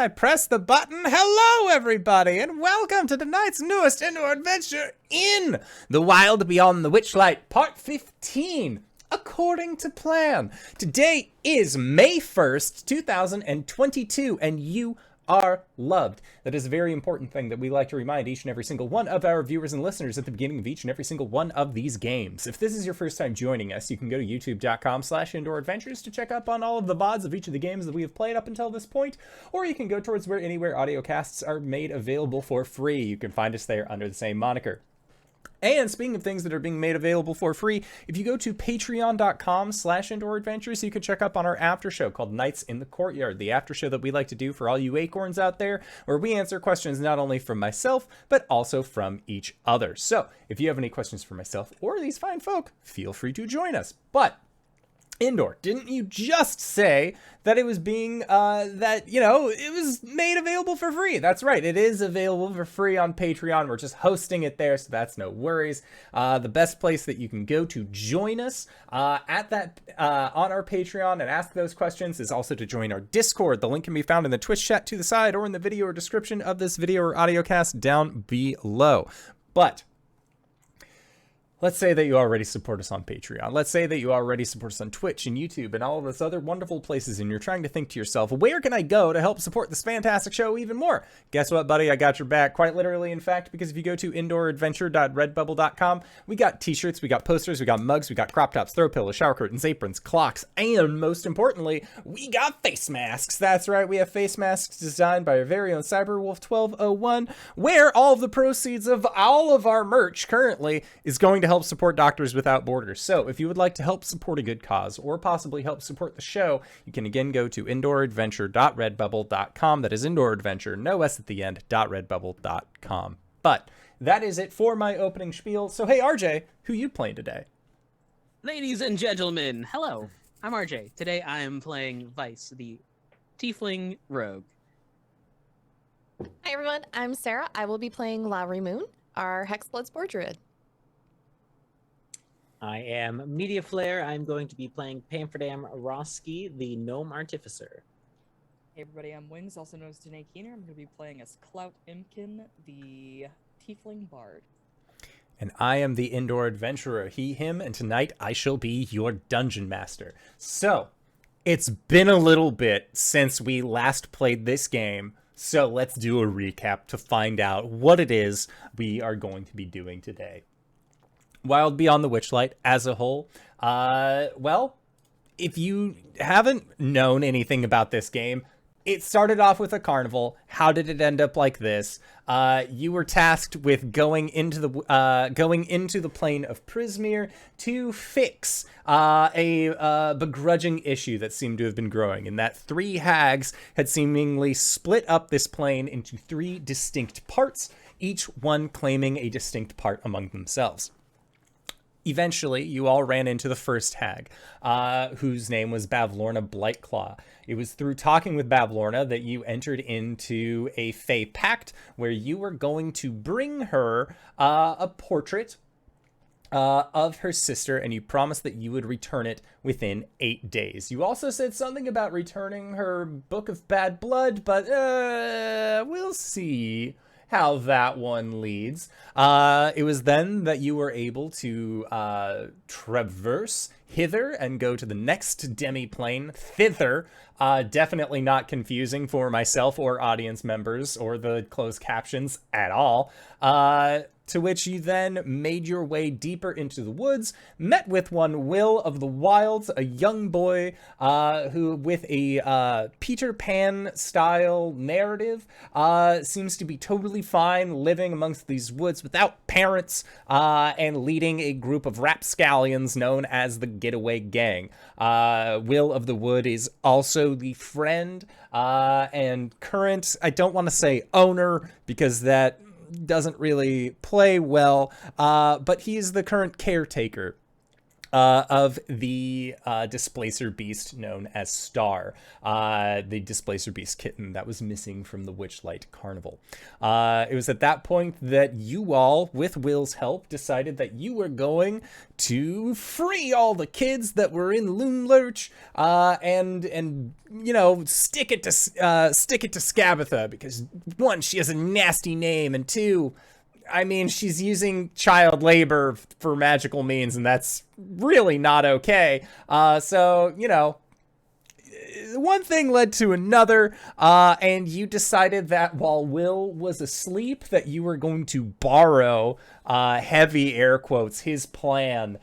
I press the button. Hello, everybody, and welcome to tonight's newest indoor adventure in the Wild Beyond the Witchlight, Part 15, according to plan. Today is May 1st, 2022, and you are loved. That is a very important thing that we like to remind each and every single one of our viewers and listeners at the beginning of each and every single one of these games. If this is your first time joining us, you can go to youtube.com/indooradventures to check up on all of the VODs of each of the games that we have played up until this point, or you can go towards anywhere audio casts are made available for free. You can find us there under the same moniker. And speaking of things that are being made available for free, if you go to patreon.com/indooradventures, you can check up on our after show called Nights in the Courtyard, the after show that we like to do for all you acorns out there, where we answer questions not only from myself, but also from each other. So if you have any questions for myself or these fine folk, feel free to join us. But Indoor, didn't you just say that it was being, it was made available for free? That's right, it is available for free on Patreon. We're just hosting it there, so that's no worries. The best place that you can go to join us on our Patreon and ask those questions is also to join our Discord. The link can be found in the Twitch chat to the side or in the video or description of this video or audio cast down below. But let's say that you already support us on Patreon. Let's say that you already support us on Twitch and YouTube and all of those other wonderful places, and you're trying to think to yourself, where can I go to help support this fantastic show even more? Guess what, buddy? I got your back. Quite literally, in fact, because if you go to indooradventure.redbubble.com, we got t-shirts, we got posters, we got mugs, we got crop tops, throw pillows, shower curtains, aprons, clocks, and most importantly, we got face masks. That's right, we have face masks designed by our very own Cyberwolf1201, where all of the proceeds of all of our merch currently is going to help support Doctors Without Borders. So if you would like to help support a good cause or possibly help support the show, you can again go to indooradventure.redbubble.com. That is indooradventure, no S at the end, .redbubble.com. But that is it for my opening spiel. So hey, RJ, who you playing today? Ladies and gentlemen, hello. I'm RJ. Today I am playing Vice, the Tiefling Rogue. Hi everyone, I'm Sarah. I will be playing Lowry Moon, our Hexblood Spore Druid. I am Mediaflare. I'm going to be playing Pamferdam Roski, the Gnome Artificer. Hey everybody, I'm Wings, also known as Danae Keener. I'm going to be playing as Clout Imkin, the Tiefling Bard. And I am the Indoor Adventurer, he, him, and tonight I shall be your Dungeon Master. So, it's been a little bit since we last played this game, so let's do a recap to find out what it is we are going to be doing today. Wild Beyond the Witchlight as a whole, well, if you haven't known anything about this game, it started off with a carnival. How did it end up like this? You were tasked with going into the plane of Prismere to fix a begrudging issue that seemed to have been growing, and that three hags had seemingly split up this plane into three distinct parts, each one claiming a distinct part among themselves. Eventually, you all ran into the first hag, whose name was Bavlorna Blightclaw. It was through talking with Bavlorna that you entered into a Fey pact where you were going to bring her a portrait of her sister, and you promised that you would return it within 8 days. You also said something about returning her Book of Bad Blood, but we'll see how that one leads. It was then that you were able to traverse hither and go to the next demi-plane, thither. Definitely not confusing for myself or audience members or the closed captions at all. To which you then made your way deeper into the woods, met with one Will of the Wilds, a young boy who, with a Peter Pan-style narrative, seems to be totally fine living amongst these woods without parents and leading a group of rapscallions known as the Getaway Gang. Will of the Wood is also the friend and current, I don't want to say owner, because that doesn't really play well, but he is the current caretaker of the Displacer Beast known as Star, the Displacer Beast kitten that was missing from the Witchlight Carnival. It was at that point that you all, with Will's help, decided that you were going to free all the kids that were in Loomlurch, and stick it to Scabatha, because one, she has a nasty name, and two, I mean, she's using child labor for magical means, and that's really not okay. So, one thing led to another, and you decided that while Will was asleep, that you were going to borrow, heavy air quotes, his plan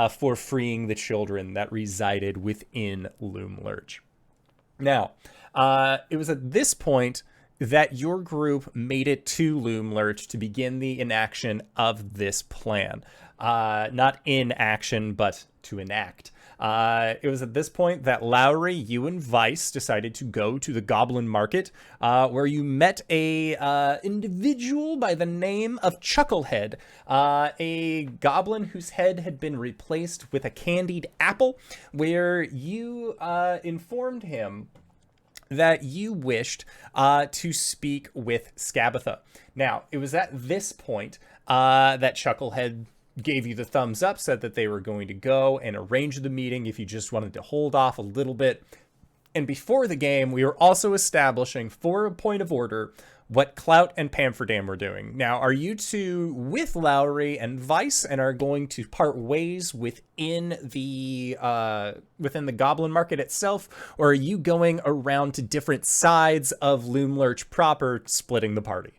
for freeing the children that resided within Loomlurch. Now, it was at this point that your group made it to Loomlurch to begin the inaction of this plan. Not in action, but to enact. It was at this point that Lowry, you and Vice decided to go to the Goblin Market, where you met a individual by the name of Chucklehead, a goblin whose head had been replaced with a candied apple, where you informed him that you wished to speak with Scabatha. Now, it was at this point that Chucklehead gave you the thumbs up, said that they were going to go and arrange the meeting if you just wanted to hold off a little bit. And before the game, we were also establishing, for a point of order, what Clout and Pamferdam were doing. Now, are you two with Lowry and Vice and are going to part ways within the Goblin Market itself, or are you going around to different sides of Loomlurch proper, splitting the party?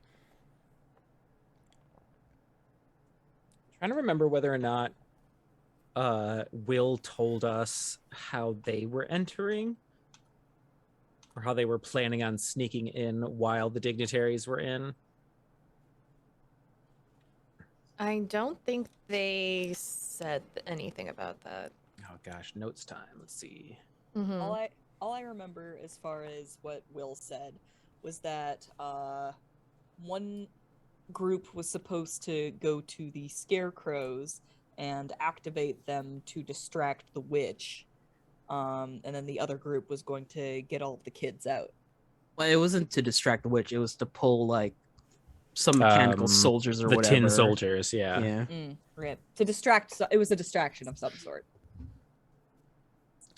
Trying to remember whether or not Will told us how they were entering, or how they were planning on sneaking in while the dignitaries were in. I don't think they said anything about that. Oh gosh, notes time. Let's see. Mhm. All I remember as far as what Will said was that one group was supposed to go to the scarecrows and activate them to distract the witch. And then the other group was going to get all of the kids out. Well, it wasn't to distract the witch. It was to pull, like, some mechanical soldiers or the whatever. tin soldiers, yeah. Yeah. Right. To distract. It was a distraction of some sort.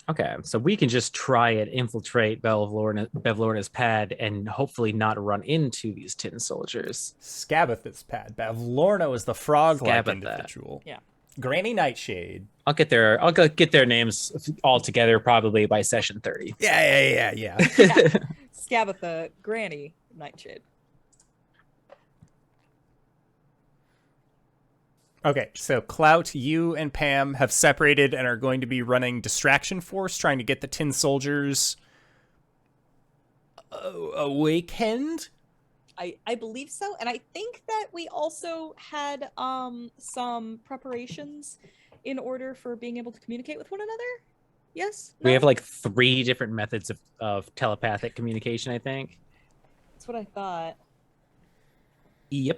Okay, so we can just try and infiltrate Bevlorna's pad and hopefully not run into these tin soldiers. Scabatha's pad. Bavlorna is the frog-like Scabatha. individual. Yeah. Granny Nightshade. I'll get their names all together probably by session 30. Yeah. Scabatha, Granny, Nightshade. Okay, so Clout, you and Pam have separated and are going to be running Distraction Force, trying to get the tin soldiers awakened? I believe so, and I think that we also had some preparations in order for being able to communicate with one another. Yes? We No? have like 3 different methods of telepathic communication, I think. That's what I thought. Yep.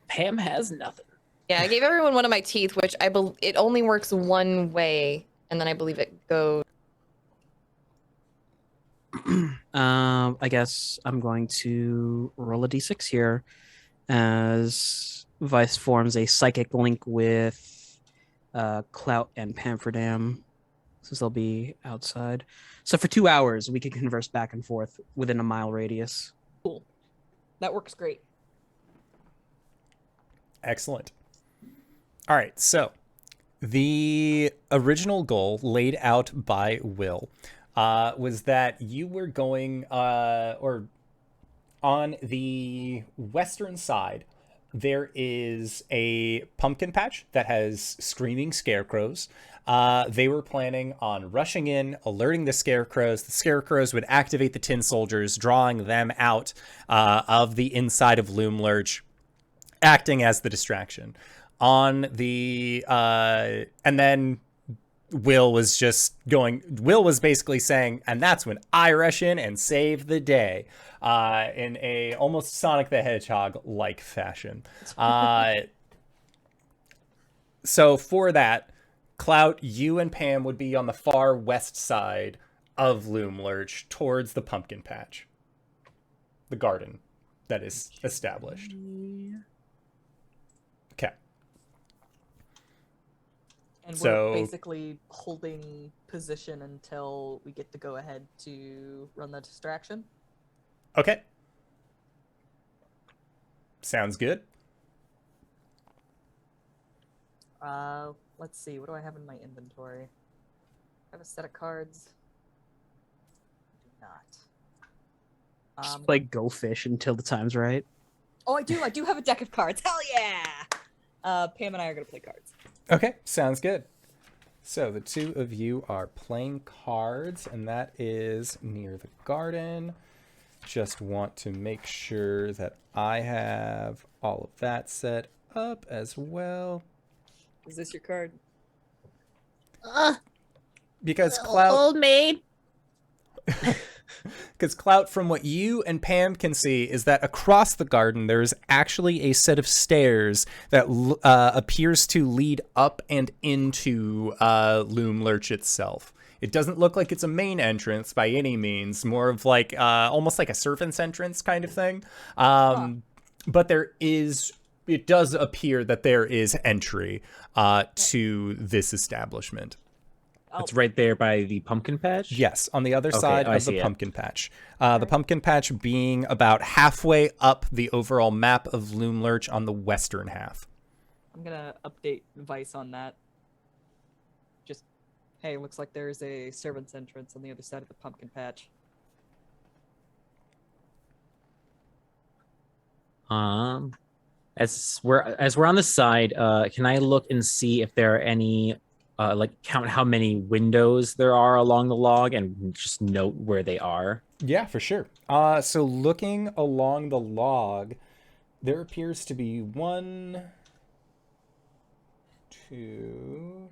Pam has nothing. Yeah, I gave everyone one of my teeth, which it only works one way, and then I believe it goes. I guess I'm going to roll a d6 here as Vice forms a psychic link with Clout and Pamferdam, since they'll be outside. So for 2 hours, we can converse back and forth within a mile radius. Cool. That works great. Excellent. All right, so the original goal laid out by Will was that you were going, or on the western side, there is a pumpkin patch that has screaming scarecrows. They were planning on rushing in, alerting the scarecrows. The scarecrows would activate the tin soldiers, drawing them out of the inside of Loomlurch, acting as the distraction. On the and then Will was basically saying, and that's when I rush in and save the day, in a almost Sonic the Hedgehog like fashion. So for that, Clout, you and Pam would be on the far west side of Loomlurch towards the pumpkin patch. The garden that is established. Okay. And So- we're basically holding position until we get to go ahead to run the distraction. Okay. Sounds good. Let's see. What do I have in my inventory? I have a set of cards. I do not. Just play Go Fish until the time's right. Oh, I do. I do have a deck of cards. Hell yeah! Pam and I are gonna play cards. Okay, sounds good. So the two of you are playing cards, and that is near the garden. Just want to make sure that I have all of that set up as well. Is this your card? Because Clout, Old maid. because Clout, from what you and Pam can see, is that across the garden there is actually a set of stairs that appears to lead up and into Loomlurch itself. It doesn't look like it's a main entrance by any means, more of like almost like a servant's entrance kind of thing. But it does appear that there is entry to this establishment. It's right there by the pumpkin patch. Yes, on the other Okay, side I of see the it. pumpkin patch. The pumpkin patch being about halfway up the overall map of Loomlurch on the western half. I'm gonna update Vice on that. Just, hey, looks like there's a servant's entrance on the other side of the pumpkin patch. As we're on the side, can I look and see if there are any count how many windows there are along the log and just note where they are? Yeah, for sure. So looking along the log, there appears to be 1, 2.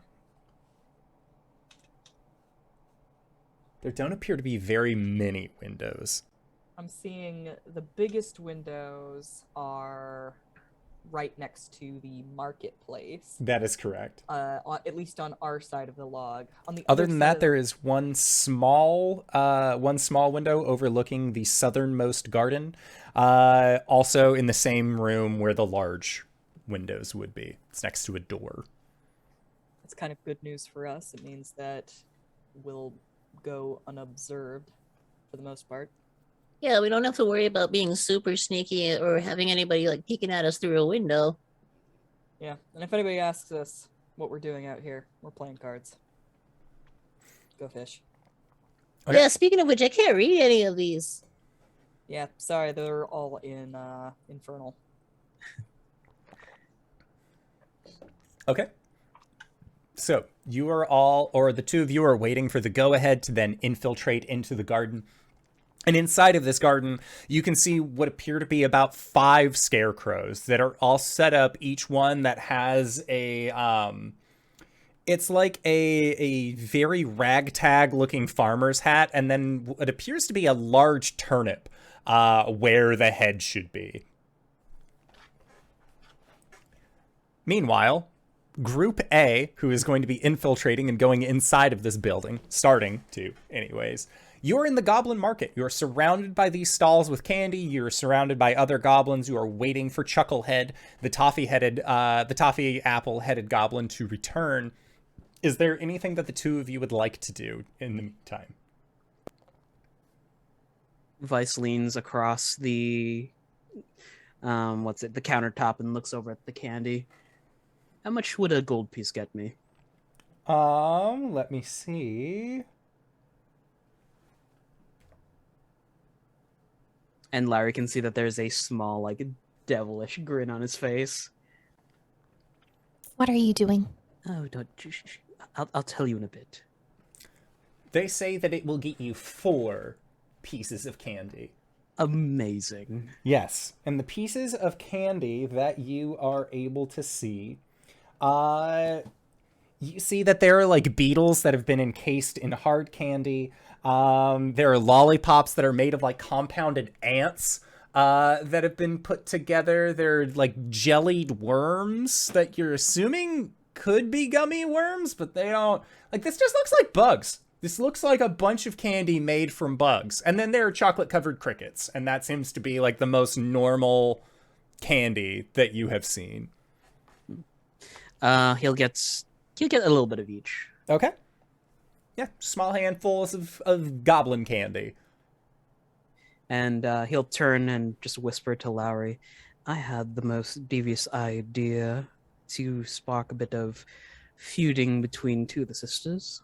There don't appear to be very many windows. I'm seeing the biggest windows are right next to the marketplace. That is correct. At least on our side of the log. On the Other other than side that, of there is one small window overlooking the southernmost garden, also in the same room where the large windows would be. It's next to a door. That's kind of good news for us. It means that we'll go unobserved for the most part. Yeah, we don't have to worry about being super sneaky or having anybody like peeking at us through a window. Yeah, and if anybody asks us what we're doing out here, we're playing cards. Go fish. Okay. Yeah, speaking of which, I can't read any of these. Yeah, sorry, they're all in Infernal. Okay. So you are all, or the two of you are waiting for the go-ahead to then infiltrate into the garden. And inside of this garden, you can see what appear to be about 5 scarecrows that are all set up, each one that has a, it's like a very ragtag looking farmer's hat, and then what appears to be a large turnip where the head should be. Meanwhile, Group A, who is going to be infiltrating and going inside of this building, starting to anyways, you're in the goblin market. You're surrounded by these stalls with candy. You're surrounded by other goblins. You are waiting for Chucklehead, the toffee apple-headed goblin, to return. Is there anything that the two of you would like to do in the meantime? Vice leans across the the countertop and looks over at the candy. How much would a gold piece get me? Let me see. And Larry can see that there's a small, like, devilish grin on his face. What are you doing? Oh, don't. I'll tell you in a bit. They say that it will get you 4 pieces of candy. Amazing. Yes, and the pieces of candy that you are able to see, you see that there are like beetles that have been encased in hard candy. There are lollipops that are made of like compounded ants that have been put together. They're like jellied worms that you're assuming could be gummy worms, but they don't. Like, this just looks like bugs. This looks like a bunch of candy made from bugs. And then there are chocolate-covered crickets, and that seems to be, like, the most normal candy that you have seen. He'll get a little bit of each. Okay. Yeah, small handfuls of goblin candy. And he'll turn and just whisper to Lowry, I had the most devious idea to spark a bit of feuding between two of the sisters.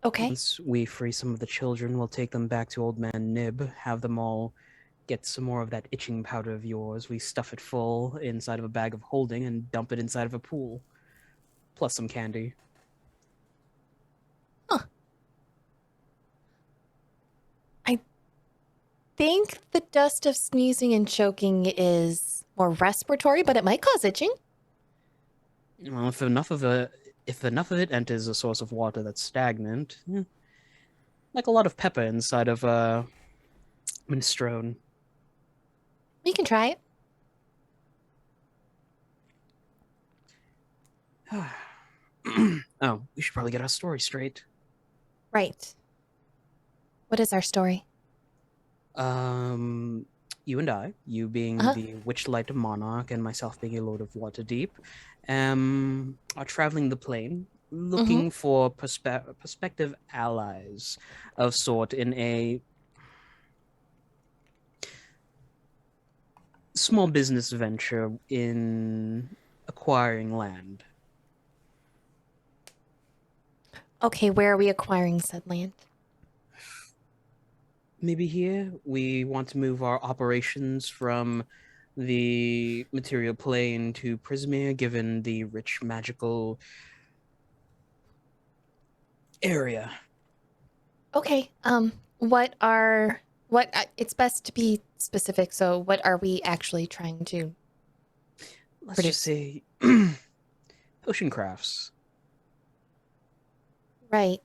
Okay. Once we free some of the children, we'll take them back to Old Man Nib, have them all get some more of that itching powder of yours. We stuff it full inside of a bag of holding and dump it inside of a pool. Plus some candy. Think the dust of sneezing and choking is more respiratory, but it might cause itching. Well, if enough of it enters a source of water that's stagnant, like a lot of pepper inside of minestrone. We can try it. Oh, we should probably get our story straight. Right. What is our story? You and I, you being the Witchlight monarch and myself being a Lord of Waterdeep, are traveling the plane, looking for prospective allies of sort in a small business venture in acquiring land. Okay, where are we acquiring said land? Maybe here we want to move our operations from the material plane to Prismere, given the rich magical area. Okay. It's best to be specific. So, what are we actually trying to? Let's just say potion crafts. Right.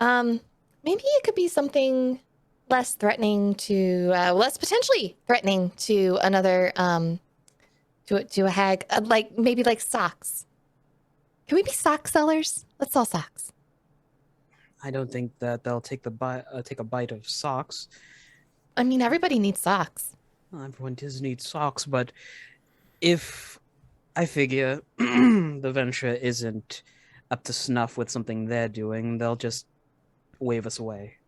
Maybe it could be something less threatening to, less potentially threatening to another, to a hag. Like maybe like socks. Can we be sock sellers? Let's sell socks. I don't think that they'll take a bite of socks. I mean, everybody needs socks. Well, everyone does need socks, but if I figure the venture isn't up to snuff with something they're doing, they'll just wave us away.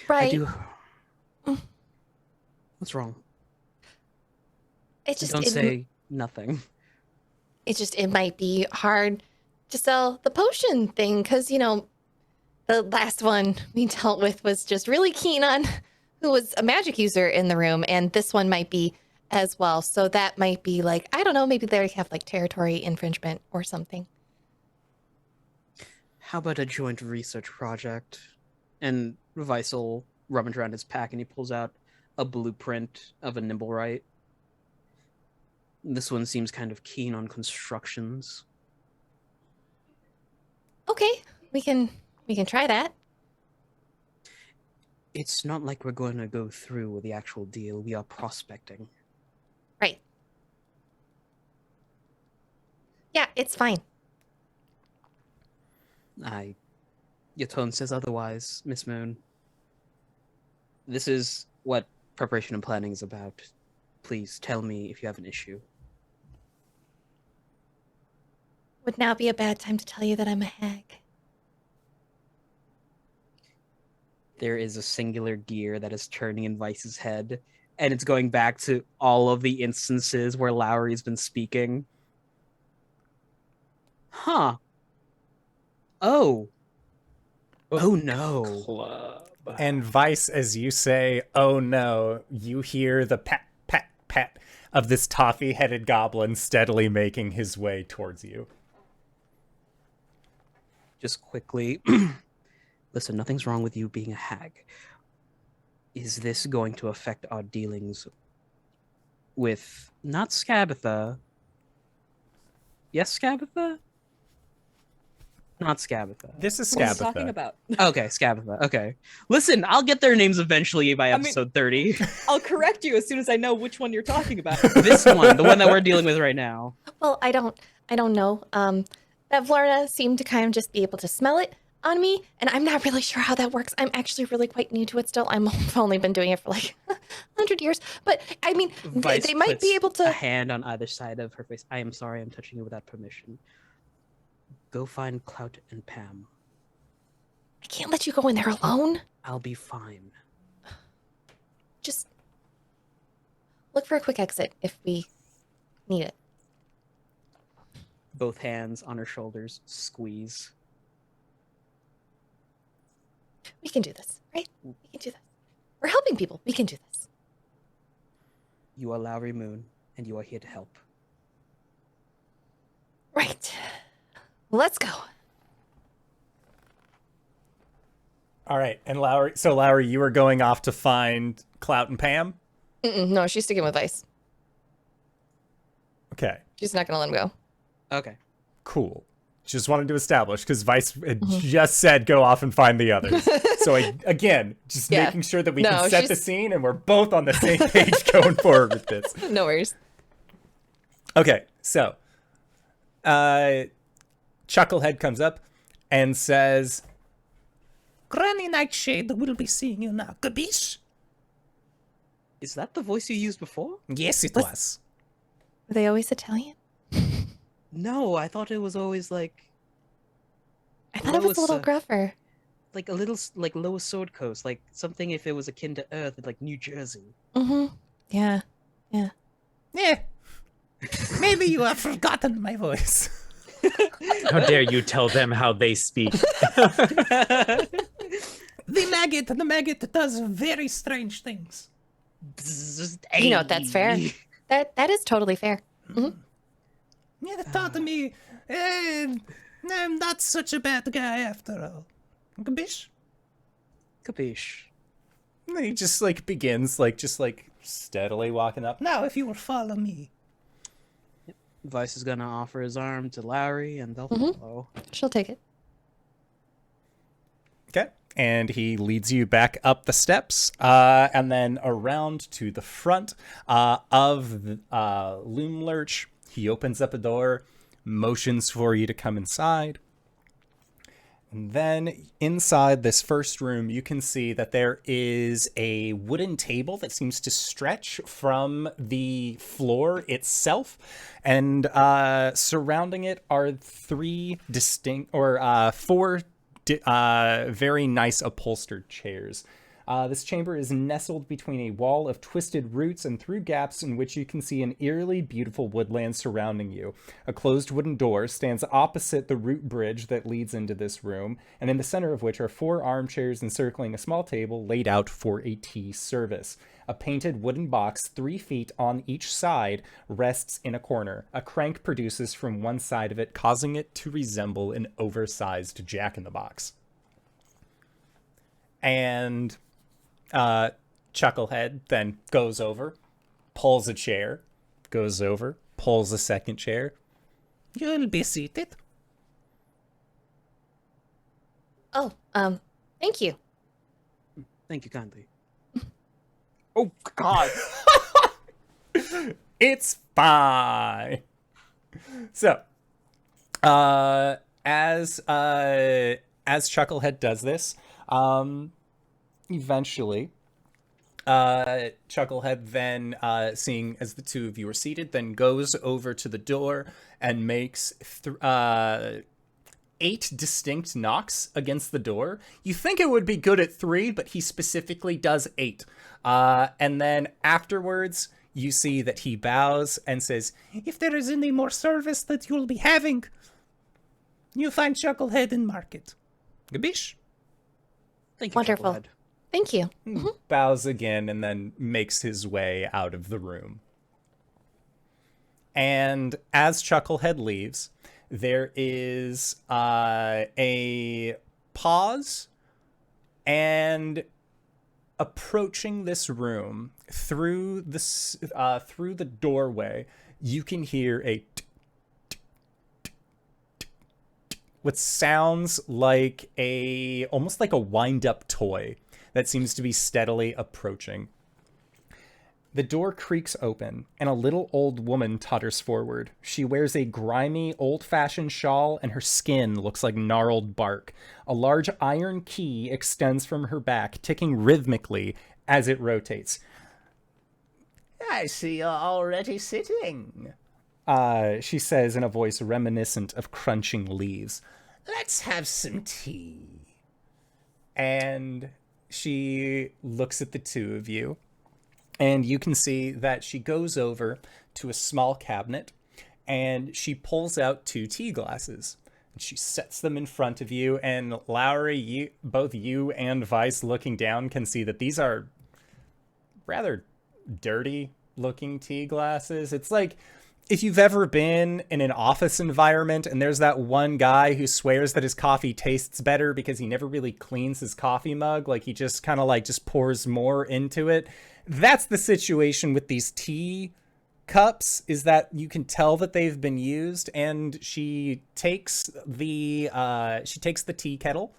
Right. I do. What's wrong? It's just Don't say nothing. it might be hard to sell the potion thing because the last one we dealt with was just really keen on who was a magic user in the room, and this one might be as well. So that might be like, I don't know, maybe they have like territory infringement or something. How about a joint research project? And Vice will rummage around his pack and he pulls out a blueprint of a Nimblewright. This one seems kind of keen on constructions. Okay, we can try that. It's not like we're going to go through with the actual deal. We are prospecting. Right. Yeah, it's fine. Your tone says otherwise, Miss Moon. This is what preparation and planning is about. Please tell me if you have an issue. Would now be a bad time to tell you that I'm a hag. There is a singular gear that is turning in Vice's head, and it's going back to all of the instances where Lowry's been speaking. Huh. Oh. Oh no. Club. And Vice, as you say, oh no, you hear the pat, pat, pat of this toffee-headed goblin steadily making his way towards you. Just quickly. Listen, nothing's wrong with you being a hag. Is this going to affect our dealings with not Scabatha? Yes, Scabatha? Not Scabatha. This is What are you talking Scabatha. about? Okay, Scabatha. Okay. Listen, I'll get their names eventually by I mean- episode 30. I'll correct you as soon as I know which one you're talking about. This one, the one that we're dealing with right now. Well, I don't know. That Florida seemed to kind of just be able to smell it on me, and I'm not really sure how that works. I'm actually really quite new to it still. I've only been doing it for like 100 years, but I mean, Vice they might be puts able a to. hand on either side of her face. I am sorry, I'm touching you without permission. Go find Clout and Pam. I can't let you go in there alone. I'll be fine. Just look for a quick exit if we need it. Both hands on her shoulders, squeeze. We can do this, right? We can do this. We're helping people. We can do this. You are Lowry Moon, and you are here to help. Right. Let's go. All right, and Lowry, you were going off to find Clout and Pam? No, she's sticking with Vice. Okay, She's not gonna let him go. Okay. cool. Just wanted to establish, because Vice had just said go off and find the others. So, again, just Yeah. making sure that we No, can set the she's- scene and we're both on the same page going forward with this. No worries. Okay, so Chucklehead comes up and says, Granny Nightshade will be seeing you now. Gabish? Is that the voice you used before? Yes, it was. Were they always Italian? No, I thought it was always like I thought it was a little Lois, gruffer. like a little like Lower Sword Coast, like something if it was akin to Earth, like New Jersey. Mm-hmm. Yeah. Yeah. Maybe you have forgotten my voice. How dare you tell them how they speak? The maggot does very strange things. You know, that's fair. That is totally fair. Yeah, they taught me I'm not such a bad guy after all. Gabish? Capiche. And then he just begins just steadily walking up. Now, if you will follow me. Vice is gonna offer his arm to Lowry, and they'll Mhm. follow. She'll take it. Okay. And he leads you back up the steps, and then around to the front of the Loomlurch. He opens up a door, motions for you to come inside. And then inside this first room, you can see that there is a wooden table that seems to stretch from the floor itself. And surrounding it are four very nice upholstered chairs. This chamber is nestled between a wall of twisted roots and through gaps in which you can see an eerily beautiful woodland surrounding you. A closed wooden door stands opposite the root bridge that leads into this room, and in the center of which are 4 armchairs encircling a small table laid out for a tea service. A painted wooden box 3 feet on each side rests in a corner. A crank produces from one side of it, causing it to resemble an oversized jack-in-the-box. And Chucklehead then goes over, pulls a chair, goes over, pulls a second chair. You'll be seated. Oh, thank you. Thank you kindly. Oh God. It's fine. So, as Chucklehead does this, eventually, Chucklehead then, seeing as the two of you are seated, then goes over to the door and makes 8 distinct knocks against the door. You think it would be good at 3, but he specifically does 8. And then afterwards, you see that he bows and says, if there is any more service that you'll be having, you find Chucklehead in market. Gabish? Thank you. Wonderful. Chucklehead. Thank you. Bows again and then makes his way out of the room. And as Chucklehead leaves, there is a pause, and approaching this room through the doorway, you can hear a what sounds like almost like a wind-up toy that seems to be steadily approaching. The door creaks open, and a little old woman totters forward. She wears a grimy, old-fashioned shawl, and her skin looks like gnarled bark. A large iron key extends from her back, ticking rhythmically as it rotates. I see you're already sitting, she says in a voice reminiscent of crunching leaves. Let's have some tea. And she looks at the two of you. And you can see that she goes over to a small cabinet and she pulls out 2 tea glasses. And she sets them in front of you. And Lowry, both you and Vice looking down can see that these are rather dirty looking tea glasses. It's like if you've ever been in an office environment and there's that one guy who swears that his coffee tastes better because he never really cleans his coffee mug. Like he just kind of like just pours more into it. That's the situation with these tea cups, is that you can tell that they've been used. And she takes the tea kettle,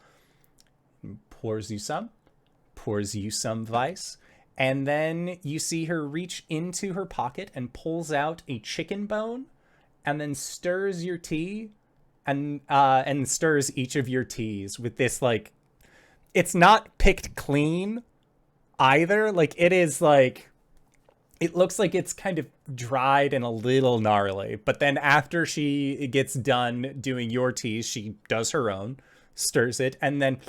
pours you some, Vice, and then you see her reach into her pocket and pulls out a chicken bone, and then stirs your tea, and stirs each of your teas with this like, it's not picked clean either. Like it is like, it looks like it's kind of dried and a little gnarly. But then after she gets done doing your teas, she does her own, stirs it, and then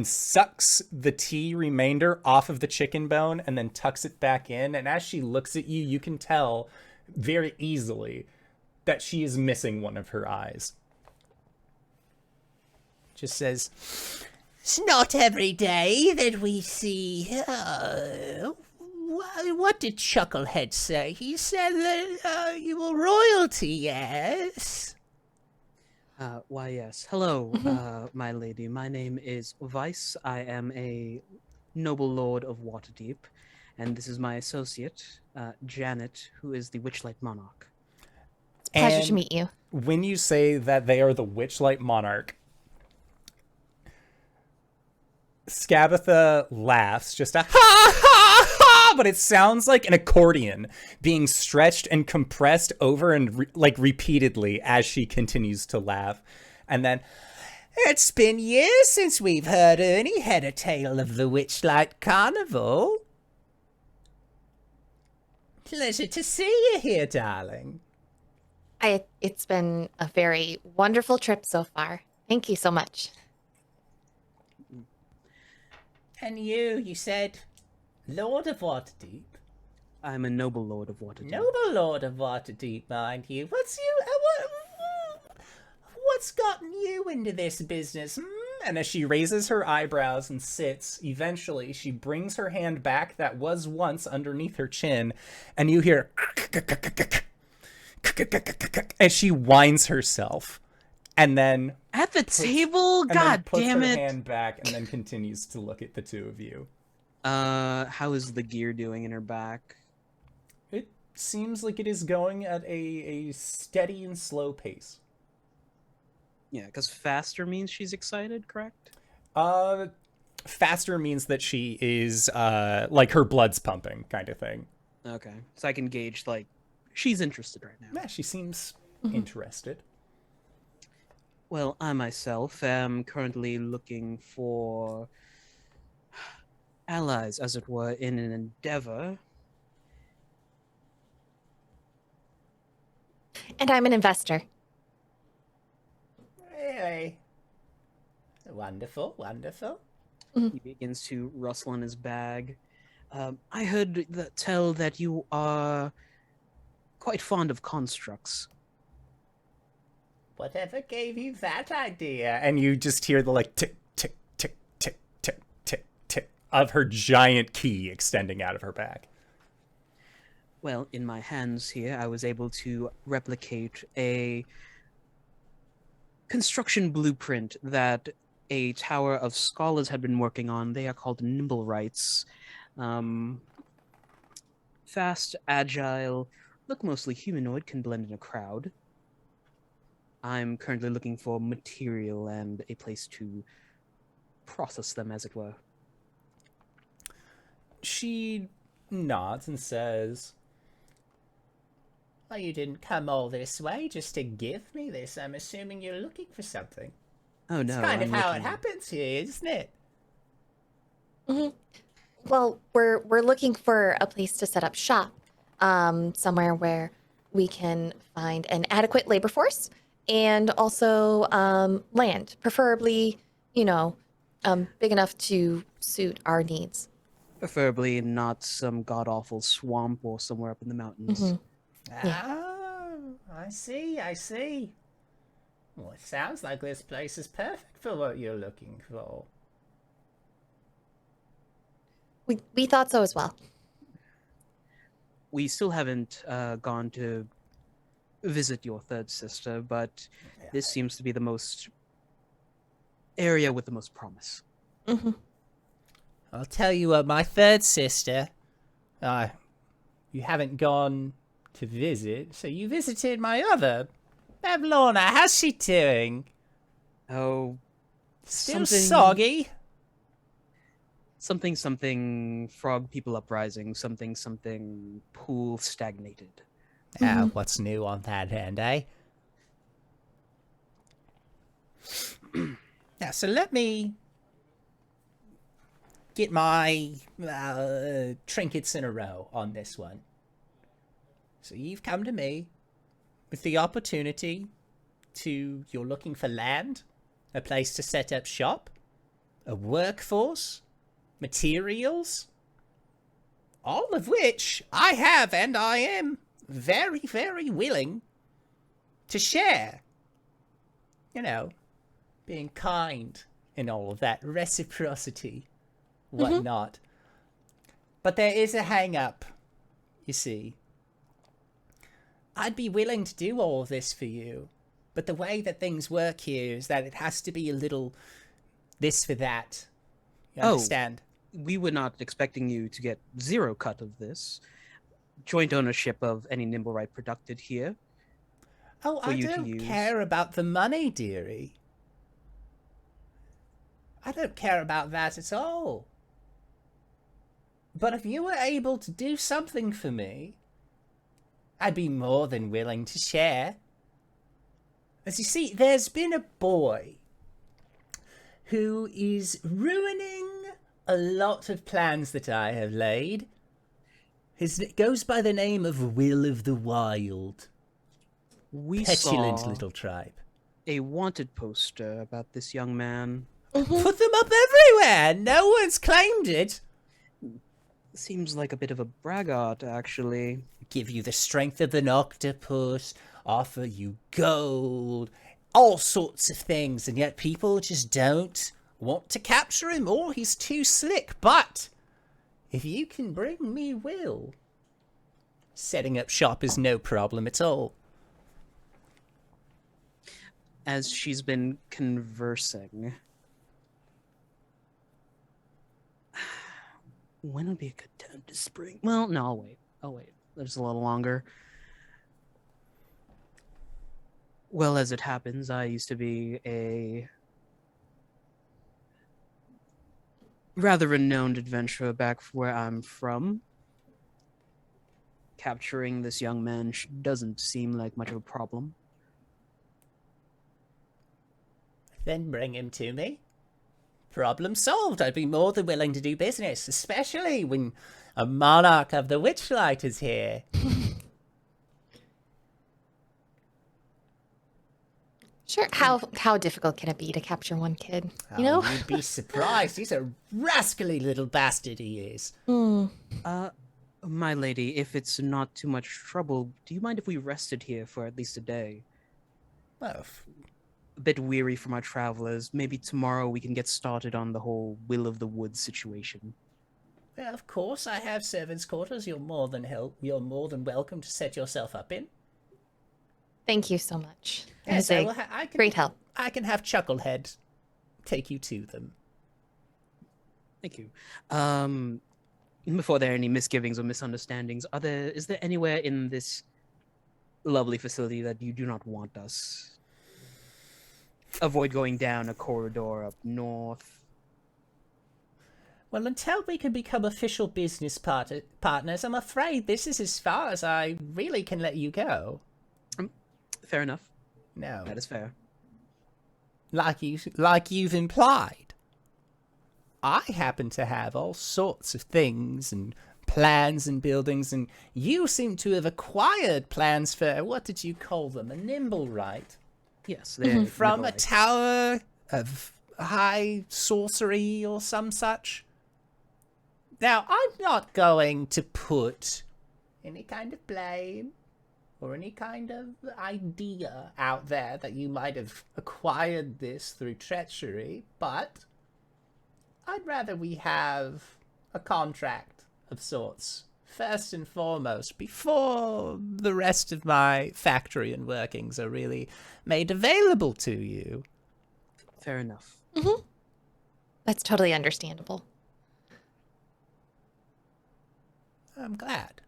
sucks the tea remainder off of the chicken bone and then tucks it back in. And as she looks at you, you can tell very easily that she is missing one of her eyes. Just says, "It's not every day that we see..." What did Chucklehead say? He said that you were royalty, yes? Why, yes. Hello, my lady. My name is Vice. I am a noble lord of Waterdeep, and this is my associate, Janet, who is the Witchlight Monarch. It's a pleasure to meet you. When you say that they are the Witchlight Monarch, Scabatha laughs, just a ha ha ha, but it sounds like an accordion being stretched and compressed over and repeatedly as she continues to laugh. And then, it's been years since we've heard any head or tail of the Witchlight Carnival. Pleasure to see you here, darling. It's been a very wonderful trip so far. Thank you so much. And you said Lord of Waterdeep? I'm a noble lord of Waterdeep. Noble Lord of Waterdeep, mind you. What's gotten you into this business? And as she raises her eyebrows and sits, eventually she brings her hand back that was once underneath her chin, and you hear as she winds herself. And then at the table, God damn it! Puts her hand back and then continues to look at the two of you. How is the gear doing in her back? It seems like it is going at a steady and slow pace. Yeah, because faster means she's excited, correct? Faster means that she is like her blood's pumping, kind of thing. Okay, so I can gauge like she's interested right now. Yeah, she seems interested. Well, I myself am currently looking for allies, as it were, in an endeavor. And I'm an investor. Really? Wonderful, wonderful. He begins to rustle in his bag. I heard tell that you are quite fond of constructs. Whatever gave you that idea? And you just hear the like tick, tick, tick, tick, tick, tick, tick of her giant key extending out of her bag. Well, in my hands here, I was able to replicate a construction blueprint that a tower of scholars had been working on. They are called Nimblewrights. Fast, agile, look mostly humanoid, can blend in a crowd. I'm currently looking for material and a place to process them, as it were. She nods and says, "Well, you didn't come all this way just to give me this. I'm assuming you're looking for something. Oh no, It's kind of I'm how it looking- happens here, isn't it?" Well, we're looking for a place to set up shop, somewhere where we can find an adequate labor force and also land, preferably, big enough to suit our needs. Preferably not some god-awful swamp or somewhere up in the mountains. Mhm. Yeah. Oh, I see. Well, it sounds like this place is perfect for what you're looking for. We thought so as well. We still haven't gone to visit your third sister, but this seems to be the most area with the most promise. Hmm. I'll tell you what, my third sister, you haven't gone to visit, so you visited my other. Lorna, how's she doing? Oh, Still something- soggy? something frog people uprising, something pool stagnated. What's new on that end, eh? Now, so let me get my trinkets in a row on this one. So you've come to me with the opportunity you're looking for land, a place to set up shop, a workforce, materials, all of which I have and I am very, very willing to share. Being kind and all of that, reciprocity, whatnot. But there is a hang-up, you see. I'd be willing to do all of this for you, but the way that things work here is that it has to be a little this for that. You understand? We were not expecting you to get zero cut of this. Joint ownership of any Nimblewright produced here. Oh, for I you to don't use. care about the money, dearie. I don't care about that at all. But if you were able to do something for me, I'd be more than willing to share. As you see, there's been a boy who is ruining a lot of plans that I have laid. It goes by the name of Will of the Wild. We Petulant saw little tribe. a wanted poster about this young man. Put them up everywhere! No one's claimed it! Seems like a bit of a braggart, actually. Give you the strength of an octopus, offer you gold, all sorts of things, and yet people just don't want to capture him, or he's too slick. But if you can bring me Will, setting up shop is no problem at all. As she's been conversing. When would be a good time to spring? Well, no, I'll wait. There's a little longer. Well, as it happens, I used to be a rather renowned adventurer back where I'm from. Capturing this young man doesn't seem like much of a problem. Then bring him to me. Problem solved. I'd be more than willing to do business, especially when a monarch of the Witchlight is here. Sure. How difficult can it be to capture one kid? You know? You'd be surprised. He's a rascally little bastard, he is. My lady, if it's not too much trouble, do you mind if we rested here for at least a day? Well, A bit weary from our travelers. Maybe tomorrow we can get started on the whole Will of the Woods situation. well, of course, I have servants' quarters. You're more than welcome to set yourself up in. Thank you so much. That Yes, was I a will I can, great help. I can have Chucklehead take you to them. Thank you. Before there are any misgivings or misunderstandings, is there anywhere in this lovely facility that you do not want us? avoid going down a corridor up north. Well, until we can become official business partners, I'm afraid this is as far as I really can let you go. Fair enough. No. That is fair. Like you've implied. I happen to have all sorts of things and plans and buildings, and you seem to have acquired plans for, what did you call them, a nimble, right? Yes, they're From a Nikolaites. tower of high sorcery or some such. Now, I'm not going to put any kind of blame or any kind of idea out there that you might have acquired this through treachery, but I'd rather we have a contract of sorts, first and foremost, before the rest of my factory and workings are really made available to you. Fair enough. That's totally understandable. I'm glad.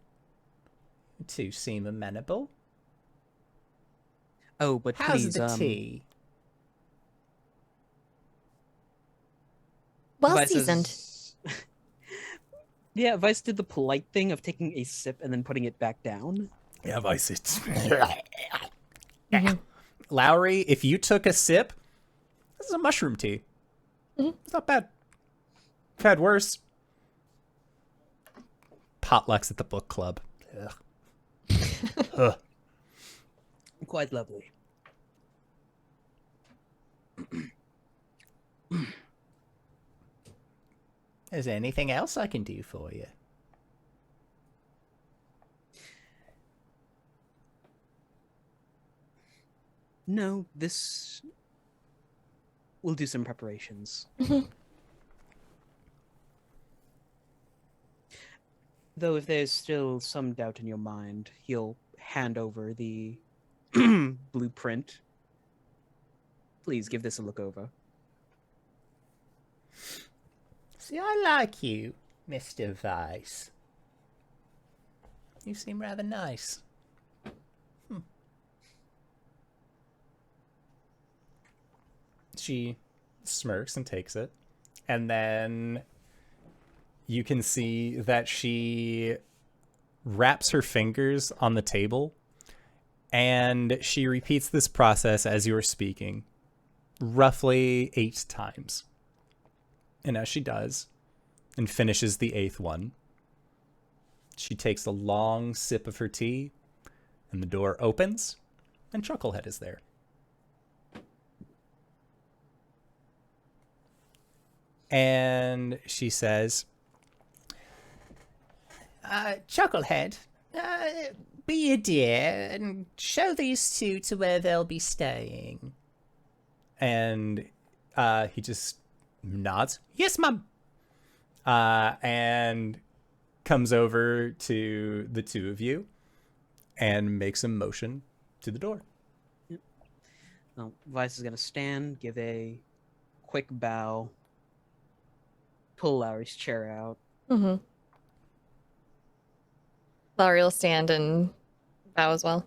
You two seem amenable. Oh, but How's please, the tea? Well Vice seasoned. Yeah, Vice did the polite thing of taking a sip and then putting it back down. Yeah, Vice. Mhm. Lowry, if you took a sip, this is a mushroom tea. It's not bad. I've had worse. Potlucks at the book club. Ugh. Ugh. Quite lovely. Is there anything else I can do for you? No, this... We'll do some preparations. Though if there's still some doubt in your mind, he'll hand over the blueprint. Please give this a look over. See, I like you, Mr. Vice. You seem rather nice. She smirks and takes it. And then you can see that she wraps her fingers on the table. And she repeats this process as you are speaking, roughly 8 times. And as she does, and finishes the 8th one, she takes a long sip of her tea, and the door opens, and Chucklehead is there. And she says, Chucklehead, be a dear and show these two to where they'll be staying. And he just nods. Yes, Mum. And comes over to the two of you and makes a motion to the door. Well, Vice is going to stand, give a quick bow, pull Lowry's chair out. Mm-hmm. Lowry will stand and bow as well.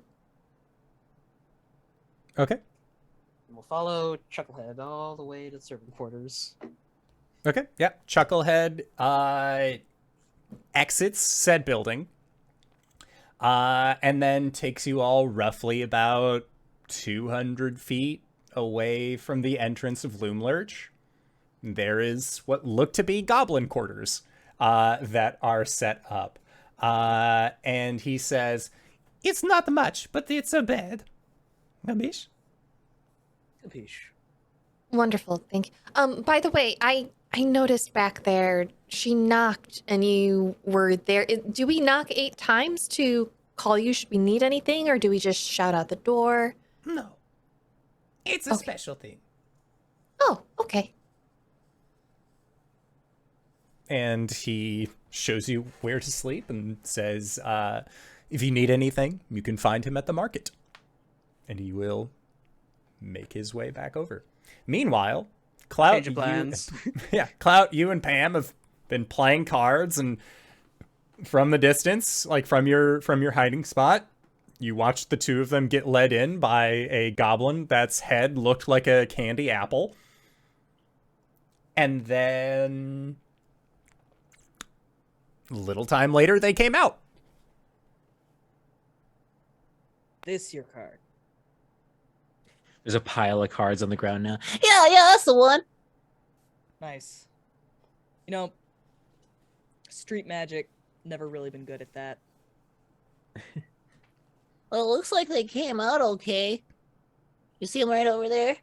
Okay. And we'll follow Chucklehead all the way to the servant quarters. Okay. Yeah. Chucklehead exits said building. And then takes you all roughly about 200 feet away from the entrance of Loomlurch. There is what look to be Goblin Quarters that are set up. And he says, it's not much, but it's a bed. Gabish? Capiche. Wonderful, thank you. By the way, I noticed back there she knocked and you were there. Do we knock 8 times to call you? Should we need anything, or do we just shout out the door? No. It's a Okay. special thing. Oh, okay. And he shows you where to sleep and says, if you need anything, you can find him at the market. And he will make his way back over. Meanwhile, Clout, Change of plans. Clout, you and Pam have been playing cards, and from the distance, like from your hiding spot, You watched the two of them get led in by a goblin that's head looked like a candy apple. And then a little time later, they came out. This your card. There's a pile of cards on the ground now. Yeah, that's the one. Nice. You know, street magic, never really been good at that. Well, it looks like they came out okay. You see them right over there?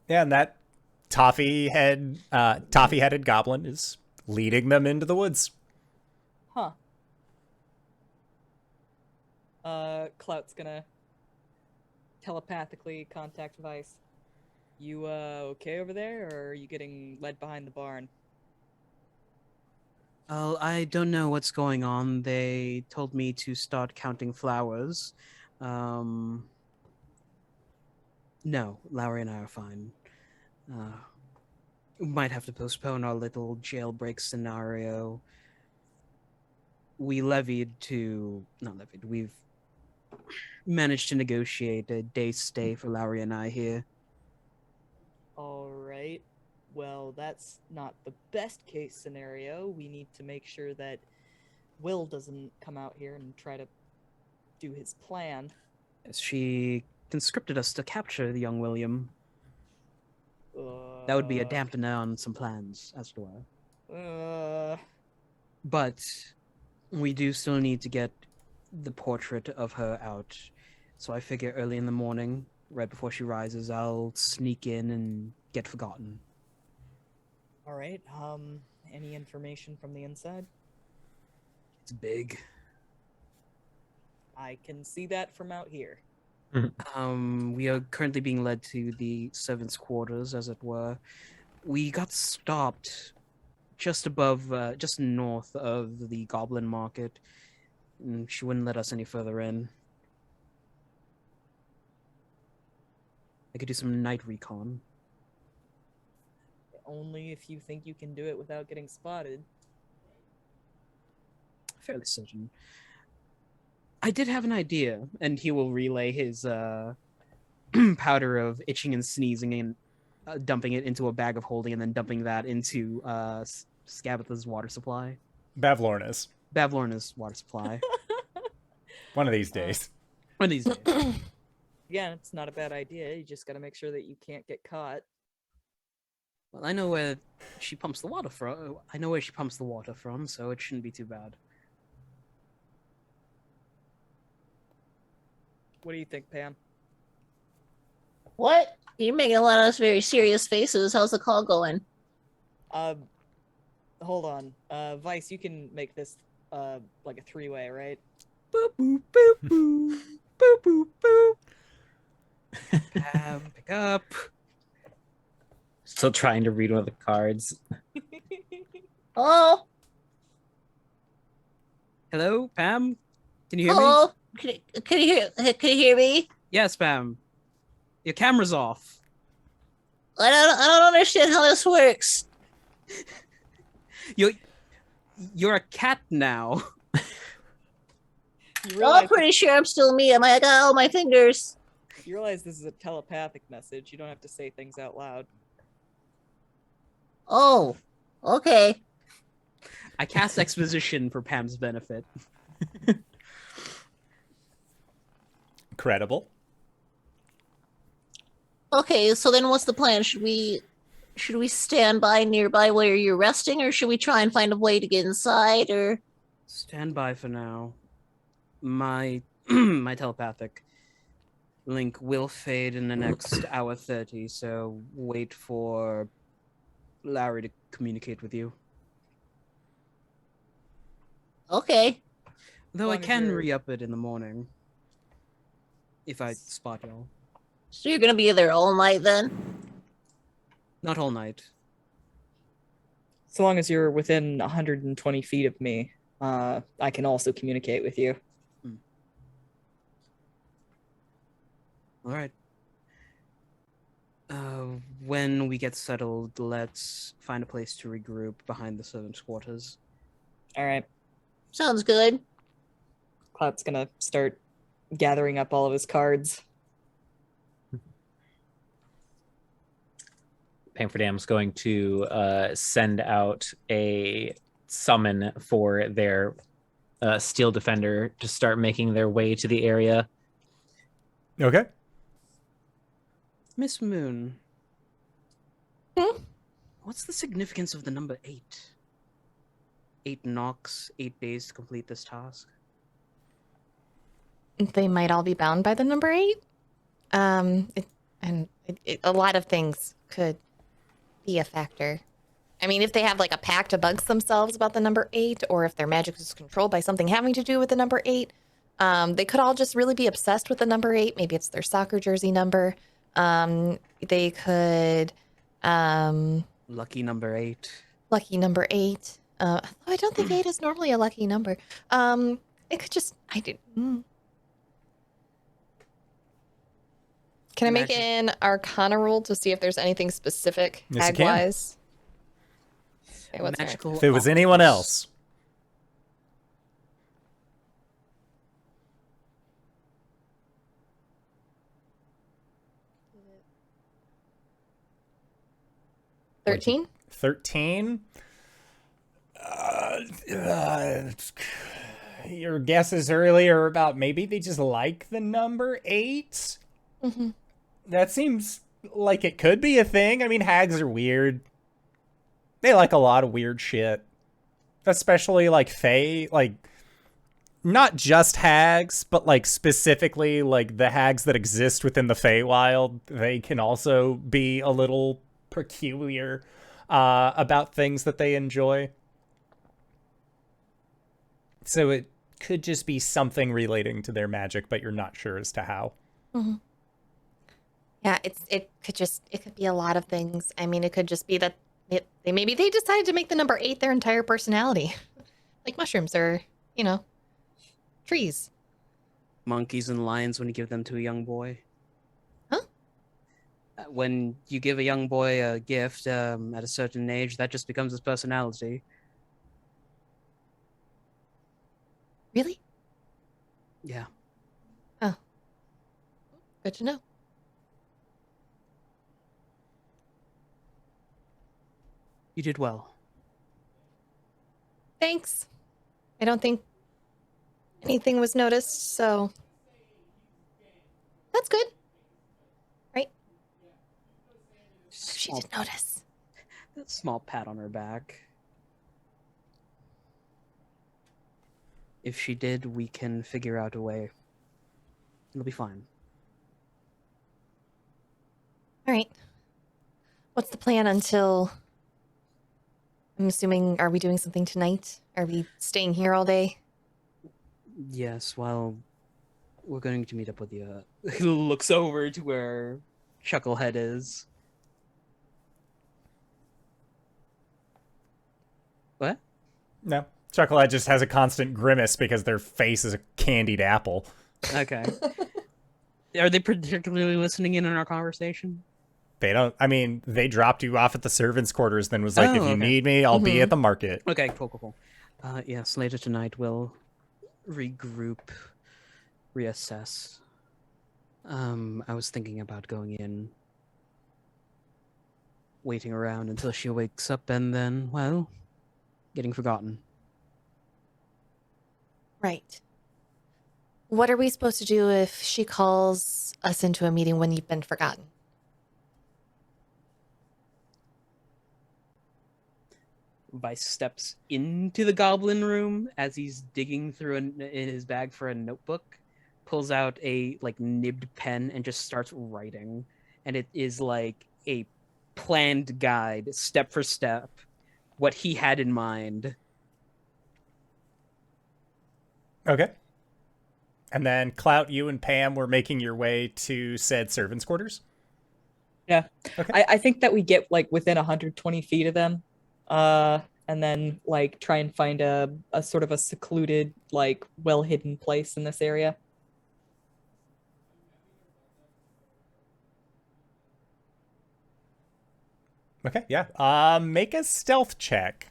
Yeah, and that toffee-headed goblin is leading them into the woods. Huh. Clout's gonna telepathically contact Vice. You, okay over there, or are you getting led behind the barn? Well, I don't know what's going on. They told me to start counting flowers. No, Lowry and I are fine. We might have to postpone our little jailbreak scenario. We've managed to negotiate a day stay for Lowry and I here. Alright. Well, that's not the best case scenario. We need to make sure that Will doesn't come out here and try to do his plan. She conscripted us to capture the young William. That would be a dampener on some plans, as it were. But we do still need to get the portrait of her out. So I figure early in the morning, right before she rises, I'll sneak in and get forgotten. Alright, any information from the inside? It's big. I can see that from out here. We are currently being led to the servants' quarters, as it were. We got stopped just north of the Goblin Market. And she wouldn't let us any further in. I could do some night recon. Only if you think you can do it without getting spotted. Fairly certain. I did have an idea, and he will relay his powder of itching and sneezing and dumping it into a bag of holding, and then dumping that into Scabatha's water supply. Bavlorna's water supply. One of these days. One of these days. Again, it's not a bad idea. You just gotta make sure that you can't get caught. Well, I know where she pumps the water from. So it shouldn't be too bad. What do you think, Pam? What? You're making a lot of very serious faces. How's the call going? Hold on. Vice, you can make this like a three-way, right? Boop boop boop boop boop boop boop. Pick up. Still trying to read one of the cards. Hello? Hello, Pam? Can you hear me? Hello? Can you hear me? Yes, Pam. Your camera's off. I don't understand how this works. You're a cat now. I'm pretty sure I'm still me. I got all my fingers. You realize this is a telepathic message. You don't have to say things out loud. Oh, okay. I cast exposition for Pam's benefit. Credible. Okay, so then what's the plan? Should we stand by nearby where you're resting, or should we try and find a way to get inside, or Stand by for now. My my telepathic link will fade in the next hour 30, so wait for Lowry to communicate with you. okay. Though I Long as can you're- re-up it in the morning. If I spot y'all. So you're gonna be there all night then? Not all night. So long as you're within 120 feet of me, I can also communicate with you. Alright. When we get settled, let's find a place to regroup behind the servants' quarters. All right. Sounds good. Clout's gonna start gathering up all of his cards. Pamferdam's going to send out a summon for their Steel Defender to start making their way to the area. Okay. Miss Moon. Hmm? What's the significance of the number 8? 8 knocks, 8 days to complete this task. They might all be bound by the number 8. A lot of things could be a factor. I mean, if they have like a pact amongst themselves about the number 8, or if their magic is controlled by something having to do with the number 8, they could all just really be obsessed with the number 8. Maybe it's their soccer jersey number. They could, Lucky number 8. lucky number 8. I don't think 8 is normally a lucky number. It could just, Can I make an Arcana roll to see if there's anything specific Yes, you can. hag-wise? Okay, what's Magical If it was anyone else. there? 13? 13. Your guesses earlier about maybe they just like the number 8. Mm-hmm. That seems like it could be a thing. I mean, hags are weird. They like a lot of weird shit. Especially like fae, like not just hags, but like specifically like the hags that exist within the Feywild. They can also be a little peculiar about things that they enjoy. So it could just be something relating to their magic, but you're not sure as to how. Mm-hmm. Yeah, it could be a lot of things. I mean, it could just be that maybe they decided to make the number 8 their entire personality, like mushrooms or trees. Monkeys and lions when you give them to a young boy. Huh? When you give a young boy a gift at a certain age, that just becomes his personality. Really? Yeah. Oh, good to know. You did well. Thanks. I don't think anything was noticed, so that's good. Right? She did notice. A small pat on her back. If she did, we can figure out a way. It'll be fine. All right. What's the plan until... I'm assuming, are we doing something tonight? Are we staying here all day? Yes, well, we're going to meet up with you. He looks over to where Chucklehead is. What? No. Chucklehead just has a constant grimace because their face is a candied apple. Okay. Are they particularly listening in on our conversation? They don't, I mean, they dropped you off at the servants' quarters, then was like, if you need me, I'll be at the market. Okay, cool. Yes, later tonight we'll regroup, reassess. I was thinking about going in, waiting around until she wakes up, and then, well, getting forgotten. Right. What are we supposed to do if she calls us into a meeting when you've been forgotten? Vice steps into the goblin room as he's digging through in his bag for a notebook, pulls out a nibbed pen and just starts writing. And it is like a planned guide, step for step, what he had in mind. Okay. And then Clout, you and Pam were making your way to said servants' quarters? Yeah. Okay. I think that we get within 120 feet of them. And then try and find a sort of a secluded, well hidden place in this area. Okay, yeah. Make a stealth check.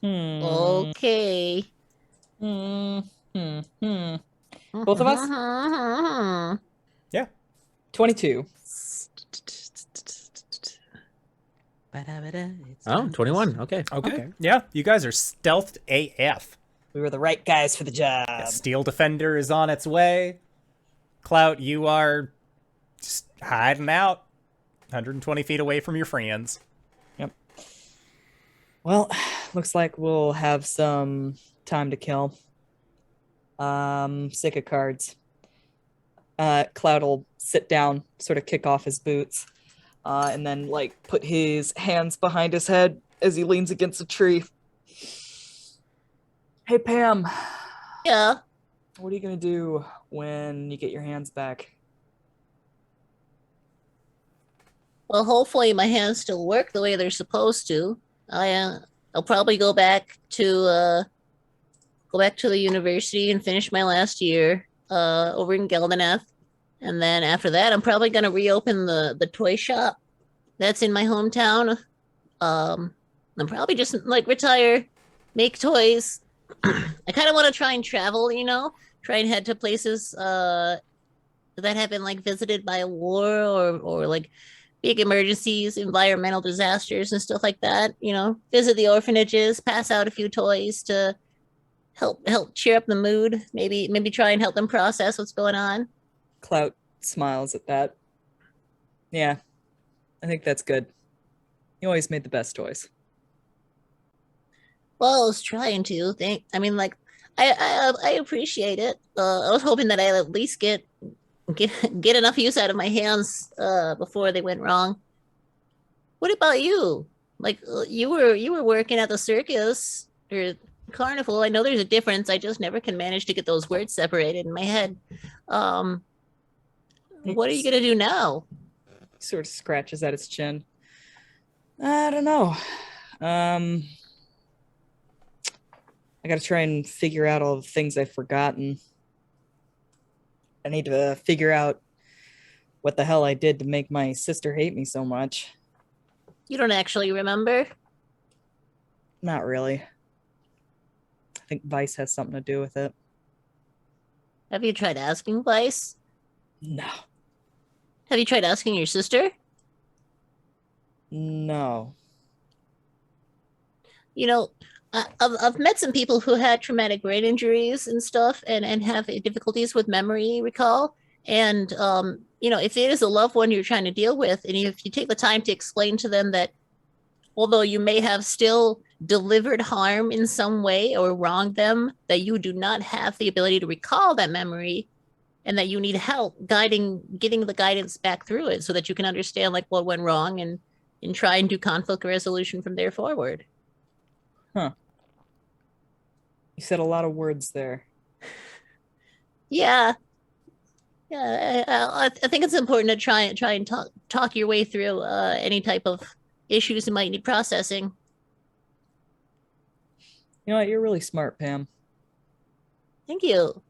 Okay. Both of us? 22. Oh, 21. Okay. Okay. Yeah, you guys are stealthed AF. We were the right guys for the job. Steel Defender is on its way. Clout, you are just hiding out 120 feet away from your friends. Yep. Well, looks like we'll have some time to kill. Sick of cards. Cloud will sit down, sort of kick off his boots, and then like put his hands behind his head as he leans against a tree. Hey Pam, Yeah. what are you gonna do when you get your hands back? Well, hopefully my hands still work the way they're supposed to. I'll probably go back to the university and finish my last year over in Geldeneth. And then after that, I'm probably gonna reopen the toy shop that's in my hometown. I'm probably just like retire, make toys. I kind of want to try and travel, try and head to places that have been like visited by a war or like big emergencies, environmental disasters and stuff like that. Visit the orphanages, pass out a few toys to help cheer up the mood. Maybe try and help them process what's going on. Clout smiles at that. Yeah, I think that's good. You always made the best toys. Well, I was trying to I appreciate it. I was hoping that I'd at least get enough use out of my hands before they went wrong. What about you? Like you were working at the circus or carnival. I know there's a difference. I just never can manage to get those words separated in my head. What are you gonna do now? Sort of scratches at his chin. I don't know. I gotta try and figure out all the things I've forgotten. I need to figure out what the hell I did to make my sister hate me so much. You don't actually remember? Not really. I think Vice has something to do with it. Have you tried asking Vice? No. Have you tried asking your sister? No. I've met some people who had traumatic brain injuries and stuff and have difficulties with memory recall. And, if it is a loved one you're trying to deal with, and if you take the time to explain to them that although you may have still delivered harm in some way or wronged them, that you do not have the ability to recall that memory and that you need help getting the guidance back through it so that you can understand like what went wrong and try and do conflict resolution from there forward. Huh. You said a lot of words there. Yeah. I think it's important to try and talk your way through any type of issues that might need processing. You know what? You're really smart, Pam. Thank you.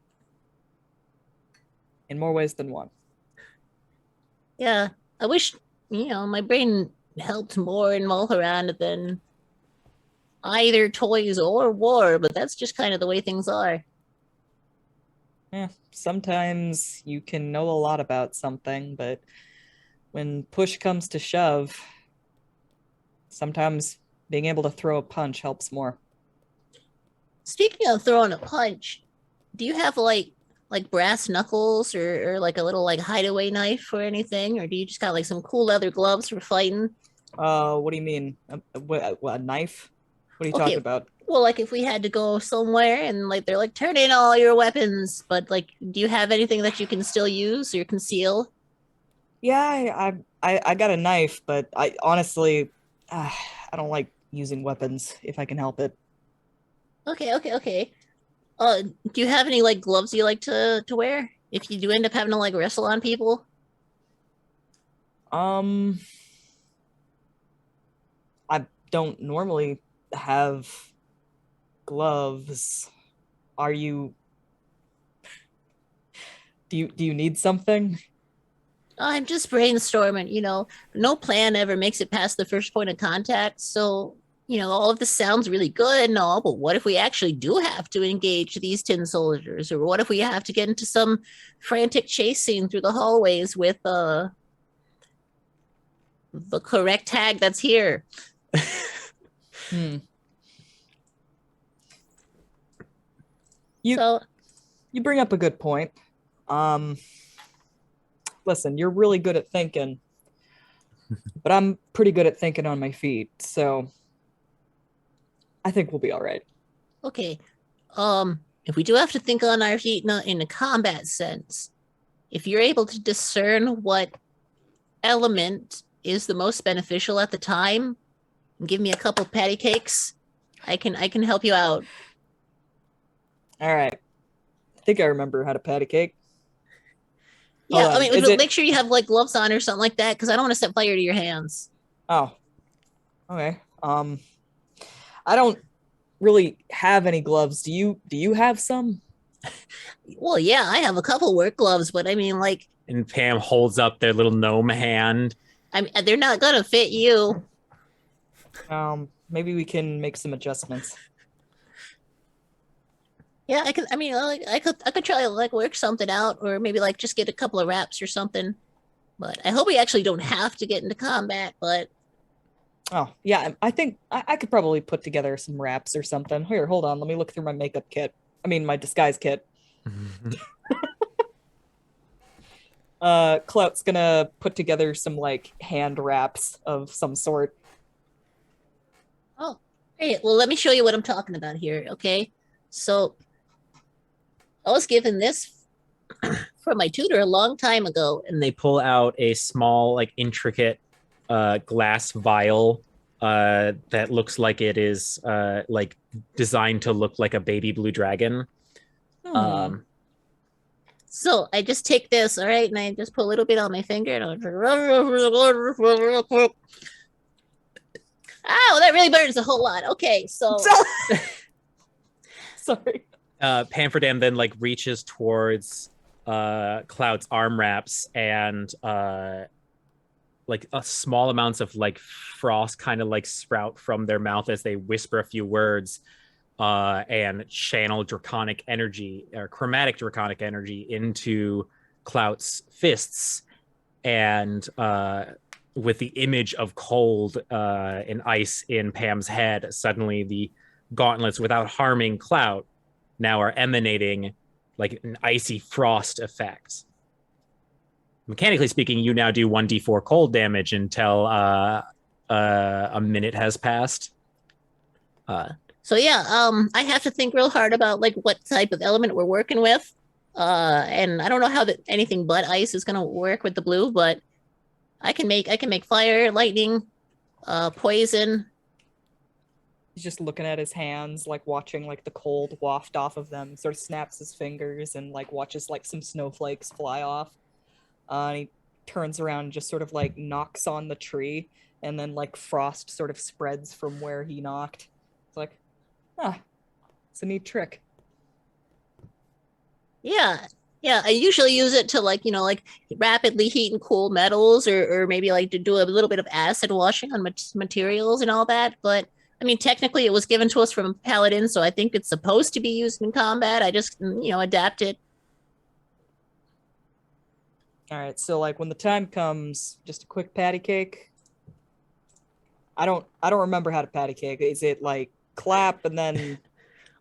In more ways than one. Yeah. I wish, my brain helped more in Mulholland than either toys or war, but that's just kind of the way things are. Yeah, sometimes you can know a lot about something, but when push comes to shove, sometimes being able to throw a punch helps more. Speaking of throwing a punch, do you have like brass knuckles or like a little like hideaway knife or anything, or do you just got like some cool leather gloves for fighting? What do you mean? A knife? What are you talking about? Well, like if we had to go somewhere and like they're like turn in all your weapons, but like do you have anything that you can still use or conceal? Yeah, I got a knife, but I honestly I don't like using weapons if I can help it. Okay. Do you have any like gloves you like to wear if you do end up having to like wrestle on people? I don't normally have gloves. Are you do you need something? I'm just brainstorming, no plan ever makes it past the first point of contact. So all of this sounds really good and all, but what if we actually do have to engage these tin soldiers? Or what if we have to get into some frantic chase scene through the hallways with the correct tag that's here? Hmm. So, You bring up a good point. Listen, you're really good at thinking, but I'm pretty good at thinking on my feet, so I think we'll be all right. okay. If we do have to think on our feet in a combat sense, if you're able to discern what element is the most beneficial at the time, give me a couple patty cakes. I can help you out. All right. I think I remember how to pat a cake. Yeah, Hold on, I mean, is it- make sure you have like gloves on or something like that, because I don't want to set fire to your hands. Oh, okay. I don't really have any gloves. Do you have some? Well, yeah, I have a couple work gloves, but I mean, like, And Pam holds up their little gnome hand. they're not gonna fit you. Maybe we can make some adjustments. Yeah, I can. I mean, I could try to like work something out, or maybe like just get a couple of wraps or something. But I hope we actually don't have to get into combat. But Oh, yeah, I think I could probably put together some wraps or something. Here, hold on. Let me look through my makeup kit. I mean, my disguise kit. Clout's gonna put together some like hand wraps of some sort. oh, hey, well, let me show you what I'm talking about here. Okay, so I was given this from my tutor a long time ago. And they pull out a small, like intricate glass vial that looks like it is like designed to look like a baby blue dragon. So I just take this, all right, and I just put a little bit on my finger. And oh, that really burns a whole lot. Okay, so Sorry. Pamferdam then like reaches towards Clout's arm wraps and like a small amounts of like frost kind of like sprout from their mouth as they whisper a few words and channel draconic energy or chromatic draconic energy into Clout's fists. And with the image of cold and ice in Pam's head, suddenly the gauntlets, without harming Clout, now are emanating like an icy frost effect. Mechanically speaking, you now do 1d4 cold damage until a minute has passed. So yeah, I have to think real hard about like what type of element we're working with. And I don't know how anything but ice is gonna work with the blue, but I can make fire, lightning, poison. He's just looking at his hands, like watching like the cold waft off of them. Sort of snaps his fingers and like watches like some snowflakes fly off. And he turns around and just sort of like knocks on the tree, and then like frost sort of spreads from where he knocked. It's like, it's a neat trick. Yeah. Yeah, I usually use it to like, like rapidly heat and cool metals or maybe like to do a little bit of acid washing on materials and all that. But I mean, technically it was given to us from a paladin, so I think it's supposed to be used in combat. I just, adapt it. All right, so like when the time comes, just a quick patty cake. I don't remember how to patty cake. Is it like clap and then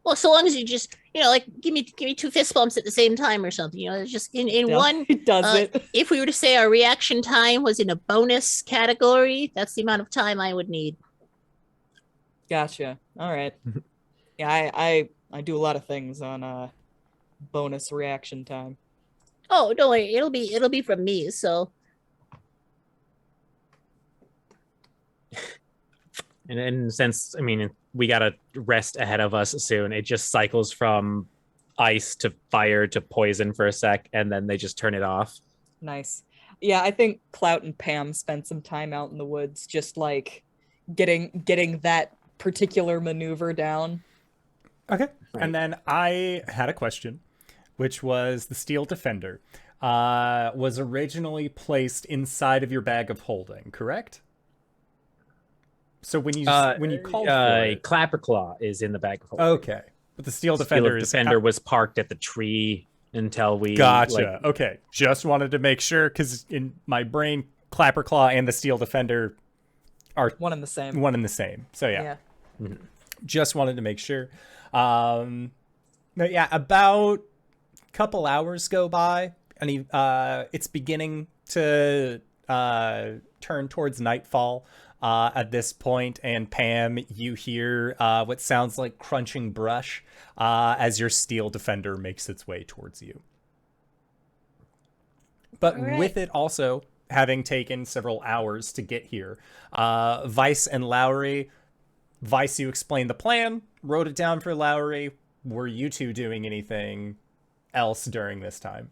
Well, so long as you just, like give me 2 fist bumps at the same time or something. It's just in one. He does it. If we were to say our reaction time was in a bonus category, that's the amount of time I would need. Gotcha. All right. Yeah, I do a lot of things on bonus reaction time. Oh, don't worry, it'll be from me. So. And since, I mean, we got to rest ahead of us soon, it just cycles from ice to fire to poison for a sec, and then they just turn it off. Nice. Yeah, I think Clout and Pam spent some time out in the woods just like getting that particular maneuver down. Okay. Right. And then I had a question, which was the Steel Defender was originally placed inside of your bag of holding, correct? So when you called for it, Clapperclaw is in the bag of holding. okay, but the Steel Defender is Defender was parked at the tree until we Gotcha. Okay, just wanted to make sure because in my brain, Clapperclaw and the Steel Defender are One and the same. one and the same. So yeah. Just wanted to make sure. But yeah, about a couple hours go by, and it's beginning to turn towards nightfall at this point. And Pam, you hear what sounds like crunching brush as your Steel Defender makes its way towards you. But with it also having taken several hours to get here, Vice and Lowry. Vice, you explained the plan, wrote it down for Lowry. Were you two doing anything else during this time?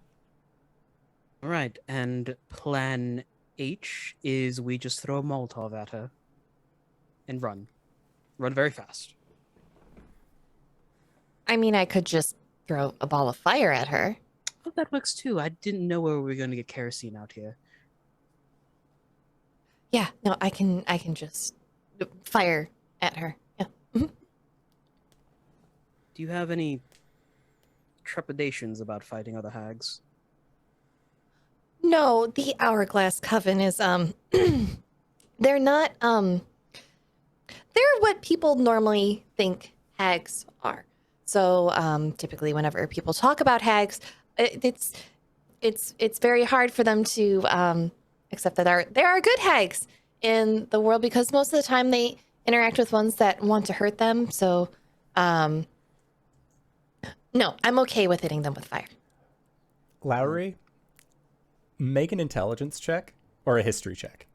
All right, and plan H is we just throw a Molotov at her and run. Run very fast. I mean, I could just throw a ball of fire at her. Oh, that works too. I didn't know where we were going to get kerosene out here. Yeah, no, I can just fire at her. Yeah. Do you have any trepidations about fighting other hags? No, the Hourglass Coven is they're not they're what people normally think hags are. So typically whenever people talk about hags, it's very hard for them to accept that there are good hags in the world because most of the time they interact with ones that want to hurt them. So no, I'm okay with hitting them with fire. Lowry, make an intelligence check or a history check.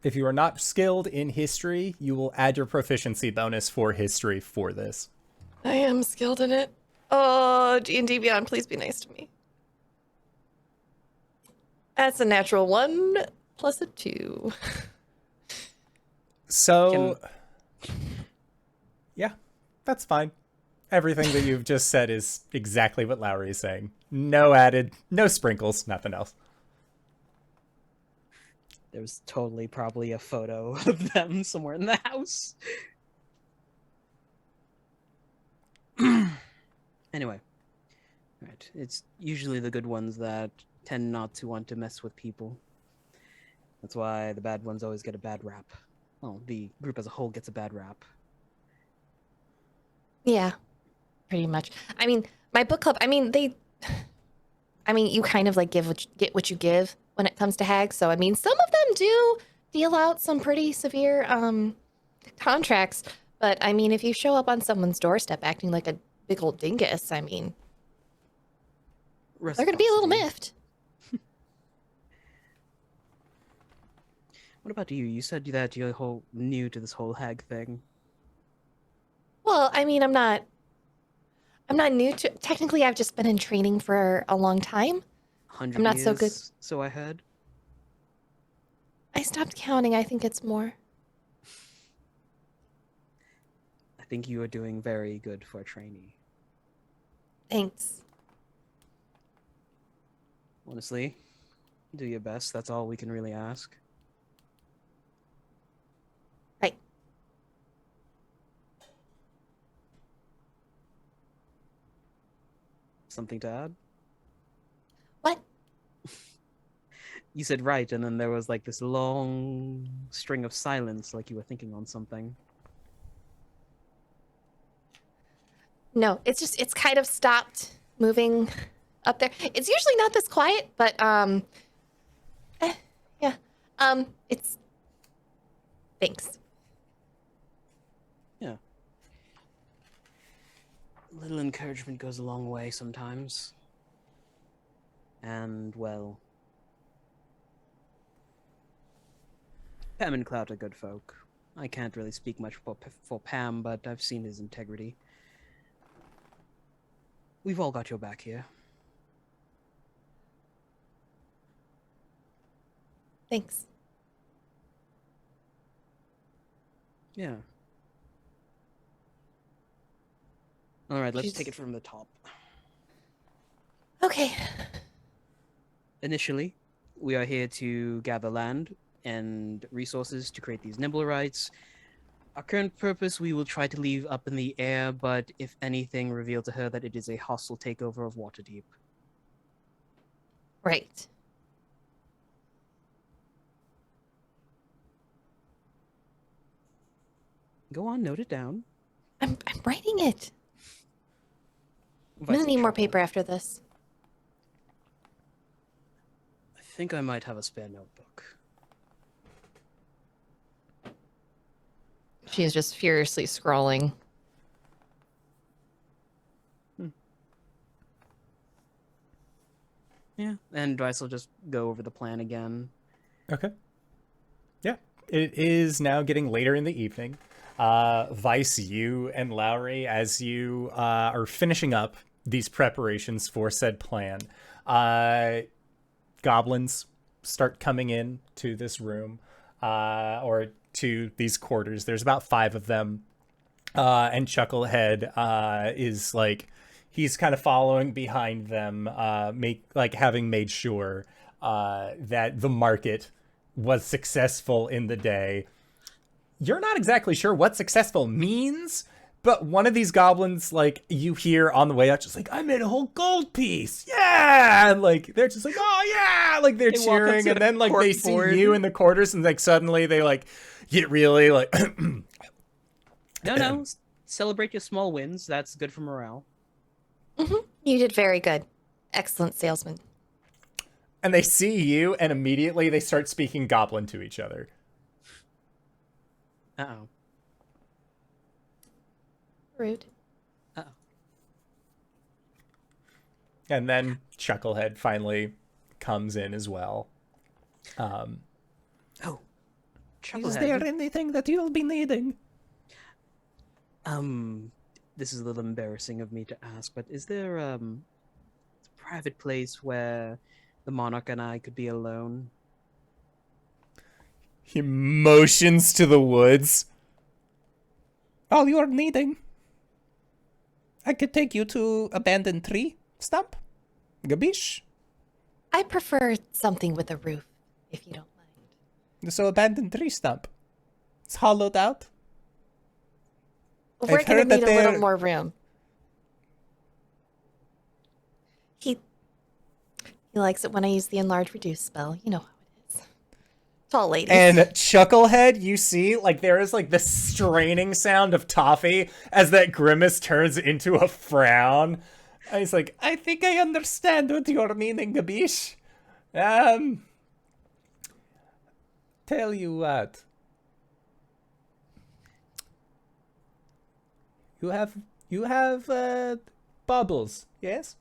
If you are not skilled in history, you will add your proficiency bonus for history for this. I am skilled in it. Oh, D&D Beyond, please be nice to me. That's a natural 1 plus a 2. So, yeah, that's fine. Everything that you've just said is exactly what Lowry is saying. No added, no sprinkles, nothing else. There's totally probably a photo of them somewhere in the house. Anyway. Right. It's usually the good ones that tend not to want to mess with people. That's why the bad ones always get a bad rap. Well, the group as a whole gets a bad rap. Yeah, pretty much. I mean, my book club, you kind of like get what you give when it comes to hags. So, I mean, some of them do deal out some pretty severe contracts. But, I mean, if you show up on someone's doorstep acting like a big old dingus, I mean, they're going to be a little miffed. What about you? You said that you're new to this whole hag thing. Well, I mean, I'm not new to. Technically, I've just been in training for a long time. 100 I'm not years, so good. So I heard. I stopped counting. I think it's more. I think you are doing very good for a trainee. Thanks. Honestly, do your best. That's all we can really ask. Right. Something to add? What? You said right, and then there was like this long string of silence, like you were thinking on something. No, it's kind of stopped moving up there. It's usually not this quiet, but yeah. It's thanks. Yeah. A little encouragement goes a long way sometimes. And well, Pam and Clout are good folk. I can't really speak much for Pam, but I've seen his integrity. We've all got your back here. Thanks. Yeah. All right, let's take it from the top. Okay. Initially, we are here to gather land and resources to create these Nimblerites. Our current purpose we will try to leave up in the air, but if anything, reveal to her that it is a hostile takeover of Waterdeep. Right. Go on, note it down. I'm writing it. I'm Vice gonna need more chuckle. paper after this. I think I might have a spare notebook. She is just furiously scrawling. Yeah, and Vice will just go over the plan again. Okay. Yeah. It is now getting later in the evening. Vice, you and Lowry, as you are finishing up these preparations for said plan, goblins start coming in to this room, or to these quarters. There's about 5 of them. And Chucklehead is like, he's kind of following behind them, having made sure that the market was successful in the day. You're not exactly sure what successful means, but one of these goblins, like, you hear on the way out, just like, I made a whole gold piece. Yeah. And like, they're just like, oh yeah. Like they're They walk up cheering. to And the then like they see corkboard. you in the quarters and like suddenly they like get really like, No. Celebrate your small wins. That's good for morale. You did very good. Excellent salesman. and they see you and immediately they start speaking goblin to each other. Uh-oh. Rude. And then Chucklehead finally comes in as well. Oh. Is there anything that you'll be needing? This is a little embarrassing of me to ask, but is there a private place where the monarch and I could be alone? He motions to the woods. All you're needing. I could take you to abandoned tree stump. Gabish. I prefer something with a roof, if you don't mind. So abandoned tree stump. It's hollowed out. We're I've gonna heard that need a little they're- more room. He likes it when I use the enlarge reduce spell. You know how it is. Tall ladies. And Chucklehead, you see, like, there is, like, the straining sound of Toffee as that grimace turns into a frown. And he's like, I think I understand what you're meaning, Gabish. Tell you what. You have bubbles, yes?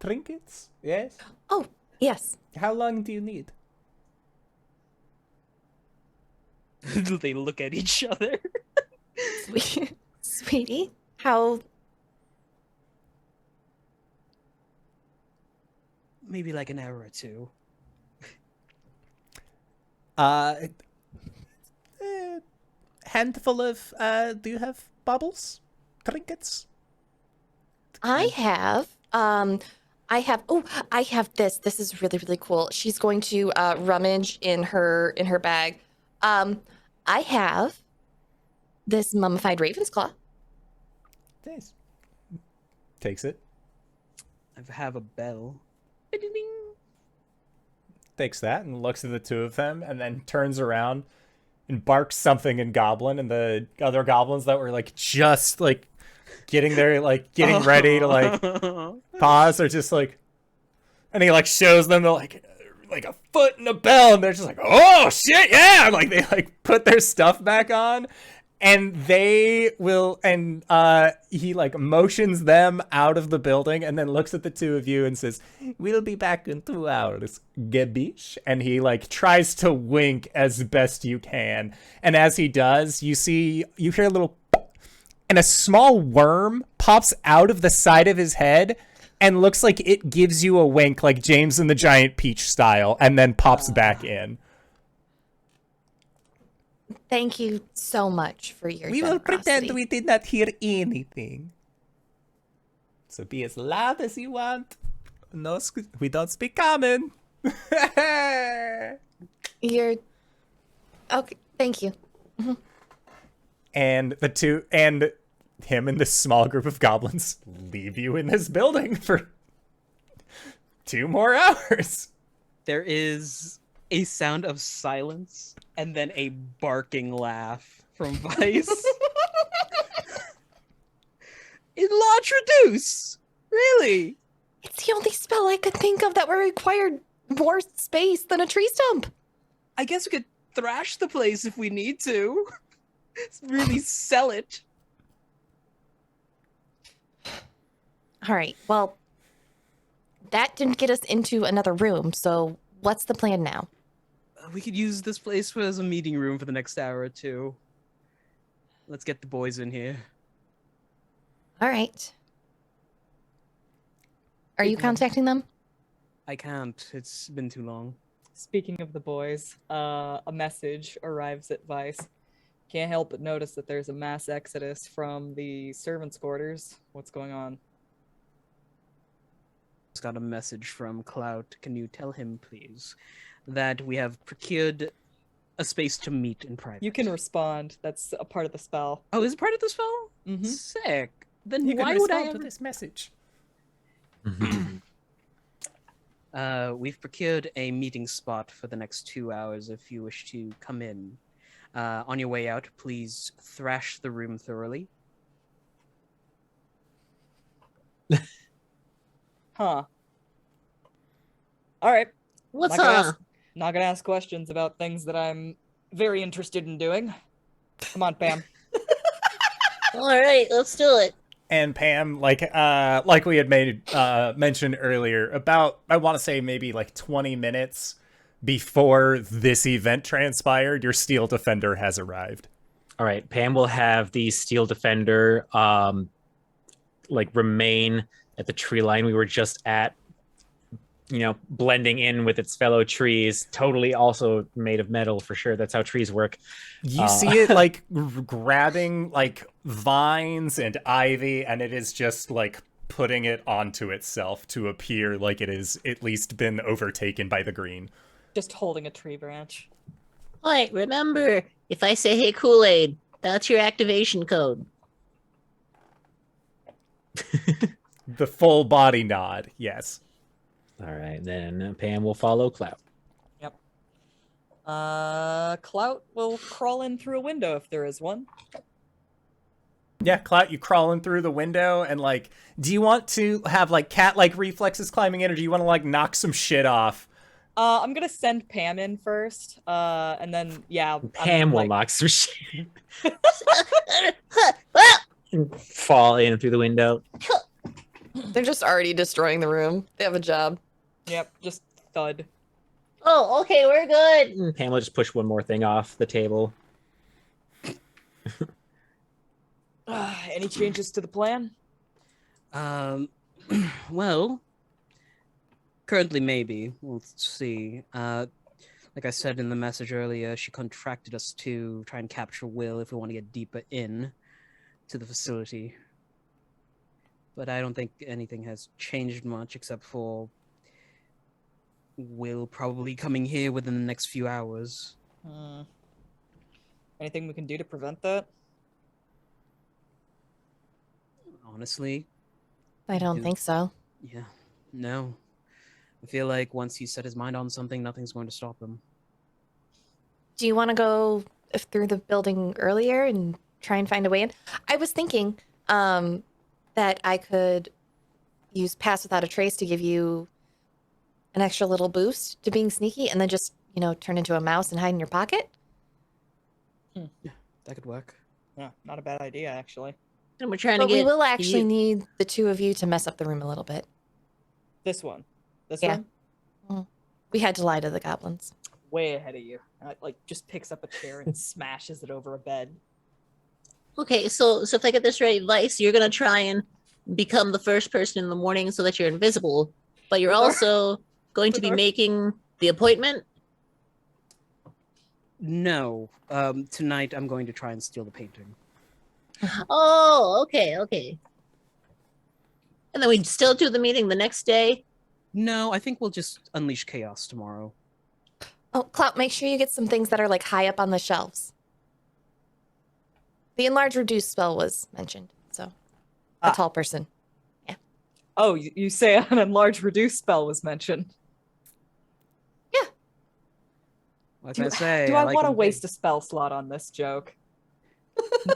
Trinkets, yes? Oh, yes. How long do you need? They look at each other. Sweetie, how... Maybe like an hour or two. Handful of, do you have bubbles? Trinkets? I have this. This is really, really cool. She's going to rummage in her bag. I have this mummified raven's claw. Nice. Takes it. I have a bell. Takes that and looks at the two of them and then turns around and barks something in goblin, and the other goblins that were like just like getting there, like getting ready to like pause are just like, and he like shows them the like a foot and a bell, and they're just like, oh shit, yeah, and, like they like put their stuff back on, and they will, and he like motions them out of the building and then looks at the two of you and says, we'll be back in 2 hours, Gebish. And he like tries to wink as best you can, and as he does, you hear a little and a small worm pops out of the side of his head and looks like it gives you a wink, like James and the Giant Peach style, and then pops back in. Thank you so much for your We will pretend generosity. we did not hear anything. So be as loud as you want. No, we don't speak common. You're Okay, thank you. And him and this small group of goblins leave you in this building for 2 more hours. There is a sound of silence and then a barking laugh from Vice. In La Traduce! Really? It's the only spell I could think of that would require more space than a tree stump. I guess we could thrash the place if we need to. Really sell it. All right, well, that didn't get us into another room, so what's the plan now? We could use this place as a meeting room for the next hour or two. Let's get the boys in here. All right. Are you contacting them? I can't. It's been too long. Speaking of the boys, a message arrives at Vice. Can't help but notice that there's a mass exodus from the servants' quarters. What's going on? Just got a message from Clout. Can you tell him, please, that we have procured a space to meet in private? You can respond. That's a part of the spell. Oh, is it part of the spell? Mm-hmm. Sick. Then You why can would I respond to ever... this message. We've procured a meeting spot for the next 2 hours if you wish to come in. On your way out, please thrash the room thoroughly. Huh. All right. What's Not gonna up? ask- Not gonna ask questions about things that I'm very interested in doing. Come on, Pam. All right, let's do it. And Pam, like we had mentioned earlier, about I want to say maybe like 20 minutes before this event transpired, your steel defender has arrived. All right, Pam will have the steel defender like remain at the tree line we were just at, you know, blending in with its fellow trees, totally also made of metal for sure. That's how trees work. You see it like grabbing like vines and ivy, and it is just like putting it onto itself to appear like it has at least been overtaken by the green. Just holding a tree branch. Wait, remember, if I say, hey, Kool-Aid, that's your activation code. The full body nod, yes. All right, then Pam will follow Clout. Clout will crawl in through a window if there is one. Yeah, Clout, you crawling through the window, and like, do you want to have like cat-like reflexes climbing in, or do you want to like knock some shit off? I'm gonna send Pam in first, and then Pam will like, knock some shit Ah! and fall in through the window. They're just already destroying the room. They have a job. Yep, just thud. Oh, okay, we're good. And Pam will just push one more thing off the table. Any changes to the plan? Well, currently maybe. We'll see. Like I said in the message earlier, she contracted us to try and capture Will if we want to get deeper in to the facility. But I don't think anything has changed much except for Will probably coming here within the next few hours. Anything we can do to prevent that? Honestly, I don't think so. yeah, no. I feel like once he set his mind on something, nothing's going to stop him. Do you want to go through the building earlier and try and find a way in? I was thinking that I could use Pass Without a Trace to give you an extra little boost to being sneaky, and then just, you know, turn into a mouse and hide in your pocket. Yeah, that could work. Yeah, not a bad idea, actually. And we're trying But to get. we will actually you- need the two of you to mess up the room a little bit. This one. This Yeah. one? We had to lie to the goblins. Way ahead of you. Like, just picks up a chair and smashes it over a bed. Okay, so if I get this right, Vice, you're gonna try and become the first person in the morning so that you're invisible, but you're With our- also going to with be our- making the appointment. No, tonight I'm going to try and steal the painting. Oh, okay. And then we still do the meeting the next day. No, I think we'll just unleash chaos tomorrow. Oh, Clout, make sure you get some things that are like high up on the shelves. The enlarge reduce spell was mentioned, so a tall person. Oh, you say an enlarge reduce spell was mentioned. What can I say? Do I like want to him waste big. a spell slot on this joke?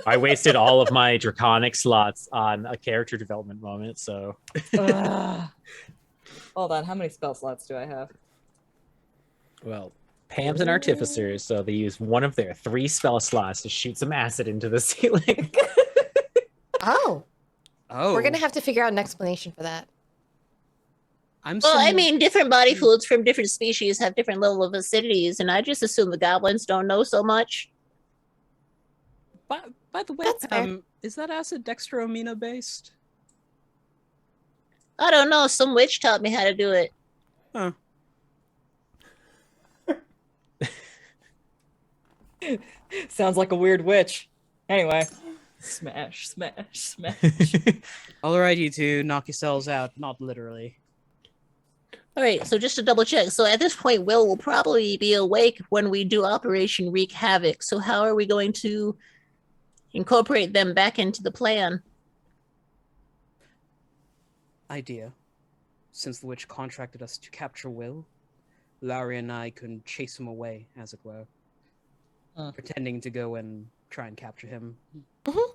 I wasted all of my draconic slots on a character development moment, so Ugh. Hold on, how many spell slots do I have? well, Pam's an artificer, so they use one of their 3 spell slots to shoot some acid into the ceiling. Oh, Oh, we're gonna have to figure out an explanation for that. I'm Well, I somewhat- mean, different body fluids from different species have different level of acidities, and I just assume the goblins don't know so much. By the way, That's fair. Pam, is that acid dextromina based? I don't know. Some witch taught me how to do it. Huh. Sounds like a weird witch. Anyway, smash, smash, smash. All right, you two, knock yourselves out. Not literally. All right, so just to double check. So at this point, will probably be awake when we do Operation Wreak Havoc. So how are we going to incorporate them back into the plan? Idea. Since the witch contracted us to capture Will, Lowry and I can chase him away, as it were. Pretending to go and try and capture him. All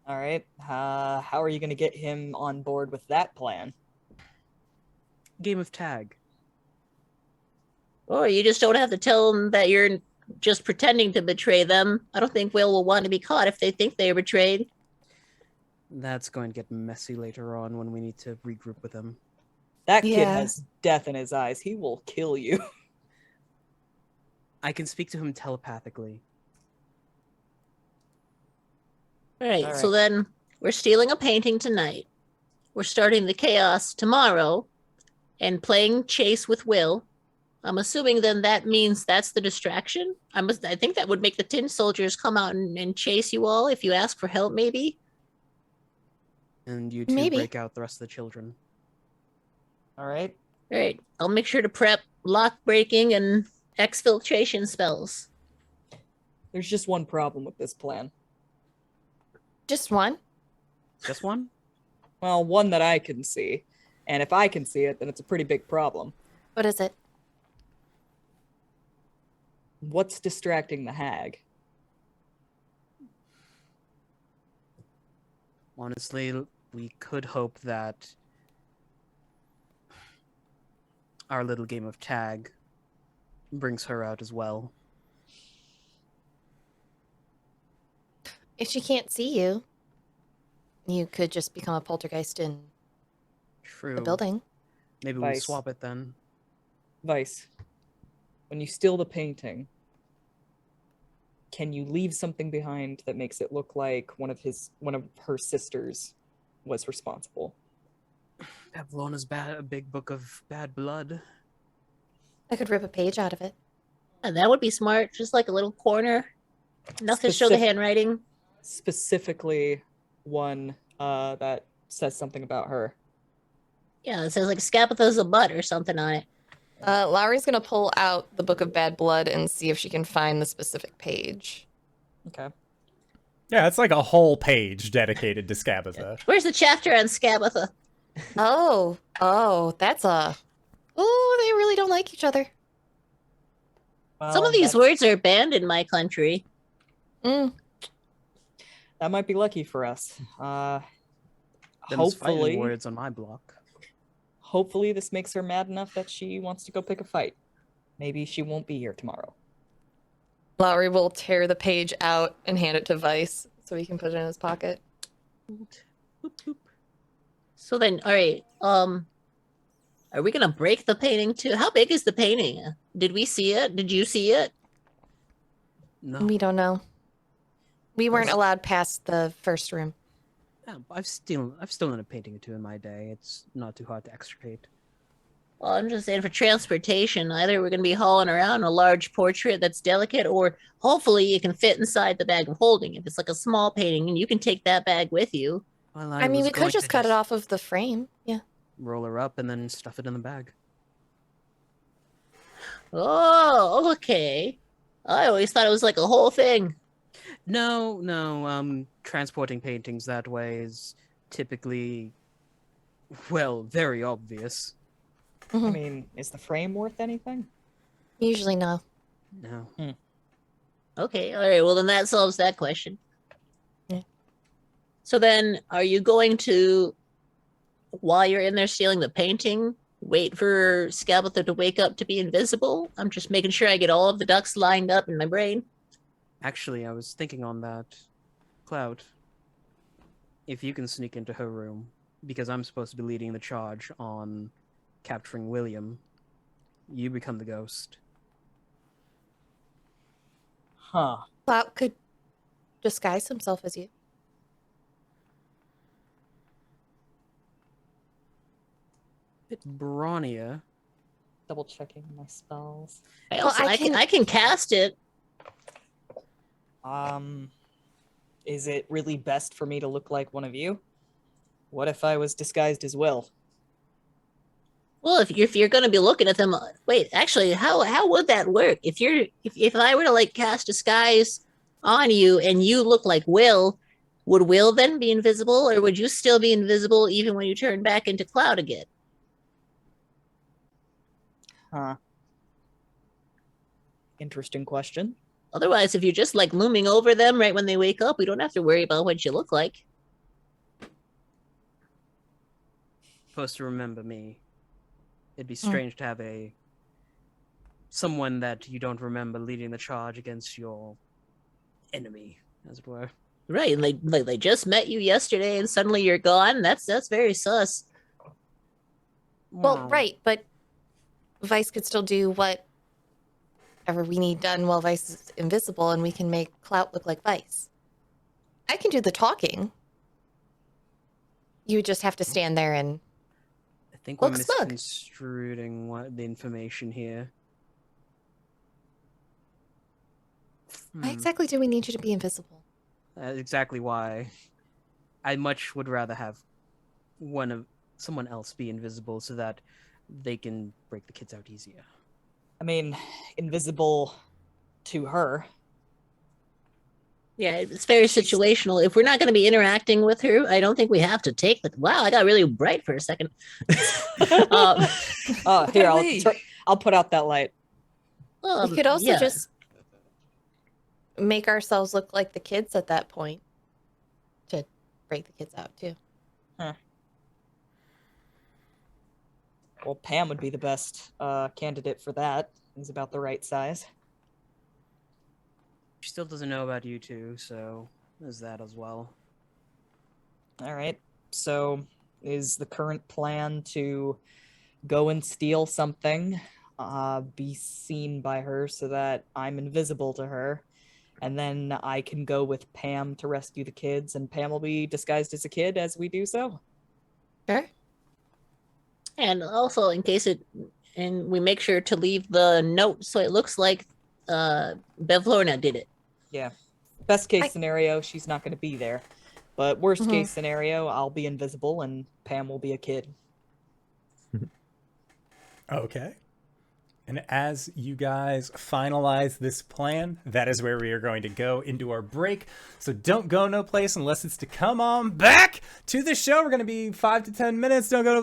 right. How are you going to get him on board with that plan? Game of tag. Or you just don't have to tell them that you're just pretending to betray them. I don't think Will want to be caught if they think they are betrayed. That's going to get messy later on when we need to regroup with him. That kid Yeah. has death in his eyes. He will kill you. I can speak to him telepathically. All right, All so right. then we're stealing a painting tonight. We're starting the chaos tomorrow and playing chase with Will. I'm assuming then that means that's the distraction. I think that would make the tin soldiers come out and chase you all if you ask for help, maybe. And you two Maybe. break out the rest of the children. All right. All right, I'll make sure to prep lock breaking and exfiltration spells. There's just one problem with this plan. Just one? Just one? Well, one that I can see. And if I can see it, then it's a pretty big problem. What is it? What's distracting the hag? Honestly, we could hope that our little game of tag brings her out as well. If she can't see you, you could just become a poltergeist in True. the building. Maybe we Vice. swap it then. Vice, when you steal the painting, can you leave something behind that makes it look like one of her sisters was responsible? Pavlona's a big book of bad blood. I could rip a page out of it. And that would be smart, just like a little corner. Enough to show the Specific- handwriting. Specifically, one that says something about her. Yeah, it says like Scapitha's a butt or something on it. Lowry's gonna pull out the Book of Bad Blood and see if she can find the specific page. Okay. Yeah, it's like a whole page dedicated to Scabitha. Where's the chapter on Scapitha? Oh, that's a. Oh, they really don't like each other. Some of these words are banned in my country. Mm. That might be lucky for us. Them's fighting Hopefully, words on my block. hopefully this makes her mad enough that she wants to go pick a fight. Maybe she won't be here tomorrow. Lowry will tear the page out and hand it to Vice so he can put it in his pocket. Boop, boop. So then, all right. Are we gonna break the painting too? How big is the painting? Did we see it? Did you see it? No, We don't know. We weren't That's- allowed past the first room. yeah, I've stolen a painting or two in my day. It's not too hard to extricate. Well, I'm just saying for transportation, either we're gonna be hauling around a large portrait that's delicate, or hopefully you can fit inside the bag of holding. If it's like a small painting, and you can take that bag with you. Well, I mean, was we could going just to cut it off of the frame. Yeah. roll her up and then stuff it in the bag. Oh, okay. I always thought it was like a whole thing. No. Transporting paintings that way is typically, well, very obvious. I Mhm. mean, is the frame worth anything? Usually no. No. Okay, all right. Well, then that solves that question. Yeah. So then, are you going to, while you're in there stealing the painting, wait for Scabbatha to wake up to be invisible? I'm just making sure I get all of the ducks lined up in my brain. Actually, I was thinking on that. Clout, if you can sneak into her room, because I'm supposed to be leading the charge on capturing William, you become the ghost. Huh. Clout could disguise himself as you. Bit brawnier. Double checking my spells. I can cast it. Is it really best for me to look like one of you? What if I was disguised as Will? Well, if you're going to be looking at them, wait. Actually, how would that work? If I were to like cast disguise on you and you look like Will, would Will then be invisible, or would you still be invisible even when you turn back into Cloud again? Huh. Interesting question. Otherwise, if you're just like looming over them right when they wake up, we don't have to worry about what you look like. Supposed to remember me. It'd be strange to have someone that you don't remember leading the charge against your enemy, as it were. Right, and they just met you yesterday, and suddenly you're gone. That's very sus. Well, right, but Vice could still do whatever we need done while Vice is invisible, and we can make Clout look like Vice. I can do the talking. You would just have to stand there and I think we're look smug. misconstruing the information here. Why exactly do we need you to be invisible? That's exactly why. I much would rather have someone else be invisible so that they can break the kids out easier. I mean, invisible to her. Yeah, it's very situational. If we're not going to be interacting with her, I don't think we have to take the. Wow, I got really bright for a second. Here, I'll put out that light. We could also just make ourselves look like the kids at that point to break the kids out too. Huh. Well, Pam would be the best candidate for that. He's about the right size. She still doesn't know about you two, so there's that as well. All right. So, is the current plan to go and steal something, be seen by her so that I'm invisible to her, and then I can go with Pam to rescue the kids, and Pam will be disguised as a kid as we do so? Sure. And also, and we make sure to leave the note so it looks like Bevlorna did it. Yeah. Best case scenario, she's not going to be there. But worst case scenario, I'll be invisible and Pam will be a kid. Okay. And as you guys finalize this plan, that is where we are going to go into our break. So don't go no place unless it's to come on back to the show. We're going to be 5 to 10 minutes. Don't go no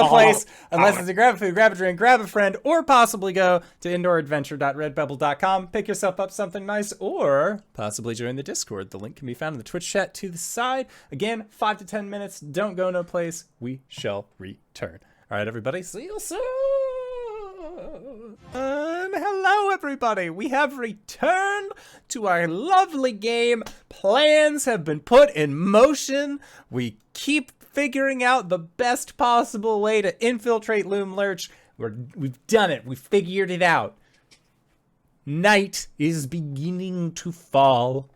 place unless it's to grab a food, grab a drink, grab a friend, or possibly go to indooradventure.redbubble.com. Pick yourself up something nice, or possibly join the Discord. The link can be found in the Twitch chat to the side. Again, 5 to 10 minutes. Don't go no place. We shall return. All right, everybody, see you soon. And hello, everybody. We have returned to our lovely game. Plans have been put in motion. We keep figuring out the best possible way to infiltrate Loomlurch. We've done it. We've figured it out. Night is beginning to fall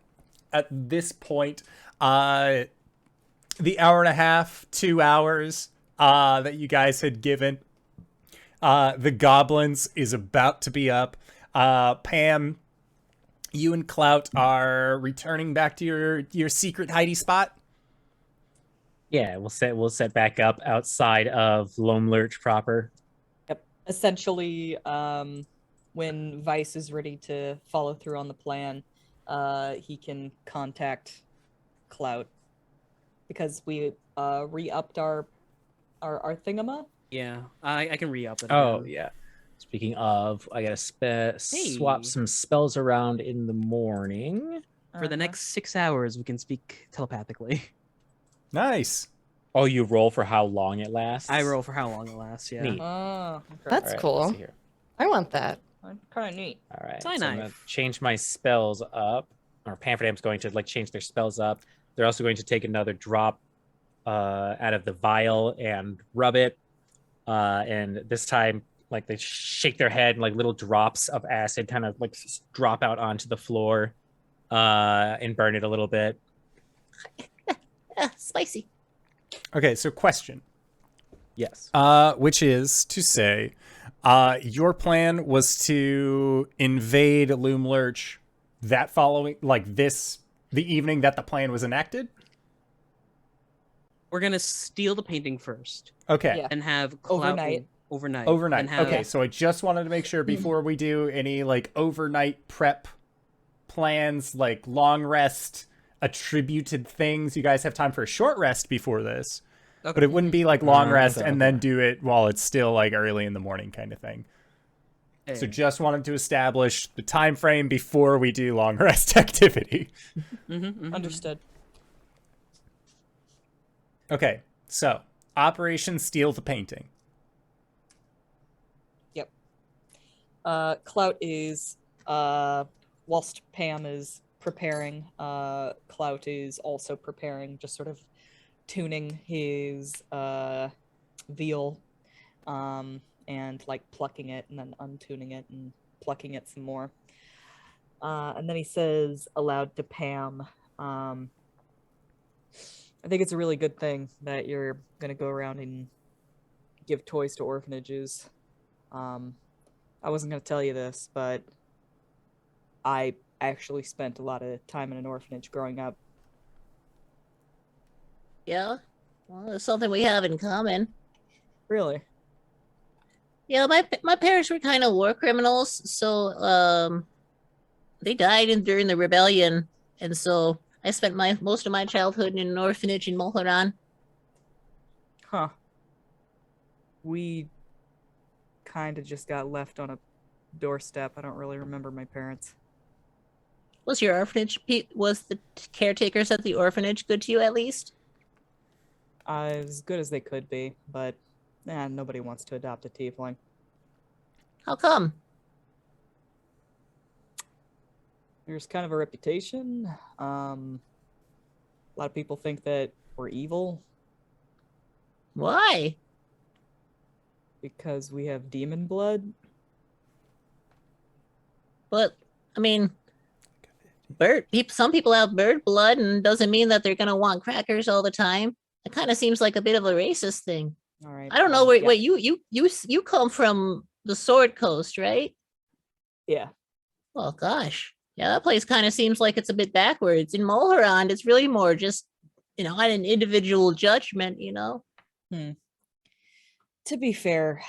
at this point. The hour and a half, 2 hours that you guys had given. The Goblins is about to be up. Pam, you and Clout are returning back to your secret hidey spot. Yeah, we'll set back up outside of Loomlurch proper. essentially, when Vice is ready to follow through on the plan, he can contact Clout because we re-upped our thingama. Yeah, I can re-up it. Oh again. yeah. Speaking of, I gotta swap Hey. some spells around in the morning. For the next 6 hours, we can speak telepathically. Nice. Oh, you roll for how long it lasts? I roll for how long it lasts. Yeah. Neat. Oh, okay. That's All right, cool. let's see here. I want that. Kind of neat. All right, Tie so I'm gonna knife. change my spells up, or Pamferdam's going to like change their spells up. They're also going to take another drop out of the vial and rub it, and this time, like they shake their head, and like little drops of acid kind of like drop out onto the floor, and burn it a little bit. Spicy. Okay, so question. Yes. Which is to say, your plan was to invade Loomlurch that following, like the evening that the plan was enacted? We're gonna steal the painting first, Okay. Yeah. and have Clout Overnight. Overnight. Overnight. And have, Okay, so I just wanted to make sure before we do any like overnight prep plans, like long rest, attributed things, you guys have time for a short rest before this. Okay. But it wouldn't be like long rest Okay, and then do it while it's still like early in the morning kind of thing. So Hey. just wanted to establish the time frame before we do long rest activity. Understood. Okay, so Operation Steal the Painting. Yep. Clout is whilst Pam is preparing, Clout is also preparing, just sort of tuning his veal, and like plucking it and then untuning it and plucking it some more. And then he says aloud to Pam, I think it's a really good thing that you're gonna go around and give toys to orphanages. I wasn't gonna tell you this, but I actually spent a lot of time in an orphanage growing up. Yeah. Well, it's something we have in common. Really? Yeah, my parents were kind of war criminals, so they died during the rebellion, and so I spent most of my childhood in an orphanage in Mulholland. Huh. We kind of just got left on a doorstep. I don't really remember my parents. Was your orphanage, was the caretakers at the orphanage good to you at least? As good as they could be, but nobody wants to adopt a tiefling. How come? There's kind of a reputation. A lot of people think that we're evil Why? because we have demon blood. But I mean, some people have bird blood, and doesn't mean that they're gonna want crackers all the time. It kind of seems like a bit of a racist thing. All right. I don't know. Wait, yeah. wait, you come from the Sword Coast, right? Yeah. Well, gosh, yeah, that place kind of seems like it's a bit backwards. In Mulholland, it's really more just, an individual judgment. To be fair,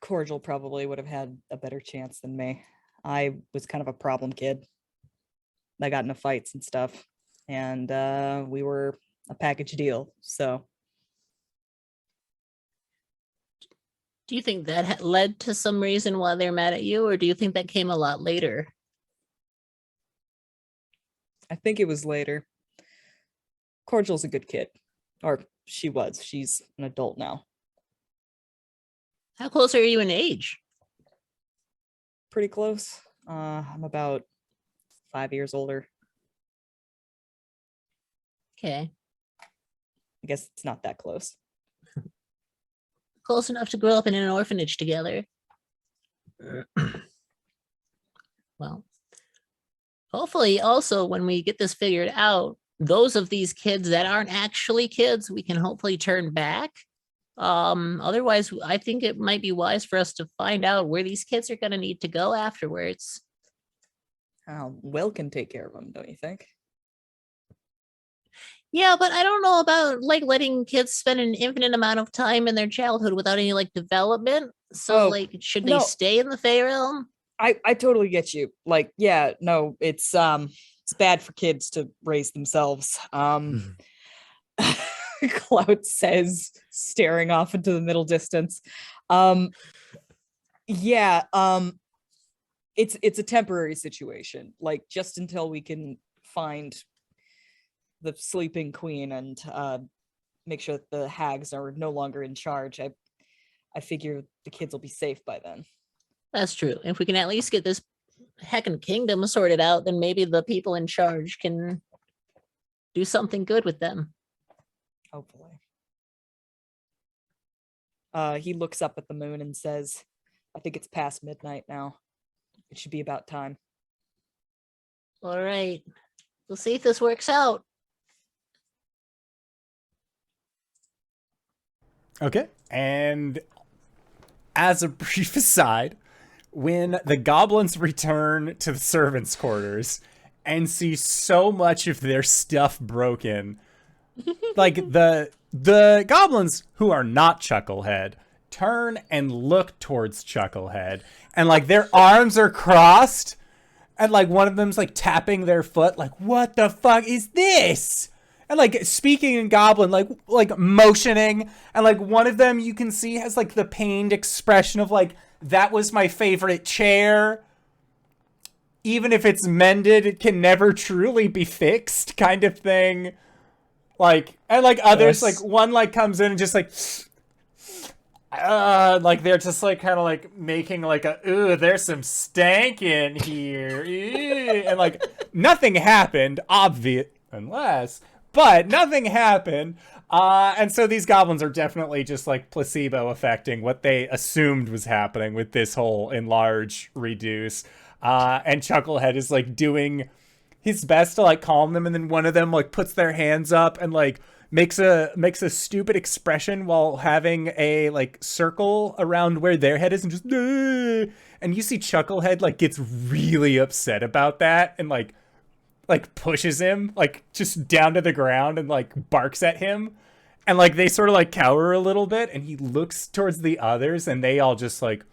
Cordial probably would have had a better chance than me. I was kind of a problem kid. I got into fights and stuff, and we were a package deal. So Do you think that led to some reason why they're mad at you, or do you think that came a lot later? I think it was later. Cordial's a good kid, or she was. She's an adult now. How close are you in age? Pretty close. I'm about 5 years older. Okay, I guess it's not that close. close enough to grow up in an orphanage together. Well, hopefully also when we get this figured out, those of these kids that aren't actually kids, we can hopefully turn back. Otherwise, I think it might be wise for us to find out where these kids are going to need to go afterwards. Will can take care of them, don't you think? Yeah, but I don't know about like letting kids spend an infinite amount of time in their childhood without any like development. So Oh, like should they no. stay in the Fey realm? I totally get you. Like, yeah, no, it's bad for kids to raise themselves. Clout says, staring off into the middle distance. Yeah, it's a temporary situation. Like, just until we can find the sleeping queen and make sure that the hags are no longer in charge. I figure the kids will be safe by then. That's true. If we can at least get this heckin' kingdom sorted out, then maybe the people in charge can do something good with them. Hopefully. He looks up at the moon and says, I think it's past midnight now. It should be about time. All right. We'll see if this works out. Okay. And as a brief aside, when the goblins return to the servants' quarters and see so much of their stuff broken, like the goblins who are not Chucklehead turn and look towards Chucklehead, and like their arms are crossed, and like one of them's like tapping their foot, like, what the fuck is this? And like speaking in goblin, like motioning, and like one of them you can see has like the pained expression of like, that was my favorite chair. Even if it's mended, it can never truly be fixed, kind of thing. Like, and like others, Yes. like one like comes in and just like they're just like kind of like making like a, ooh, there's some stank in here. Ew. And like nothing happened, but nothing happened. And so these goblins are definitely just like placebo affecting what they assumed was happening with this whole enlarge reduce. And Chucklehead is like doing his best to like calm them, and then one of them like puts their hands up and like makes a stupid expression while having a like circle around where their head is, and just and you see Chucklehead like gets really upset about that and like pushes him like just down to the ground and like barks at him, and like they sort of like cower a little bit, and he looks towards the others and they all just like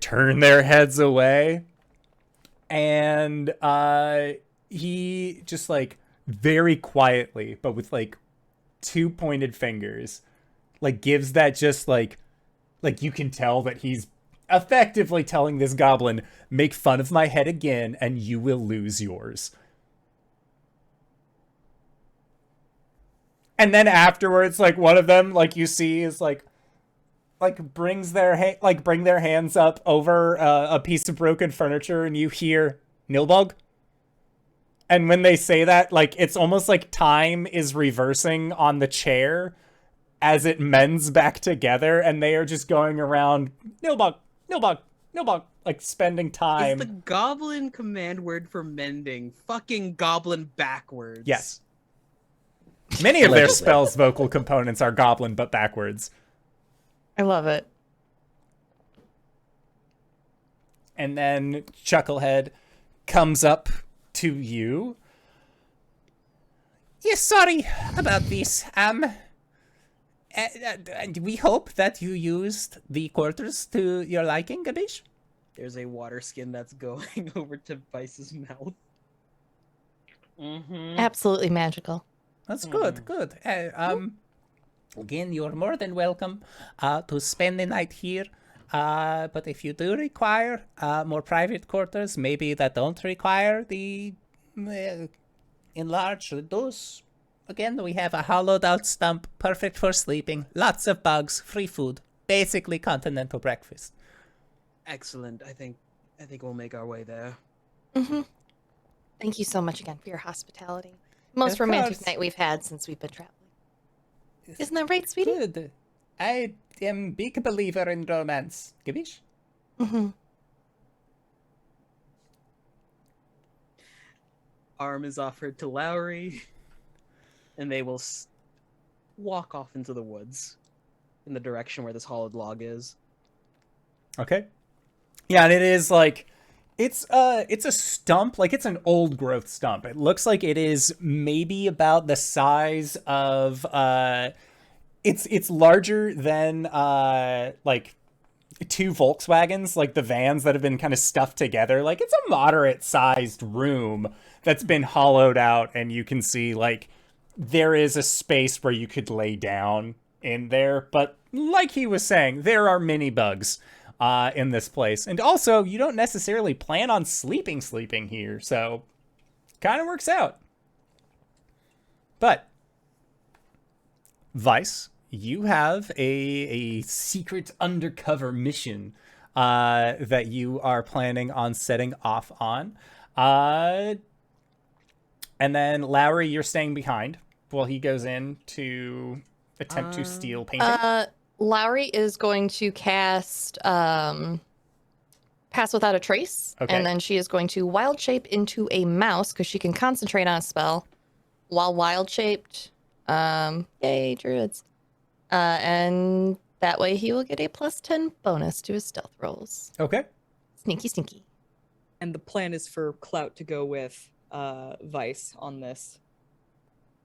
turn their heads away, and he just like very quietly but with like two pointed fingers like gives that just like you can tell that he's effectively telling this goblin, make fun of my head again and you will lose yours. And then afterwards, like one of them, like you see is like brings their bring their hands up over a piece of broken furniture, and you hear Nilbog. And when they say that, like it's almost like time is reversing on the chair as it mends back together, and they are just going around Nilbog, Nilbog, Nilbog, like spending time. Is the goblin command word for mending fucking goblin backwards? Yes. Many of their Allegedly. spells' vocal components are goblin, but backwards. I love it. And then Chucklehead comes up to you. Yes, sorry about this. And we hope that you used the quarters to your liking, Gabish. There's a water skin that's going over to Vice's mouth. Absolutely magical. That's good, good. Again, you're more than welcome to spend the night here. But if you do require more private quarters, maybe that don't require the enlarge reduce. Again, we have a hollowed out stump, perfect for sleeping, lots of bugs, free food, basically continental breakfast. Excellent. I think we'll make our way there. Mm-hmm. Thank you so much again for your hospitality. Most Of romantic course. night we've had since we've been traveling. Isn't that right, sweetie? Good. I am big believer in romance. Gabish? Mm-hmm. Arm is offered to Lowry, and they will walk off into the woods in the direction where this hollowed log is. Okay. Yeah, and it is like It's a stump, like it's an old growth stump. It looks like it is maybe about the size of it's larger than like two Volkswagens, like the vans that have been kind of stuffed together. Like it's a moderate sized room that's been hollowed out, and you can see like there is a space where you could lay down in there. But like he was saying, there are mini bugs in this place, and also you don't necessarily plan on sleeping here, so kind of works out. But Vice, you have a secret undercover mission that you are planning on setting off on. And then Lowry, you're staying behind while he goes in to attempt to steal painting. Lowry is going to cast Pass Without a Trace, Okay. and then she is going to wild shape into a mouse because she can concentrate on a spell while wild shaped. Yay, druids. And that way he will get a +10 bonus to his stealth rolls. Okay. Sneaky, sneaky. And the plan is for Clout to go with Vice on this.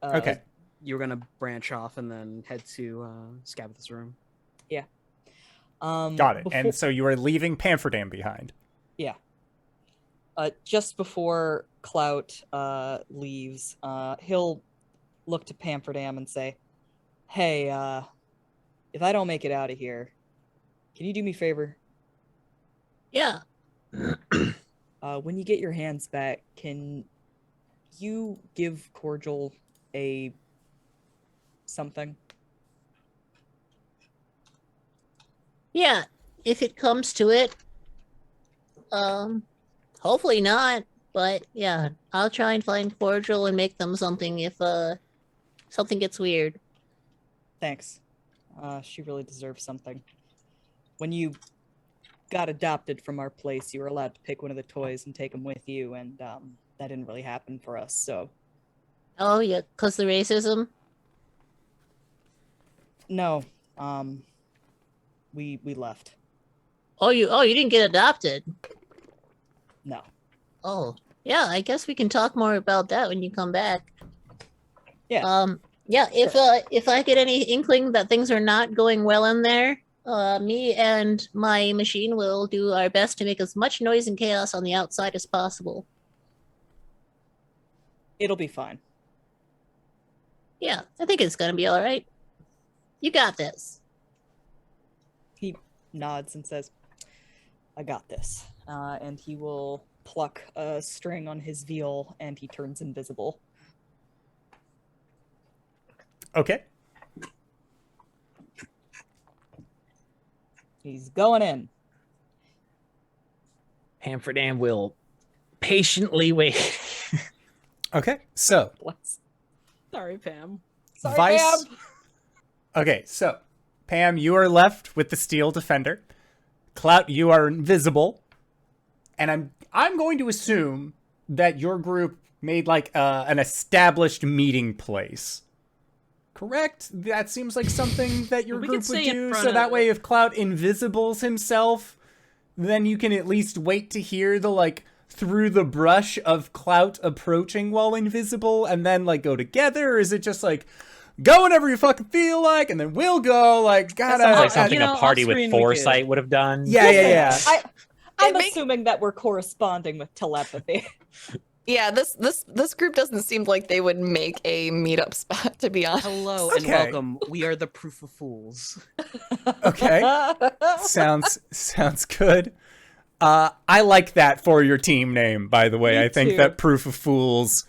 Okay. You're gonna branch off and then head to Scabbeth's room. Got it. And so you are leaving Pamferdam behind. Yeah. Just before Clout leaves, he'll look to Pamferdam and say, "Hey, if I don't make it out of here, can you do me a favor? Yeah. When you get your hands back, can you give Cordial a something?" Yeah. If it comes to it. Hopefully not. But yeah, I'll try and find Cordial and make them something if something gets weird. Thanks. She really deserves something. When you got adopted from our place, you were allowed to pick one of the toys and take them with you, and that didn't really happen for us, so... Oh yeah, 'cause the racism? No. We left. Oh you didn't get adopted. No. Oh. Yeah, I guess we can talk more about that when you come back. Yeah. Yeah, if I get any inkling that things are not going well in there, me and my machine will do our best to make as much noise and chaos on the outside as possible. It'll be fine. Yeah, I think it's gonna be alright. You got this. He nods and says, "I got this." And he will pluck a string on his viol, and he turns invisible. Okay. He's going in. Pamferdam will patiently wait. Okay. So Bless. Sorry, Pam. Sorry, Vice. Pam. Okay, so Pam, you are left with the steel defender. Clout, you are invisible, and I'm going to assume that your group made like an established meeting place. Correct? That seems like something that your We group could would stay in do. front So of that it. way, if Clout invisibles himself, then you can at least wait to hear the like through the brush of Clout approaching while invisible, and then like go together. Or is it just like go whenever you fucking feel like, and then we'll go like That gotta sounds like something you know, a party with off-screen we foresight could. would have done. Yeah. I'm It make- assuming that we're corresponding with telepathy. Yeah, this group doesn't seem like they would make a meetup spot, to be honest. Hello and Okay. welcome. We are the Proof of Fools. Okay. Sounds good. I like that for your team name, by the way. Me I think too. that Proof of Fools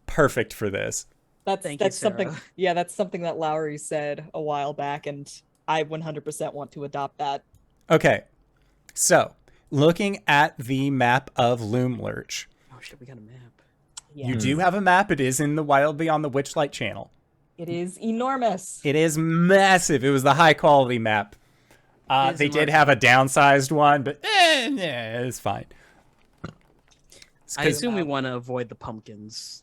perfect for this. Thank you, That's something. Sarah. Yeah, that's something that Lowry said a while back, and I 100% want to adopt that. Okay. So, looking at the map of Loomlurch, Oh shit, we got a map. Yeah. you do have a map. It is in the Wild Beyond the Witchlight channel. It is enormous. It is massive. It was the high quality map. It is They a did mark- have a downsized one, but it's fine. I assume we want to avoid the pumpkins.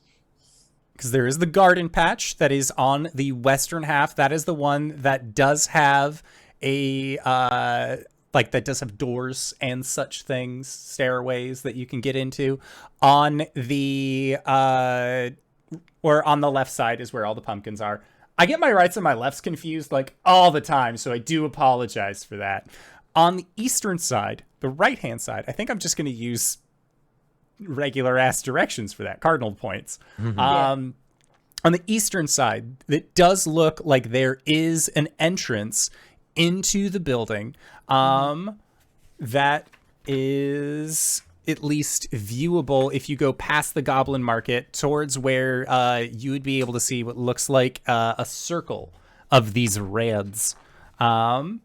Because there is the garden patch that is on the western half. That is the one that does have a like that does have doors and such things, stairways that you can get into. On the or on the left side is where all the pumpkins are. I get my rights and my lefts confused like all the time, so I do apologize for that. On the eastern side, the right-hand side, I think I'm just going to use regular ass directions for that, cardinal points. On the eastern side, it does look like there is an entrance into the building that is at least viewable if you go past the Goblin Market towards where you would be able to see what looks like a circle of these reds. Right.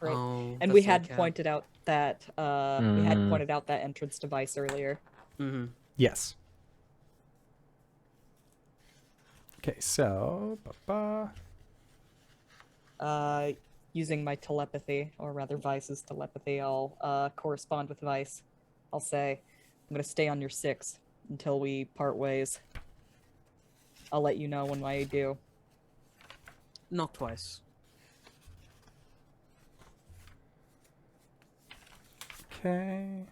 Oh, And the we soul had cap. pointed out that that entrance device earlier. Mm-hmm. Yes. Okay, so Using my telepathy, or rather Vice's telepathy, I'll correspond with Vice. I'll say, I'm going to stay on your 6 until we part ways. I'll let you know when I do. Knock twice. okay.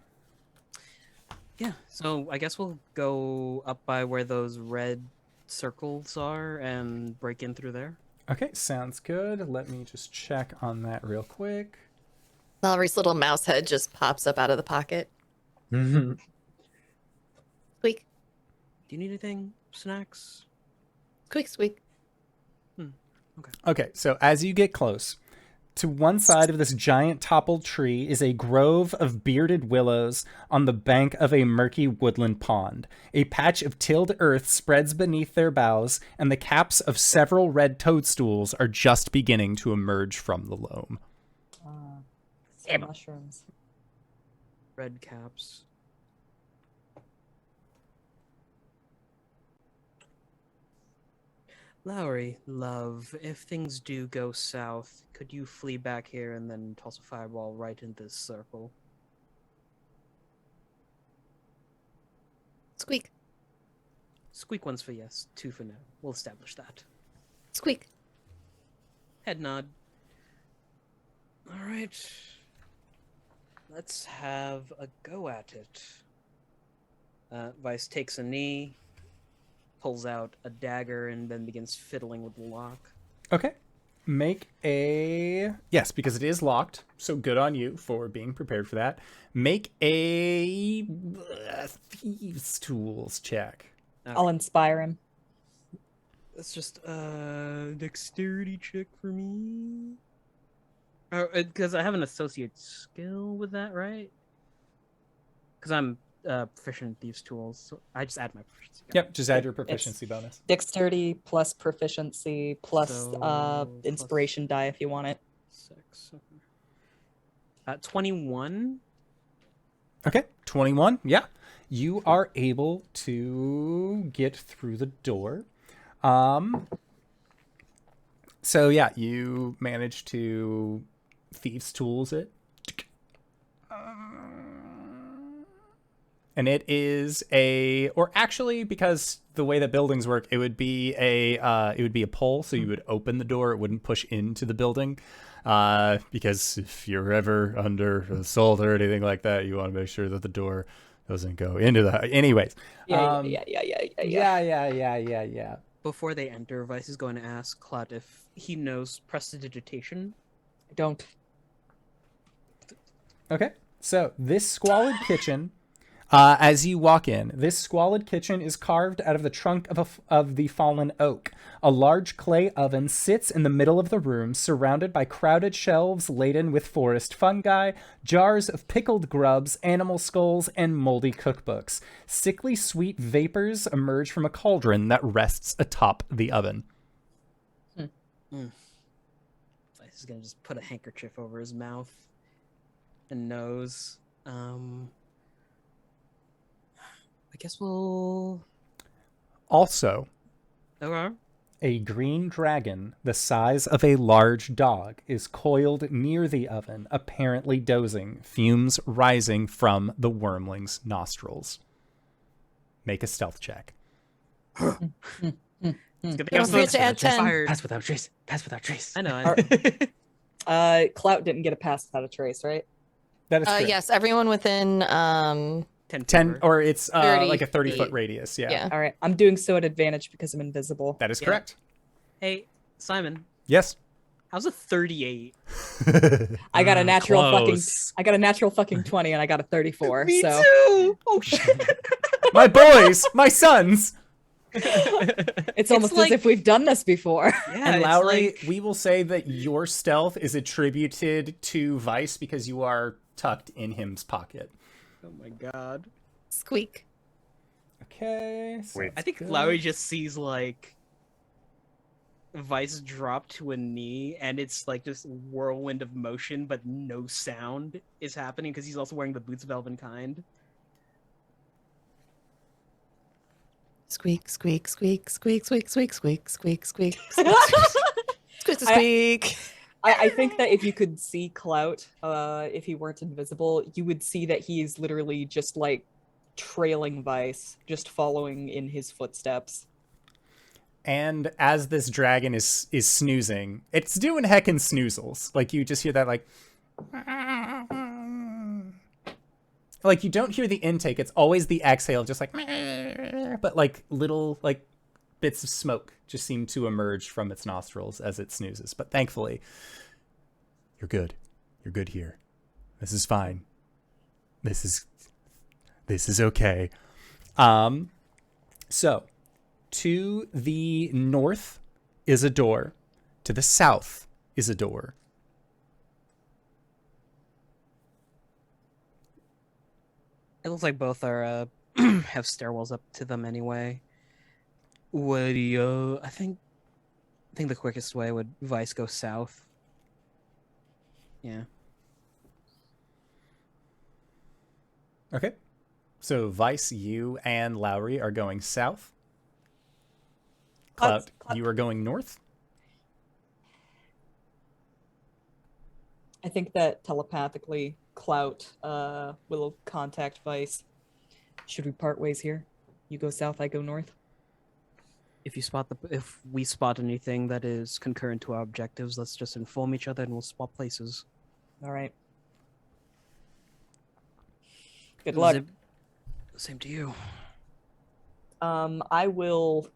Yeah, so I guess we'll go up by where those red circles are and break in through there. Okay, sounds good. Let me just check on that real quick. Lowry's little mouse head just pops up out of the pocket. Squeak, Do you need anything? Snacks? squeak, squeak. Okay, so as you get close, to one side of this giant toppled tree is a grove of bearded willows on the bank of a murky woodland pond. A patch of tilled earth spreads beneath their boughs, and the caps of several red toadstools are just beginning to emerge from the loam. Some mushrooms. Red caps. Lowry, love, if things do go south, could you flee back here and then toss a fireball right into this circle? Squeak, Squeak one's for yes, 2 for no. We'll establish that. squeak. Head nod. Alright. Let's have a go at it. Vice takes a knee, pulls out a dagger, and then begins fiddling with the lock. Okay. Make a... Yes, because it is locked, so good on you for being prepared for that. Make a thieves' tools check. I'll inspire him. It's just a dexterity check for me. Because I have an associate skill with that, right? Because I'm proficient in thieves' tools, so I just add my proficiency. Yep, just add your proficiency bonus. Dexterity plus proficiency plus So, inspiration die if you want it. 6. 21. Okay, 21. Yeah. You are able to get through the door. So yeah, you manage to thieves' tools it. And it is or actually, because the way that buildings work, it would be a pull, so you would open the door, it wouldn't push into the building. Because if you're ever under assault or anything like that, you want to make sure that the door doesn't go into the... Anyways. Yeah. Before they enter, Vice is going to ask Clout if he knows prestidigitation. I don't. Okay. So this squalid kitchen, as you walk in, this squalid kitchen is carved out of the trunk of the fallen oak. A large clay oven sits in the middle of the room, surrounded by crowded shelves laden with forest fungi, jars of pickled grubs, animal skulls, and moldy cookbooks. Sickly sweet vapors emerge from a cauldron that rests atop the oven. Vice is going to just put a handkerchief over his mouth and nose. I guess we'll... Also, Okay. a green dragon the size of a large dog is coiled near the oven, apparently dozing, fumes rising from the wormling's nostrils. Make a stealth check. It's good Don't forget to add 10. Pass without trace. I know. Clout didn't get a pass without a trace, right? That is correct. Yes, everyone within 10, or it's 30 like a 30-foot feet. radius. Yeah. Yeah. All right, I'm doing so at advantage because I'm invisible. That is Yeah. correct. Hey, Simon, Yes. how's a 38? I got a natural Close. I got a natural fucking 20 and I got a 34. Me so too. Oh shit. My boys, my sons. it's almost like- as if we've done this before. Yeah, And it's Lowry, like- we will say that your stealth is attributed to Vice because you are tucked in him's pocket. Oh my god. Squeak. Okay. Wait. I think Lowry just sees like Vice drop to a knee, and it's like this whirlwind of motion, but no sound is happening because he's also wearing the boots of Elvenkind. Squeak, squeak, squeak, squeak, squeak, squeak, squeak, squeak, squeak, squeak, squeak, squeak. I think that if you could see Clout, if he weren't invisible, you would see that he is literally just like trailing Vice, just following in his footsteps. And as this dragon is snoozing, it's doing heckin' snoozles. Like you just hear that like you don't hear the intake. It's always the exhale, just like, but like little like bits of smoke just seem to emerge from its nostrils as it snoozes. But thankfully, you're good. You're good here. This is fine. This is okay. So to the north is a door. To the south is a door. It looks like both are have stairwells up to them anyway. Would you? I think the quickest way would Vice go south. Yeah. Okay. So Vice, you and Lowry are going south. Clout, you are going north. I think that telepathically Clout will contact Vice. Should we part ways here? You go south, I go north. If we spot anything that is concurrent to our objectives, let's just inform each other and we'll swap places. All right. Good luck. Same to you. I will.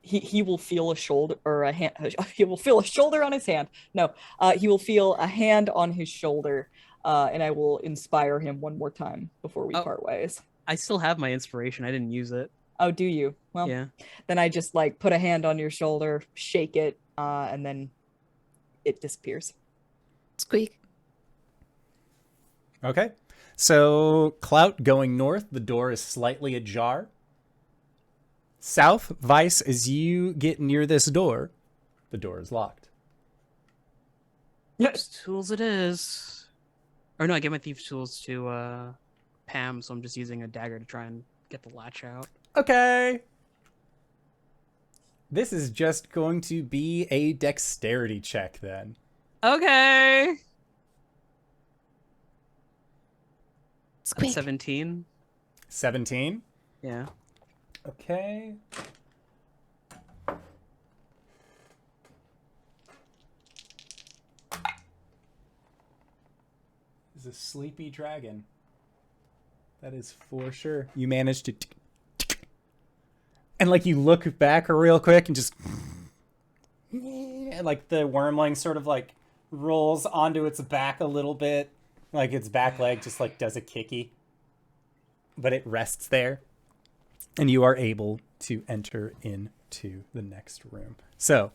He will feel a shoulder or a hand. He will feel a shoulder on his hand. No, he will feel a hand on his shoulder, and I will inspire him one more time before we part ways. I still have my inspiration. I didn't use it. Oh, do you? Well, Yeah. then I just like put a hand on your shoulder, shake it, and then it disappears. Squeak. Okay. So Clout going north, the door is slightly ajar. South, Vice, as you get near this door, the door is locked. Thieves' tools it is. Or no, I gave my thieves' tools to Pam, so I'm just using a dagger to try and get the latch out. Okay. This is just going to be a dexterity check then. Okay. Squeak. 17. 17. Yeah. Okay. Is a sleepy dragon. That is for sure. You managed to... And like you look back real quick and just... And like the wormling sort of like rolls onto its back a little bit. Like its back leg just like does a kicky. But it rests there. And you are able to enter into the next room. So,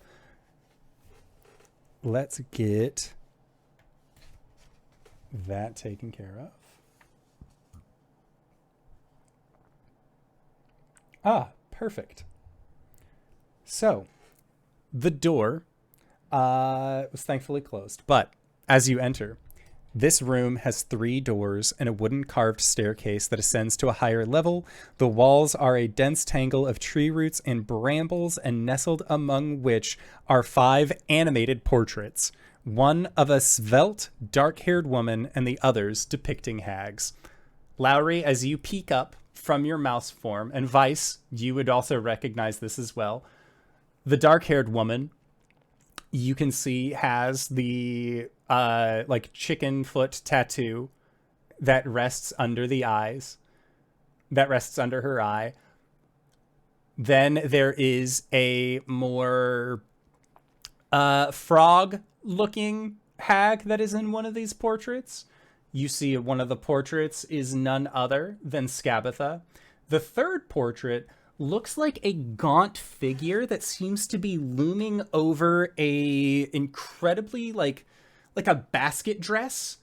let's get that taken care of. Ah, perfect. So, the door was thankfully closed. But as you enter, this room has 3 doors and a wooden carved staircase that ascends to a higher level. The walls are a dense tangle of tree roots and brambles, and nestled among which are 5 animated portraits, one of a svelte, dark-haired woman and the others depicting hags. Lowry, as you peek up from your mouse form, and Vice, you would also recognize this as well. The dark-haired woman, you can see, has the like chicken foot tattoo that rests under the eyes, that rests under her eye. Then there is a more frog-looking hag that is in one of these portraits. You see one of the portraits is none other than Scabatha. The third portrait looks like a gaunt figure that seems to be looming over a incredibly like a basket dress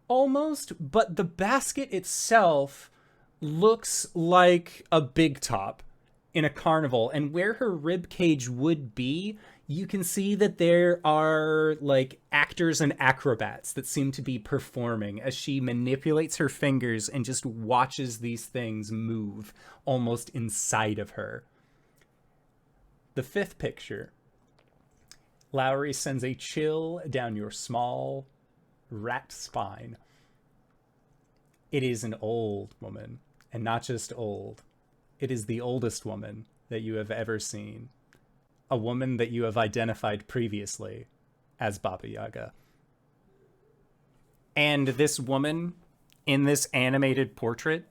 almost, but the basket itself looks like a big top in a carnival, and where her rib cage would be, you can see that there are like actors and acrobats that seem to be performing as she manipulates her fingers and just watches these things move almost inside of her. The fifth picture. Lowry sends a chill down your small rat spine. It is an old woman, and not just old. It is the oldest woman that you have ever seen. A woman that you have identified previously as Baba Yaga. And this woman in this animated portrait,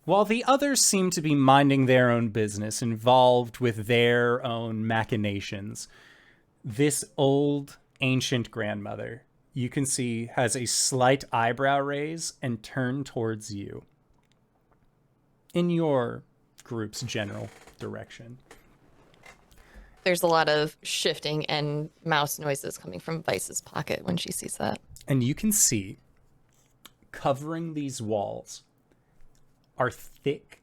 while the others seem to be minding their own business, involved with their own machinations, this old, ancient grandmother, you can see, has a slight eyebrow raise and turn towards you in your group's general direction. There's a lot of shifting and mouse noises coming from Vice's pocket when she sees that. And you can see, covering these walls, are thick,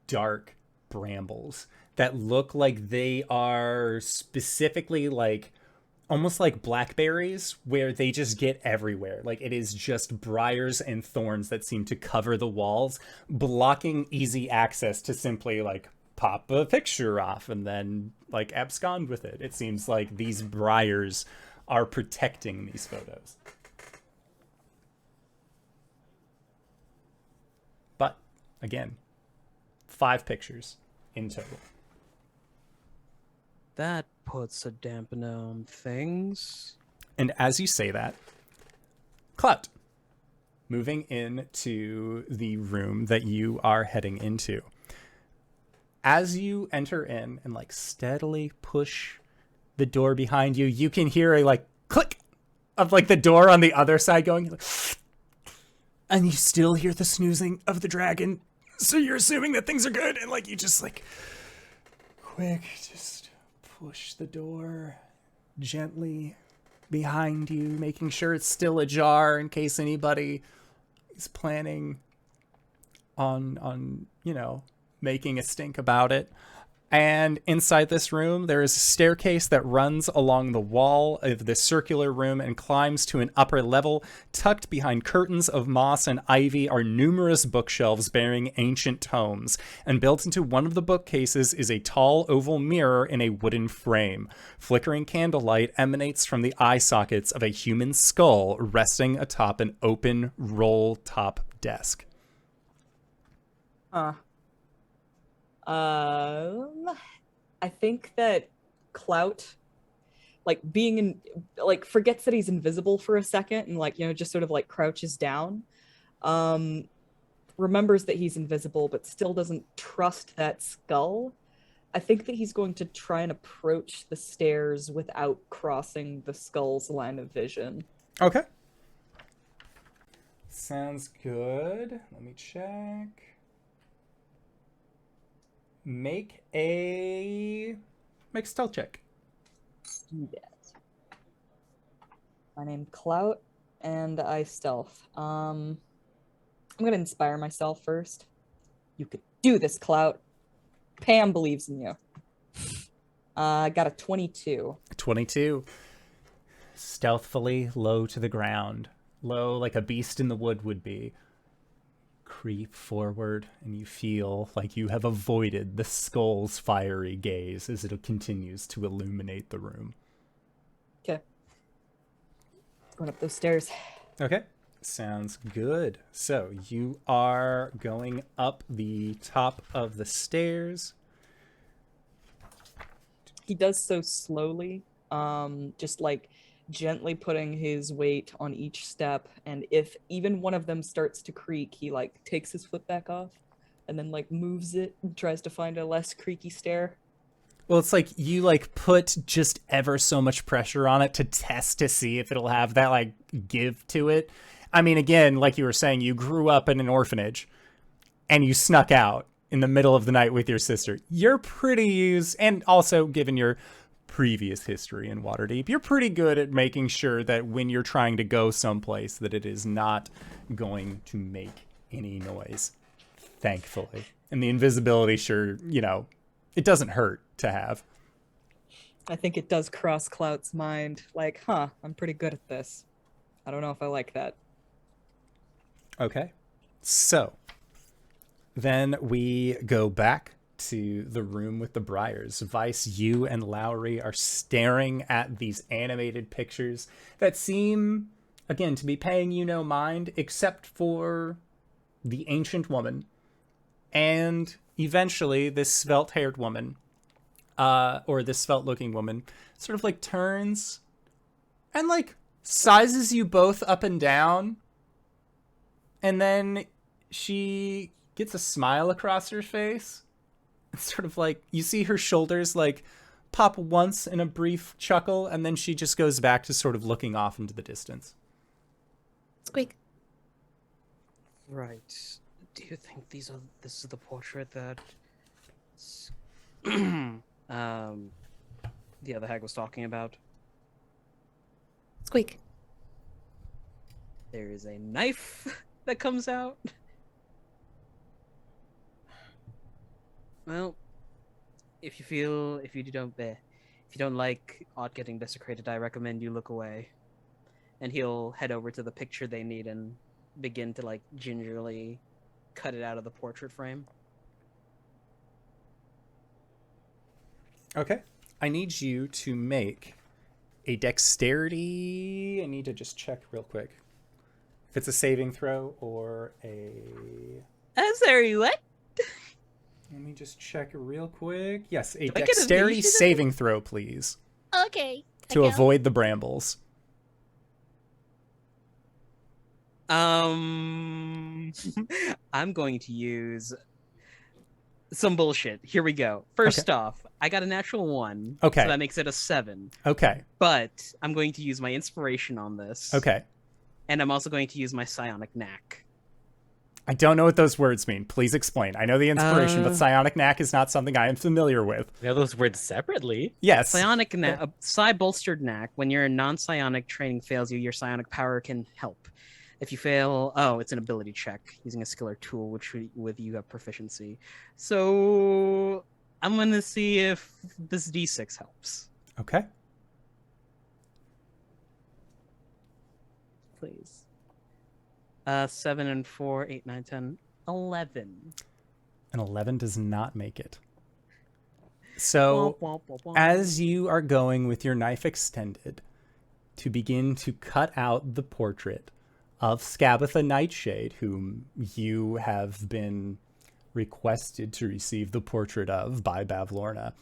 dark brambles that look like they are specifically like almost like blackberries, where they just get everywhere. Like it is just briars and thorns that seem to cover the walls, blocking easy access to simply like pop a picture off and then like abscond with it. It seems like these briars are protecting these photos. But again, 5 pictures in total. That puts a dampener on things. And as you say that, Clout, moving into the room that you are heading into. As you enter in and like steadily push the door behind you, you can hear a like click of like the door on the other side going, and you still hear the snoozing of the dragon. So you're assuming that things are good, and like you just like quick, just push the door gently behind you, making sure it's still ajar in case anybody is planning on you know, making a stink about it. And inside this room, there is a staircase that runs along the wall of this circular room and climbs to an upper level. Tucked behind curtains of moss and ivy are numerous bookshelves bearing ancient tomes, and built into one of the bookcases is a tall oval mirror in a wooden frame. Flickering candlelight emanates from the eye sockets of a human skull resting atop an open roll-top desk. I think that Clout, like being in, like forgets that he's invisible for a second and like, you know, just sort of like crouches down. Remembers that he's invisible, but still doesn't trust that skull. I think that he's going to try and approach the stairs without crossing the skull's line of vision. Okay. Sounds good. Let me check. Make a stealth check. Do that. My name's Clout, and I stealth. I'm gonna inspire myself first. You could do this, Clout. Pam believes in you. I got a 22. 22. Stealthily low to the ground. Low like a beast in the wood would be. Creep forward, and you feel like you have avoided the skull's fiery gaze as it continues to illuminate the room. Okay. Going up those stairs. Okay. Sounds good. So you are going up the top of the stairs. He does so slowly, just like gently putting his weight on each step, and if even one of them starts to creak, he like takes his foot back off and then like moves it and tries to find a less creaky stair. Well, it's like you like put just ever so much pressure on it to test to see if it'll have that like give to it. I mean, again, like you were saying, you grew up in an orphanage and you snuck out in the middle of the night with your sister. You're pretty used, and also given your previous history in Waterdeep, you're pretty good at making sure that when you're trying to go someplace that it is not going to make any noise, thankfully. And the invisibility, sure, you know, it doesn't hurt to have. I think it does cross Clout's mind, like, I'm pretty good at this. I don't know if I like that. Okay. So then we go back to the room with the Briars. Vice, you and Lowry are staring at these animated pictures that seem, again, to be paying you no mind, except for the ancient woman and eventually this svelte-haired woman, or this svelte-looking woman, sort of like turns and like sizes you both up and down, and then she gets a smile across her face. It's sort of like you see her shoulders like pop once in a brief chuckle, and then she just goes back to sort of looking off into the distance. Squeak. Right. Do you think this is the portrait that the other hag was talking about? Squeak. There is a knife that comes out. Well, if you don't like art getting desecrated, I recommend you look away. And he'll head over to the picture they need and begin to like gingerly cut it out of the portrait frame. Okay. I need you to make a dexterity. I need to just check real quick if it's a saving throw or a... Sorry, what? Let me just check real quick. Yes, a Do I get dexterity initiative? saving throw, please, Okay. to avoid the brambles. I'm going to use some bullshit. Here we go. First off, I got a natural 1. Okay. So that makes it a 7. Okay. But I'm going to use my inspiration on this. Okay. And I'm also going to use my psionic knack. I don't know what those words mean. Please explain. I know the inspiration, but psionic knack is not something I am familiar with. We have those words separately. Yes. Psionic knack, a psi-bolstered knack. When your non-psionic training fails you, your psionic power can help. If you fail, it's an ability check using a skill or tool, which with you have proficiency. So I'm gonna see if this D6 helps. Okay. Please. 7 and 4, 8, 9, 10, 11. An 11 does not make it. So, Womp, womp, womp. as you are going with your knife extended to begin to cut out the portrait of Scabatha Nightshade, whom you have been requested to receive the portrait of by Bavlorna,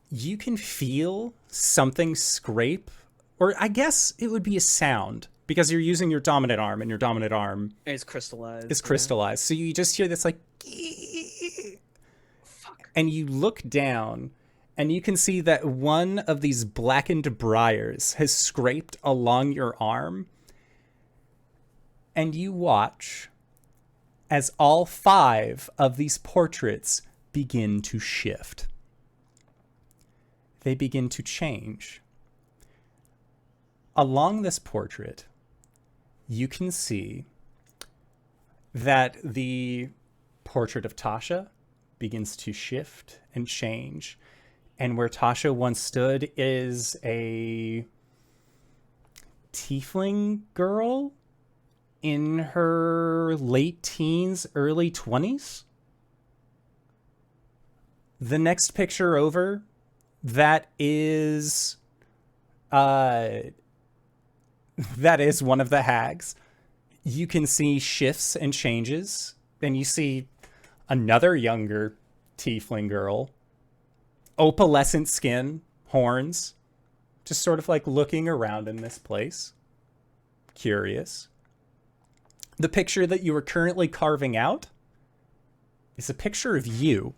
you can feel something scrape, or I guess it would be a sound, because you're using your dominant arm, and your dominant arm It's crystallized. is crystallized. So you just hear this like, and you look down, and you can see that one of these blackened briars has scraped along your arm, and you watch as all 5 of these portraits begin to shift. They begin to change. Along this portrait, you can see that the portrait of Tasha begins to shift and change. And where Tasha once stood is a tiefling girl in her late teens, early 20s. The next picture over, that is one of the hags. You can see shifts and changes. Then you see another younger tiefling girl, opalescent skin, horns, just sort of like looking around in this place. Curious. The picture that you are currently carving out is a picture of you,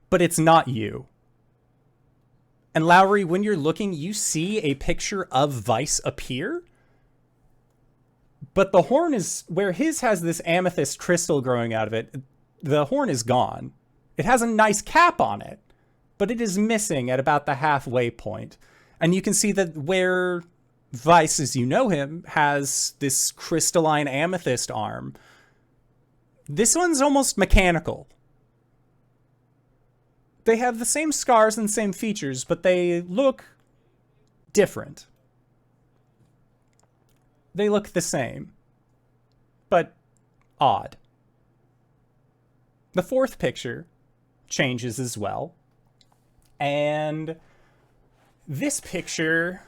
but it's not you. And Lowry, when you're looking, you see a picture of Vice appear, but the horn is where his has this amethyst crystal growing out of it. The horn is gone. It has a nice cap on it, but it is missing at about the halfway point. And you can see that where Vice, as you know him, has this crystalline amethyst arm, this one's almost mechanical. They have the same scars and same features, but they look different. They look the same, but odd. The fourth picture changes as well. And this picture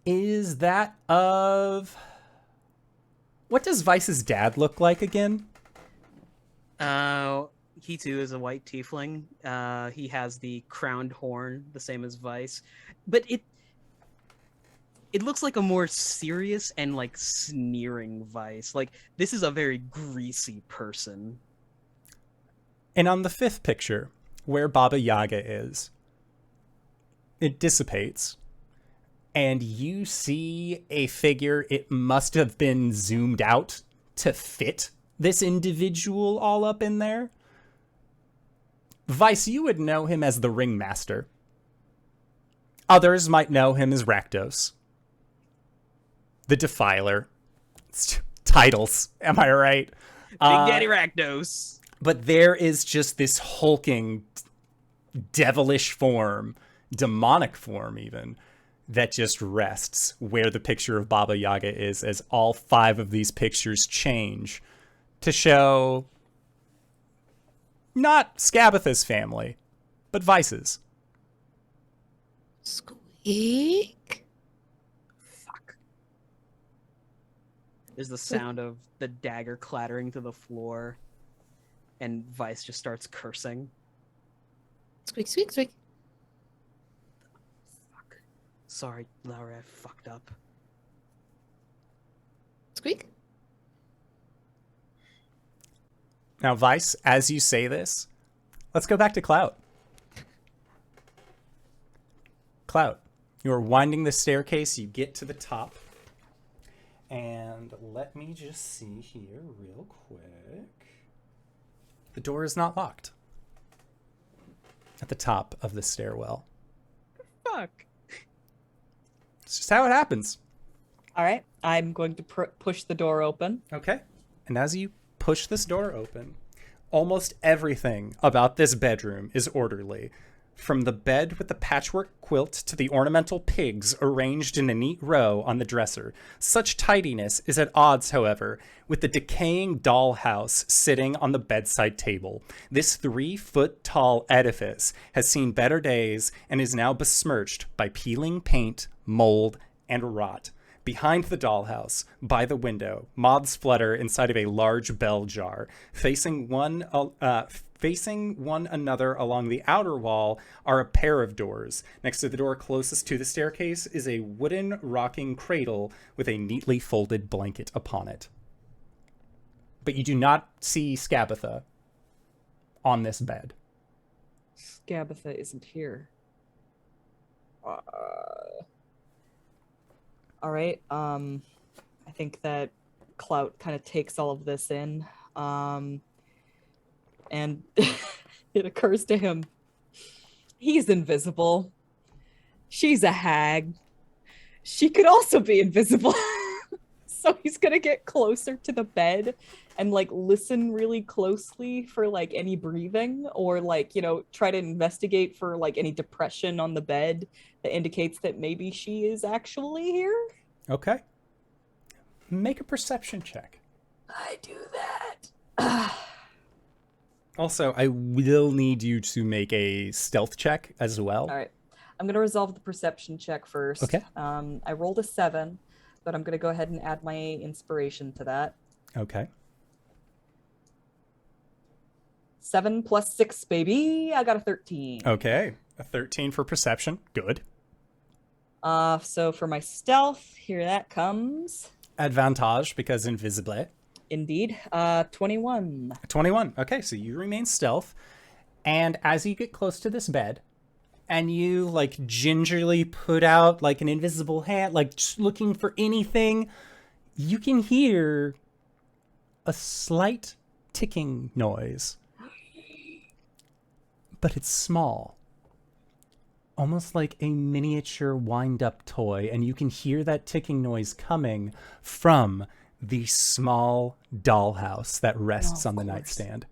is that of... What does Vice's dad look like again? He too is a white tiefling. He has the crowned horn, the same as Vice, but it looks like a more serious and like sneering Vice. Like, this is a very greasy person. And on the fifth picture, where Baba Yaga is, it dissipates, and you see a figure. It must have been zoomed out to fit this individual all up in there. Vice, you would know him as the Ringmaster. Others might know him as Rakdos. The Defiler. It's titles, am I right? Big Daddy Rakdos. But there is just this hulking, devilish form, demonic form even, that just rests where the picture of Baba Yaga is, as all 5 of these pictures change to show not Scabatha's family, but Vice's. Squeak. Fuck. There's the sound of the dagger clattering to the floor, and Vice just starts cursing. Squeak, squeak, squeak. Fuck. Sorry, Lowry, I fucked up. Squeak. Now, Vice, as you say this, let's go back to Clout. Clout, you are winding the staircase. You get to the top. And let me just see here real quick. The door is not locked at the top of the stairwell. Fuck. It's just how it happens. All right, I'm going to push the door open. Okay. And as you push this door open, almost everything about this bedroom is orderly. From the bed with the patchwork quilt to the ornamental pigs arranged in a neat row on the dresser. Such tidiness is at odds, however, with the decaying dollhouse sitting on the bedside table. This 3-foot-tall edifice has seen better days and is now besmirched by peeling paint, mold, and rot. Behind the dollhouse, by the window, moths flutter inside of a large bell jar. Facing one another along the outer wall are a pair of doors. Next to the door closest to the staircase is a wooden rocking cradle with a neatly folded blanket upon it. But you do not see Scabatha on this bed. Scabatha isn't here. All right. I think that Clout kind of takes all of this in. And it occurs to him, he's invisible. She's a hag. She could also be invisible. So he's gonna get closer to the bed and like listen really closely for like any breathing, or like, you know, try to investigate for like any depression on the bed that indicates that maybe she is actually here. Okay. Make a perception check. I do that. Also, I will need you to make a stealth check as well. All right. I'm going to resolve the perception check first. Okay. I rolled a 7, but I'm going to go ahead and add my inspiration to that. Okay. 7 plus 6, baby. I got a 13. Okay, a 13 for perception. Good. So for my stealth, here that comes. Advantage because invisible. Indeed. 21. 21. Okay, so you remain stealth. And as you get close to this bed, and you like gingerly put out like an invisible hand, like just looking for anything, you can hear a slight ticking noise. But it's small. Almost like a miniature wind-up toy, and you can hear that ticking noise coming from the small dollhouse that rests on the nightstand.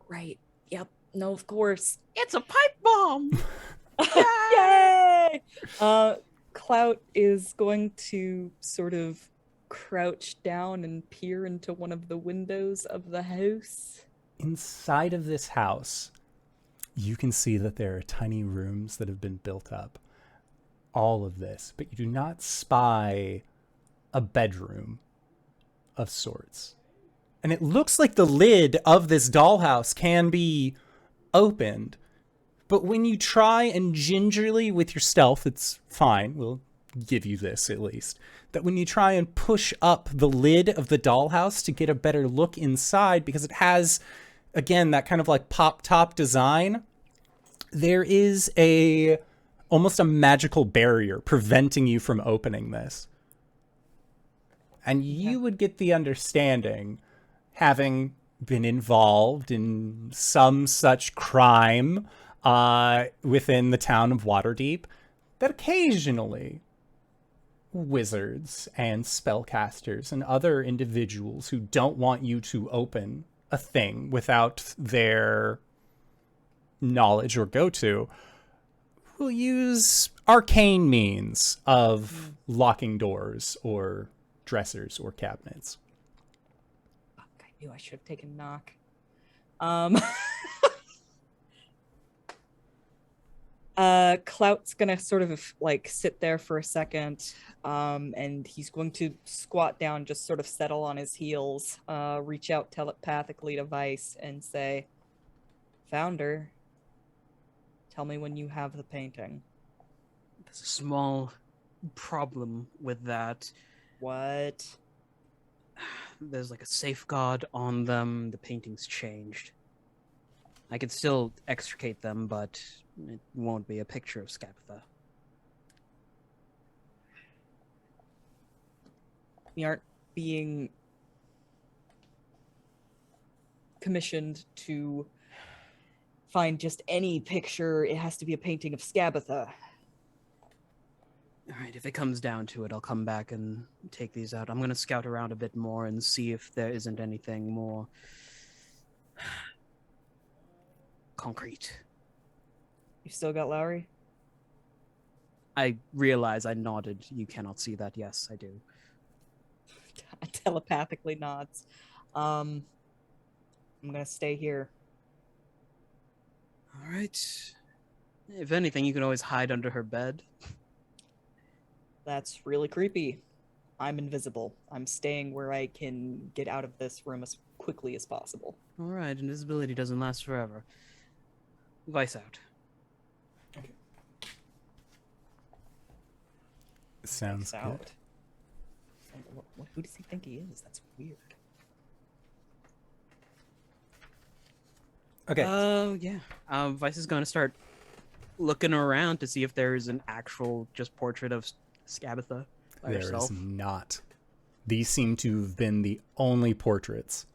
Right. Yep. No, of course. It's a pipe bomb. Yay! Clout is going to sort of crouch down and peer into one of the windows of the house. Inside of this house, you can see that there are tiny rooms that have been built up. All of this, but you do not spy a bedroom of sorts. And it looks like the lid of this dollhouse can be opened. But when you try and gingerly with your stealth, it's fine. We'll give you this at least. That when you try and push up the lid of the dollhouse to get a better look inside, because it has, again, that kind of like pop top design, there is almost a magical barrier preventing you from opening this. And you would get the understanding, having been involved in some such crime within the town of Waterdeep, that occasionally wizards and spellcasters and other individuals who don't want you to open a thing without their knowledge or go-to will use arcane means of locking doors or dressers or cabinets. Fuck, I knew I should have taken knock. Clout's gonna sort of like sit there for a second, and he's going to squat down, just sort of settle on his heels, reach out telepathically to Vice and say, "Founder, tell me when you have the painting." There's a small problem with that. What? There's like a safeguard on them. The painting's changed. I could still extricate them, but it won't be a picture of Scapitha. We aren't being commissioned to find just any picture. It has to be a painting of Scapitha. All right, if it comes down to it, I'll come back and take these out. I'm going to scout around a bit more and see if there isn't anything more concrete. You still got Lowry? I realize I nodded. You cannot see that. Yes, I do. Telepathically nods. I'm gonna stay here. All right. If anything, you can always hide under her bed. That's really creepy. I'm invisible. I'm staying where I can get out of this room as quickly as possible. All right, invisibility doesn't last forever. Vice out. Sounds good. Out. Who does he think he is? That's weird. Okay. Yeah. Vice is going to start looking around to see if there is an actual just portrait of Scapitha by There herself. is not. These seem to have been the only portraits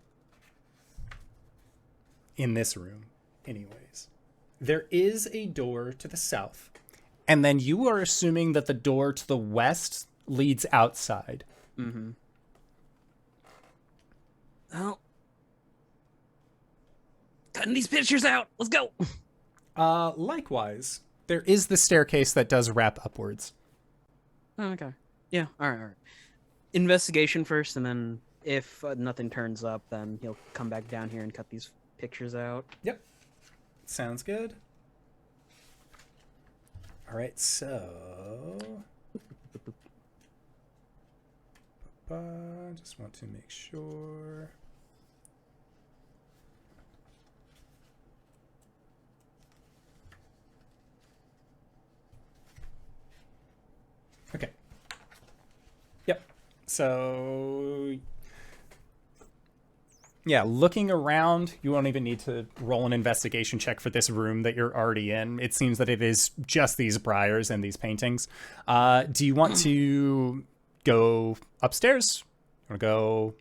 in this room, anyways. There is a door to the south, and then you are assuming that the door to the west leads outside. Mm-hmm. Well, cutting these pictures out. Let's go. Likewise, there is the staircase that does wrap upwards. Oh, okay. Yeah. All right. Investigation first, and then if nothing turns up, then he'll come back down here and cut these pictures out. Yep. Sounds good. All right, so just want to make sure. So yeah, looking around, you won't even need to roll an investigation check for this room that you're already in. It seems that it is just these briars and these paintings. Do you want to go upstairs or go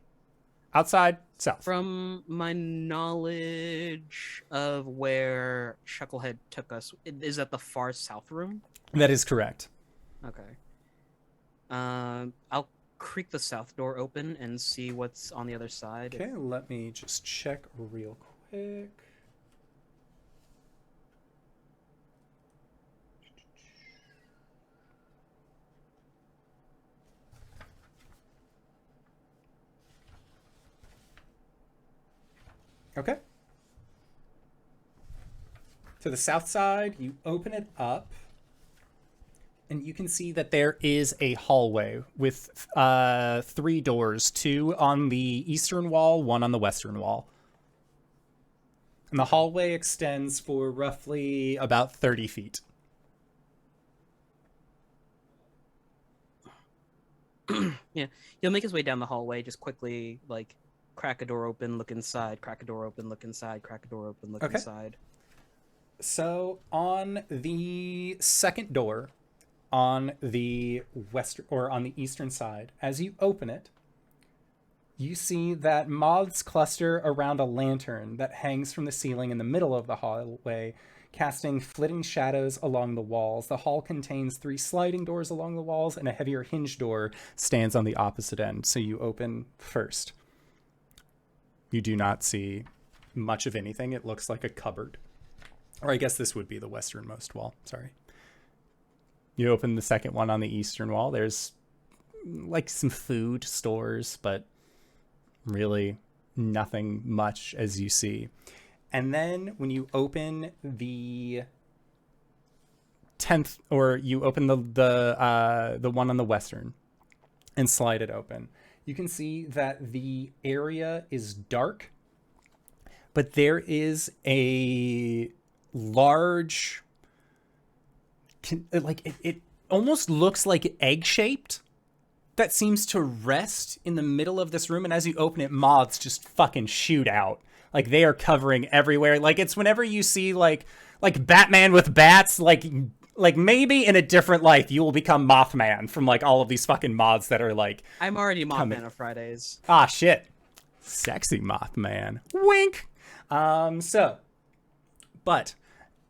outside? South. From my knowledge of where Chucklehead took us, is that the far south room? That is correct. Okay. I'll creak the south door open and see what's on the other side. Okay, let me just check real quick. Okay. To the south side, you open it up, and you can see that there is a hallway with 3 doors, 2 on the eastern wall, 1 on the western wall. And the hallway extends for roughly about 30 feet. Yeah, he'll make his way down the hallway, just quickly, like, crack a door open, look inside, crack a door open, look inside, crack a door open, look inside. So on the second door, on the western or on the eastern side, as you open it, you see that moths cluster around a lantern that hangs from the ceiling in the middle of the hallway, casting flitting shadows along the walls. The hall contains 3 sliding doors along the walls, and a heavier hinge door stands on the opposite end. So you open first. You do not see much of anything. It looks like a cupboard. Or I guess this would be the westernmost wall. Sorry. You open the second one on the eastern wall. There's like some food stores, but really nothing much as you see. And then when you open the 10th, or you open the one on the western and slide it open, you can see that the area is dark, but there is a large, like it almost looks like egg-shaped, that seems to rest in the middle of this room. And as you open it, moths just fucking shoot out. Like they are covering everywhere. Like it's whenever you see like Batman with bats, like maybe in a different life you will become Mothman from like all of these fucking moths that are like. I'm already Mothman on Fridays. Ah shit, sexy Mothman. Wink. But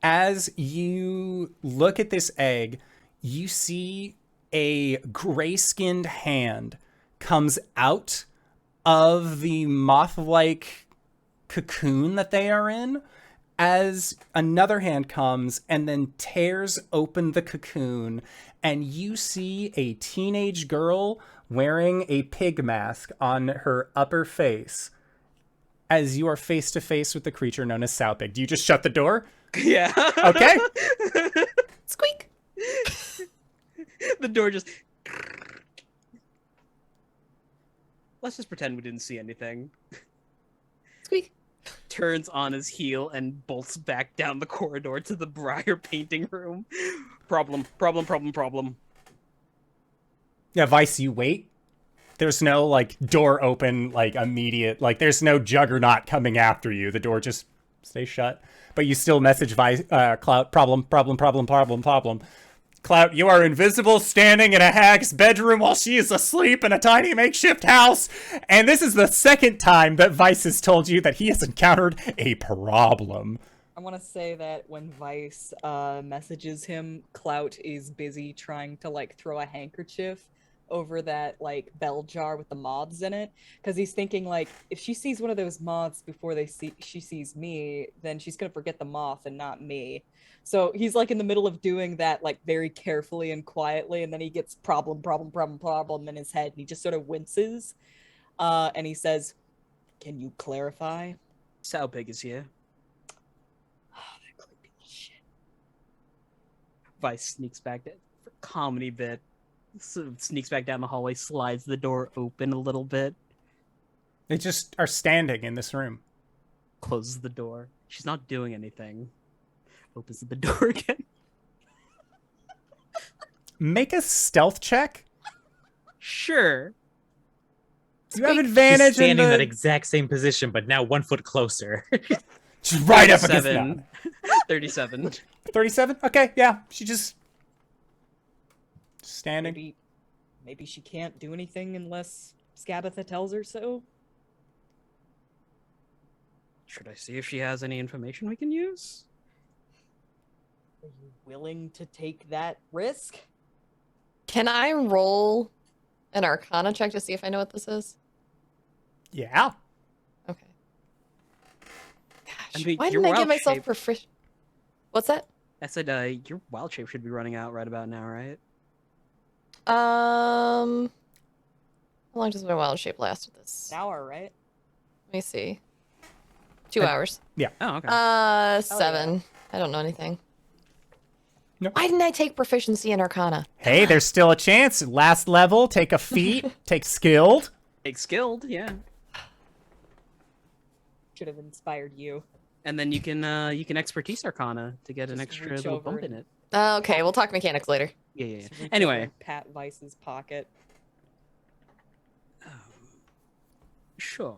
as you look at this egg, you see a gray-skinned hand comes out of the moth-like cocoon that they are in, as another hand comes and then tears open the cocoon, and you see a teenage girl wearing a pig mask on her upper face as you are face to face with the creature known as Sowpig. Do you just shut the door? Yeah. Okay. Squeak. The door just... Let's just pretend we didn't see anything. Squeak. Turns on his heel and bolts back down the corridor to the Briar painting room. Problem. Yeah, Vice, you wait. There's no, like, door open, like, immediate. Like, there's no juggernaut coming after you. The door just stays shut. But you still message Vice, Clout, problem. Clout, you are invisible, standing in a hag's bedroom while she is asleep in a tiny makeshift house. And this is the second time that Vice has told you that he has encountered a problem. I want to say that when Vice messages him, Clout is busy trying to like throw a handkerchief over that like bell jar with the moths in it, because he's thinking like, if she sees one of those moths before she sees me, then she's gonna forget the moth and not me. So he's like in the middle of doing that like very carefully and quietly, and then he gets problem in his head, and he just sort of winces, and he says, "Can you clarify?" Sowpig is here. Oh, that creepy shit. Vice sneaks back for comedy bit. Sneaks back down the hallway, slides the door open a little bit. They just are standing in this room. Closes the door. She's not doing anything. Opens the door again. Make a stealth check. Sure. You have She's advantage in standing in that the... exact same position, but now 1 foot closer. She's right up against 37. that. 37. 37? Okay, yeah. She just... Standing. Maybe she can't do anything unless Scabatha tells her so. Should I see if she has any information we can use? Are you willing to take that risk? Can I roll an Arcana check to see if I know what this is? Yeah. Okay. Gosh, I mean, why your didn't I wild give myself shape- proficiency? What's that? I said your wild shape should be running out right about now, right? How long does my wild shape last with this? An hour, right? Let me see. 2 hours. Oh, okay. 7. I don't know anything. Nope. Why didn't I take proficiency in Arcana? Hey, there's still a chance. Last level, take a feat, take skilled. Take skilled, yeah. Should have inspired you. And then you can expertise Arcana to get an Just extra reach little over bump in and- it. Okay, we'll talk mechanics later. Yeah, yeah, yeah. Just reach over Anyway, and pat Vice's pocket. sure.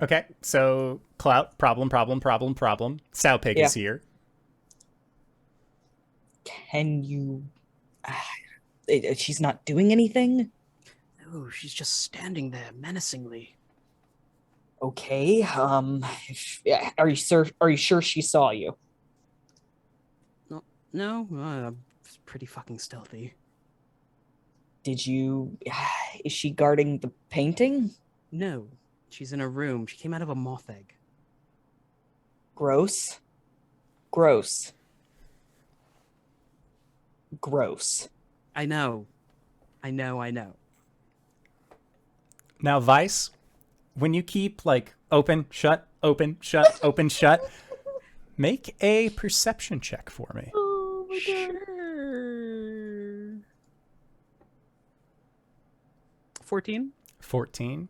Okay, so Clout, problem. Sowpig Yeah. is here. Can you? She's not doing anything. Oh, she's just standing there menacingly. Okay. Are you sure she saw you? No, it's pretty fucking stealthy. Did you? Is she guarding the painting? No, she's in a room. She came out of a moth egg. Gross. Gross. I know. Now, Vice, when you keep like open, shut, open, shut, open, shut, make a perception check for me. Oh my god. 14? 14.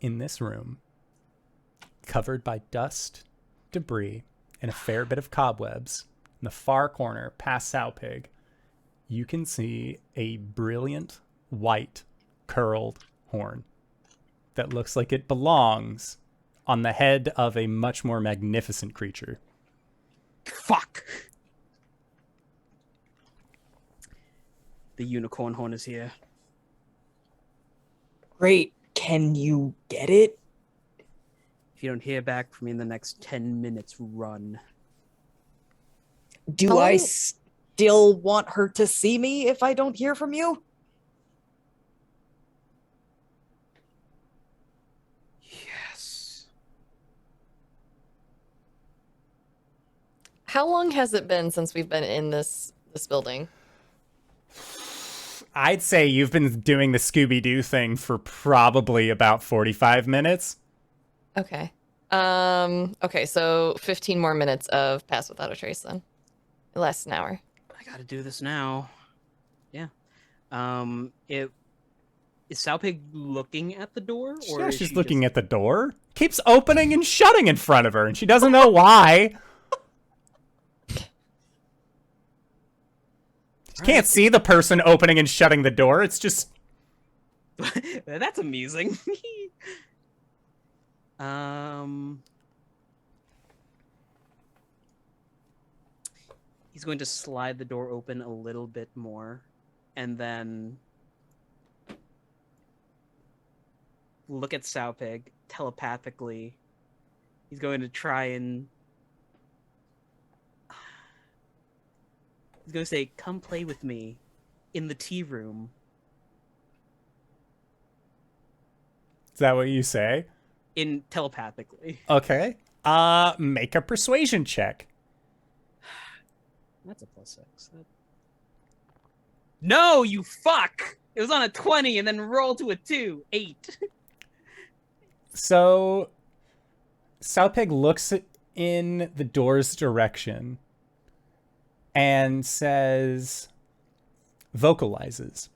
In this room, covered by dust, debris, and a fair bit of cobwebs, in the far corner, past Sowpig, you can see a brilliant white curled horn that looks like it belongs on the head of a much more magnificent creature. Fuck! The unicorn horn is here. Great. Can you get it? If you don't hear back from me in the next 10 minutes, run. Do I still want her to see me if I don't hear from you? Yes. How long has it been since we've been in this building? I'd say you've been doing the Scooby-Doo thing for probably about 45 minutes. Okay. Okay, so 15 more minutes of Pass Without a Trace then. It lasts an hour. I gotta do this now. Yeah. Is Sowpig looking at the door? Or Yeah, is she's she looking just... at the door. Keeps opening and shutting in front of her, and she doesn't know why. She can't see the person opening and shutting the door. It's just... That's amusing. He's going to slide the door open a little bit more, and then look at Sowpig telepathically. He's going to try and... He's going to say, "Come play with me in the tea room." Is that what you say? In telepathically. Okay. Make a persuasion check. That's a +6. No, you fuck! It was on a 20 and then roll to a 2. 8. So, Sowpig looks in the door's direction and says, vocalizes.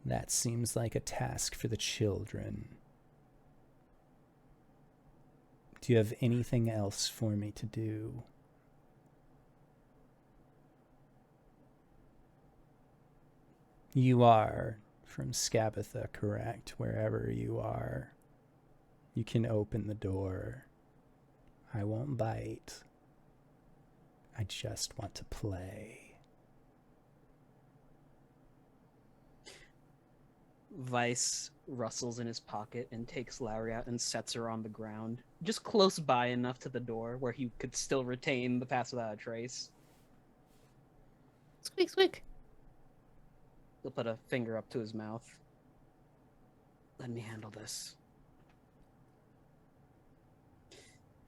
That seems like a task for the children. Do you have anything else for me to do? You are from Scabatha, correct? Wherever you are, you can open the door. I won't bite. I just want to play. Vice rustles in his pocket and takes Lowry out and sets her on the ground, just close by enough to the door where he could still retain the pass without a trace. Squeak, squeak. He'll put a finger up to his mouth. Let me handle this.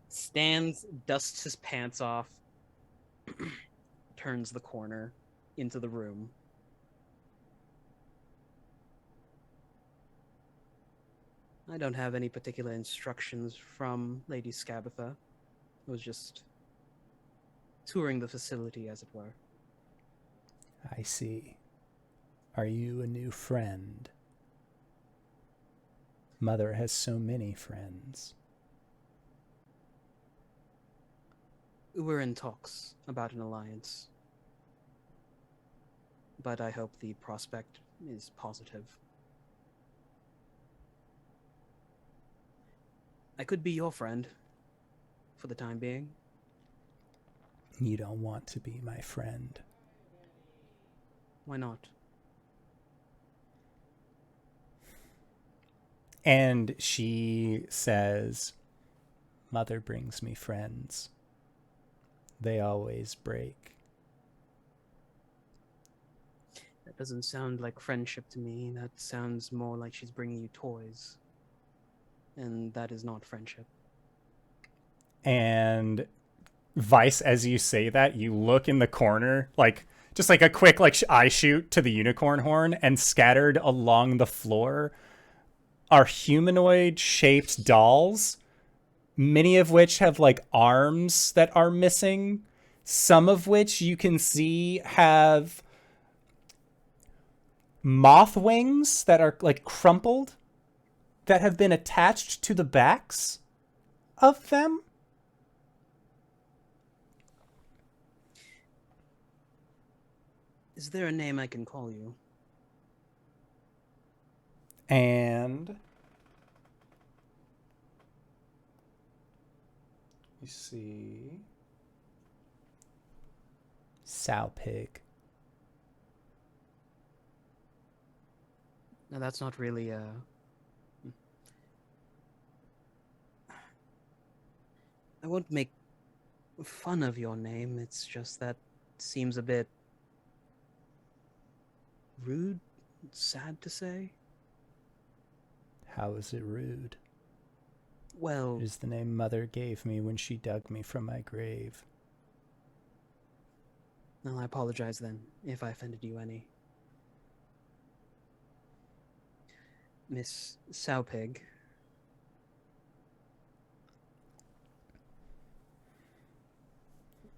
Stands, dusts his pants off, turns the corner into the room. I don't have any particular instructions from Lady Scabatha. I was just touring the facility, as it were. I see. Are you a new friend? Mother has so many friends. We're in talks about an alliance, but I hope the prospect is positive. I could be your friend for the time being. You don't want to be my friend. Why not? And she says, Mother brings me friends. They always break. That doesn't sound like friendship to me. That sounds more like she's bringing you toys. And that is not friendship. And Vice, as you say that, you look in the corner, like just like a quick eye shoot to the unicorn horn, and scattered along the floor are humanoid shaped dolls, many of which have like arms that are missing, some of which you can see have moth wings that are like crumpled that have been attached to the backs of them. Is there a name I can call you? And you see Sow Pig. Now that's not really I won't make fun of your name. It's just that seems a bit rude, sad to say. How is it rude? Well, It is the name Mother gave me when she dug me from my grave. well, I apologize then if I offended you any. Miss Sowpig.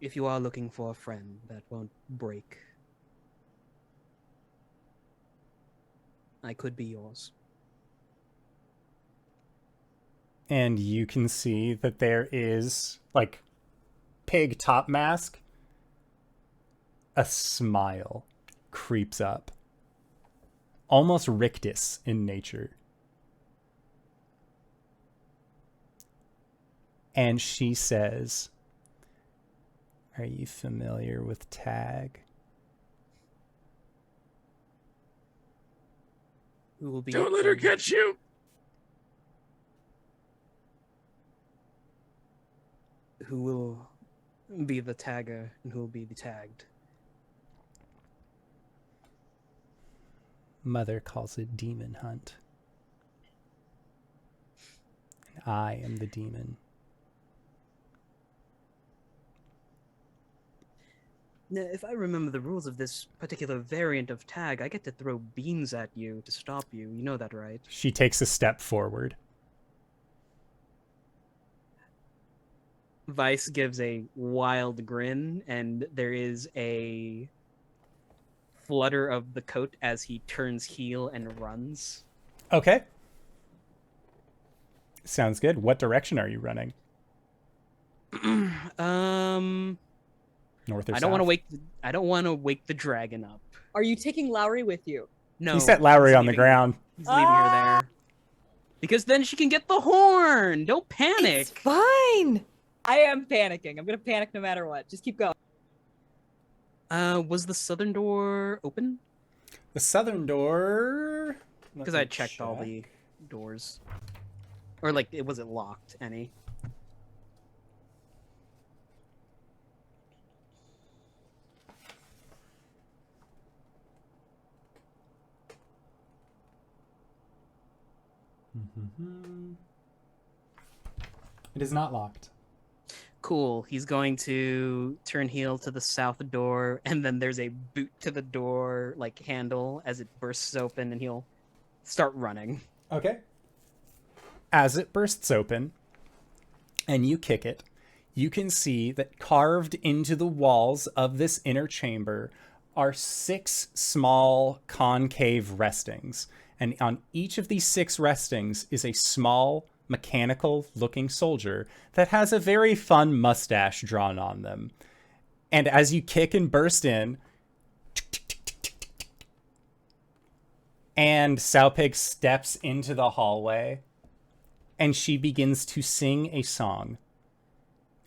If you are looking for a friend that won't break, I could be yours. And you can see that there is, like, pig top mask. A smile creeps up. Almost rictus in nature. And she says, are you familiar with tag? Who will be Don't let her catch you. Who will be the tagger and who will be the tagged? Mother calls it demon hunt. And I am the demon. Now, if I remember the rules of this particular variant of tag, I get to throw beans at you to stop you. You know that, right? She takes a step forward. Vice gives a wild grin, and there is a flutter of the coat as he turns heel and runs. Okay. Sounds good. What direction are you running? North or I don't want to south? wake. I don't want to wake the dragon up. Are you taking Lowry with you? No. He set Lowry he's on the leaving- ground. He's leaving her there. Because then she can get the horn. Don't panic. It's fine. I am panicking. I'm gonna panic no matter what. Just keep going. Was the southern door open? The southern door. Because I checked all the doors. Or like, was it locked? Any? It is not locked. Cool. He's going to turn heel to the south door, and then there's a boot to the door, like handle, as it bursts open, and he'll start running. Okay. As it bursts open, and you kick it, you can see that carved into the walls of this inner chamber are 6 small concave restings. And on each of these 6 restings is a small mechanical looking soldier that has a very fun mustache drawn on them. And as you kick and burst in, and Sowpig steps into the hallway, and she begins to sing a song.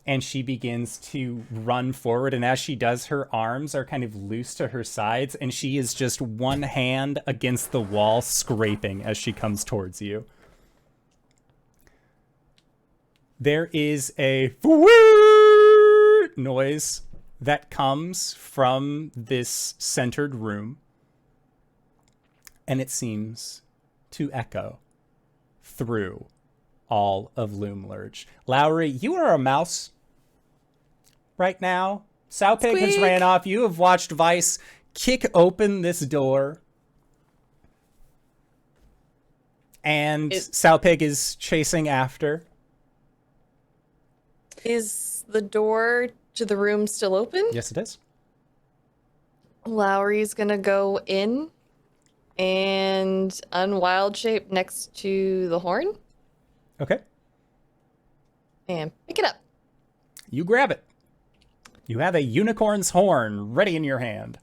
And she begins to run forward, and as she does, her arms are kind of loose to her sides, and she is just one hand against the wall, scraping as she comes towards you. There is a noise that comes from this centered room, and it seems to echo through all of Loomlurch. Lowry, you are a mouse right now. Sowpig has Squeak. ran off. You have watched Vice kick open this door. And Sowpig is chasing after. Is the door to the room still open? Yes, it is. Lowry's gonna go in and unwild shape next to the horn Okay. and pick it up. You grab it. You have a unicorn's horn ready in your hand.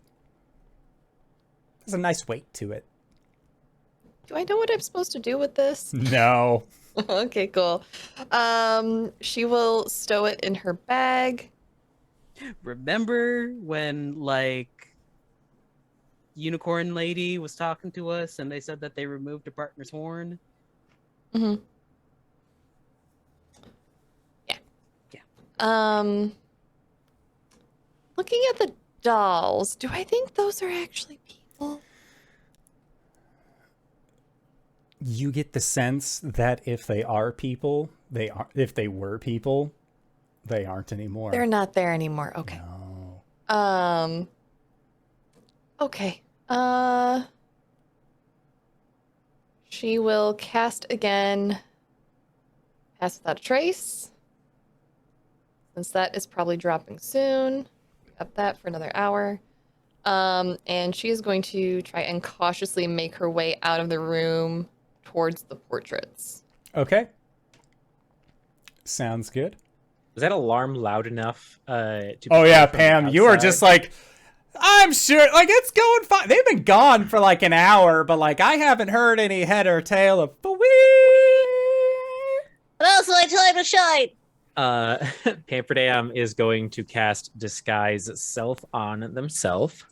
There's a nice weight to it. Do I know what I'm supposed to do with this? No. Okay, cool. She will stow it in her bag. Remember when, like, Unicorn Lady was talking to us and they said that they removed a partner's horn? Mm-hmm. Yeah. Looking at the dolls, do I think those are actually people? You get the sense that if they are people, they are. If they were people, they aren't anymore. They're not there anymore. Okay. No. Okay. She will cast again. Pass without a trace. Since that is probably dropping soon. Up that for another hour. And she is going to try and cautiously make her way out of the room towards the portraits. Okay. Sounds good. Was that alarm loud enough? To be Oh yeah, heard from the Pam, you are outside? just like, I'm sure, like, it's going fine. They've been gone for like an hour, but like, I haven't heard any head or tail of Now's my time to shine. Pamferdam is going to cast Disguise Self on themselves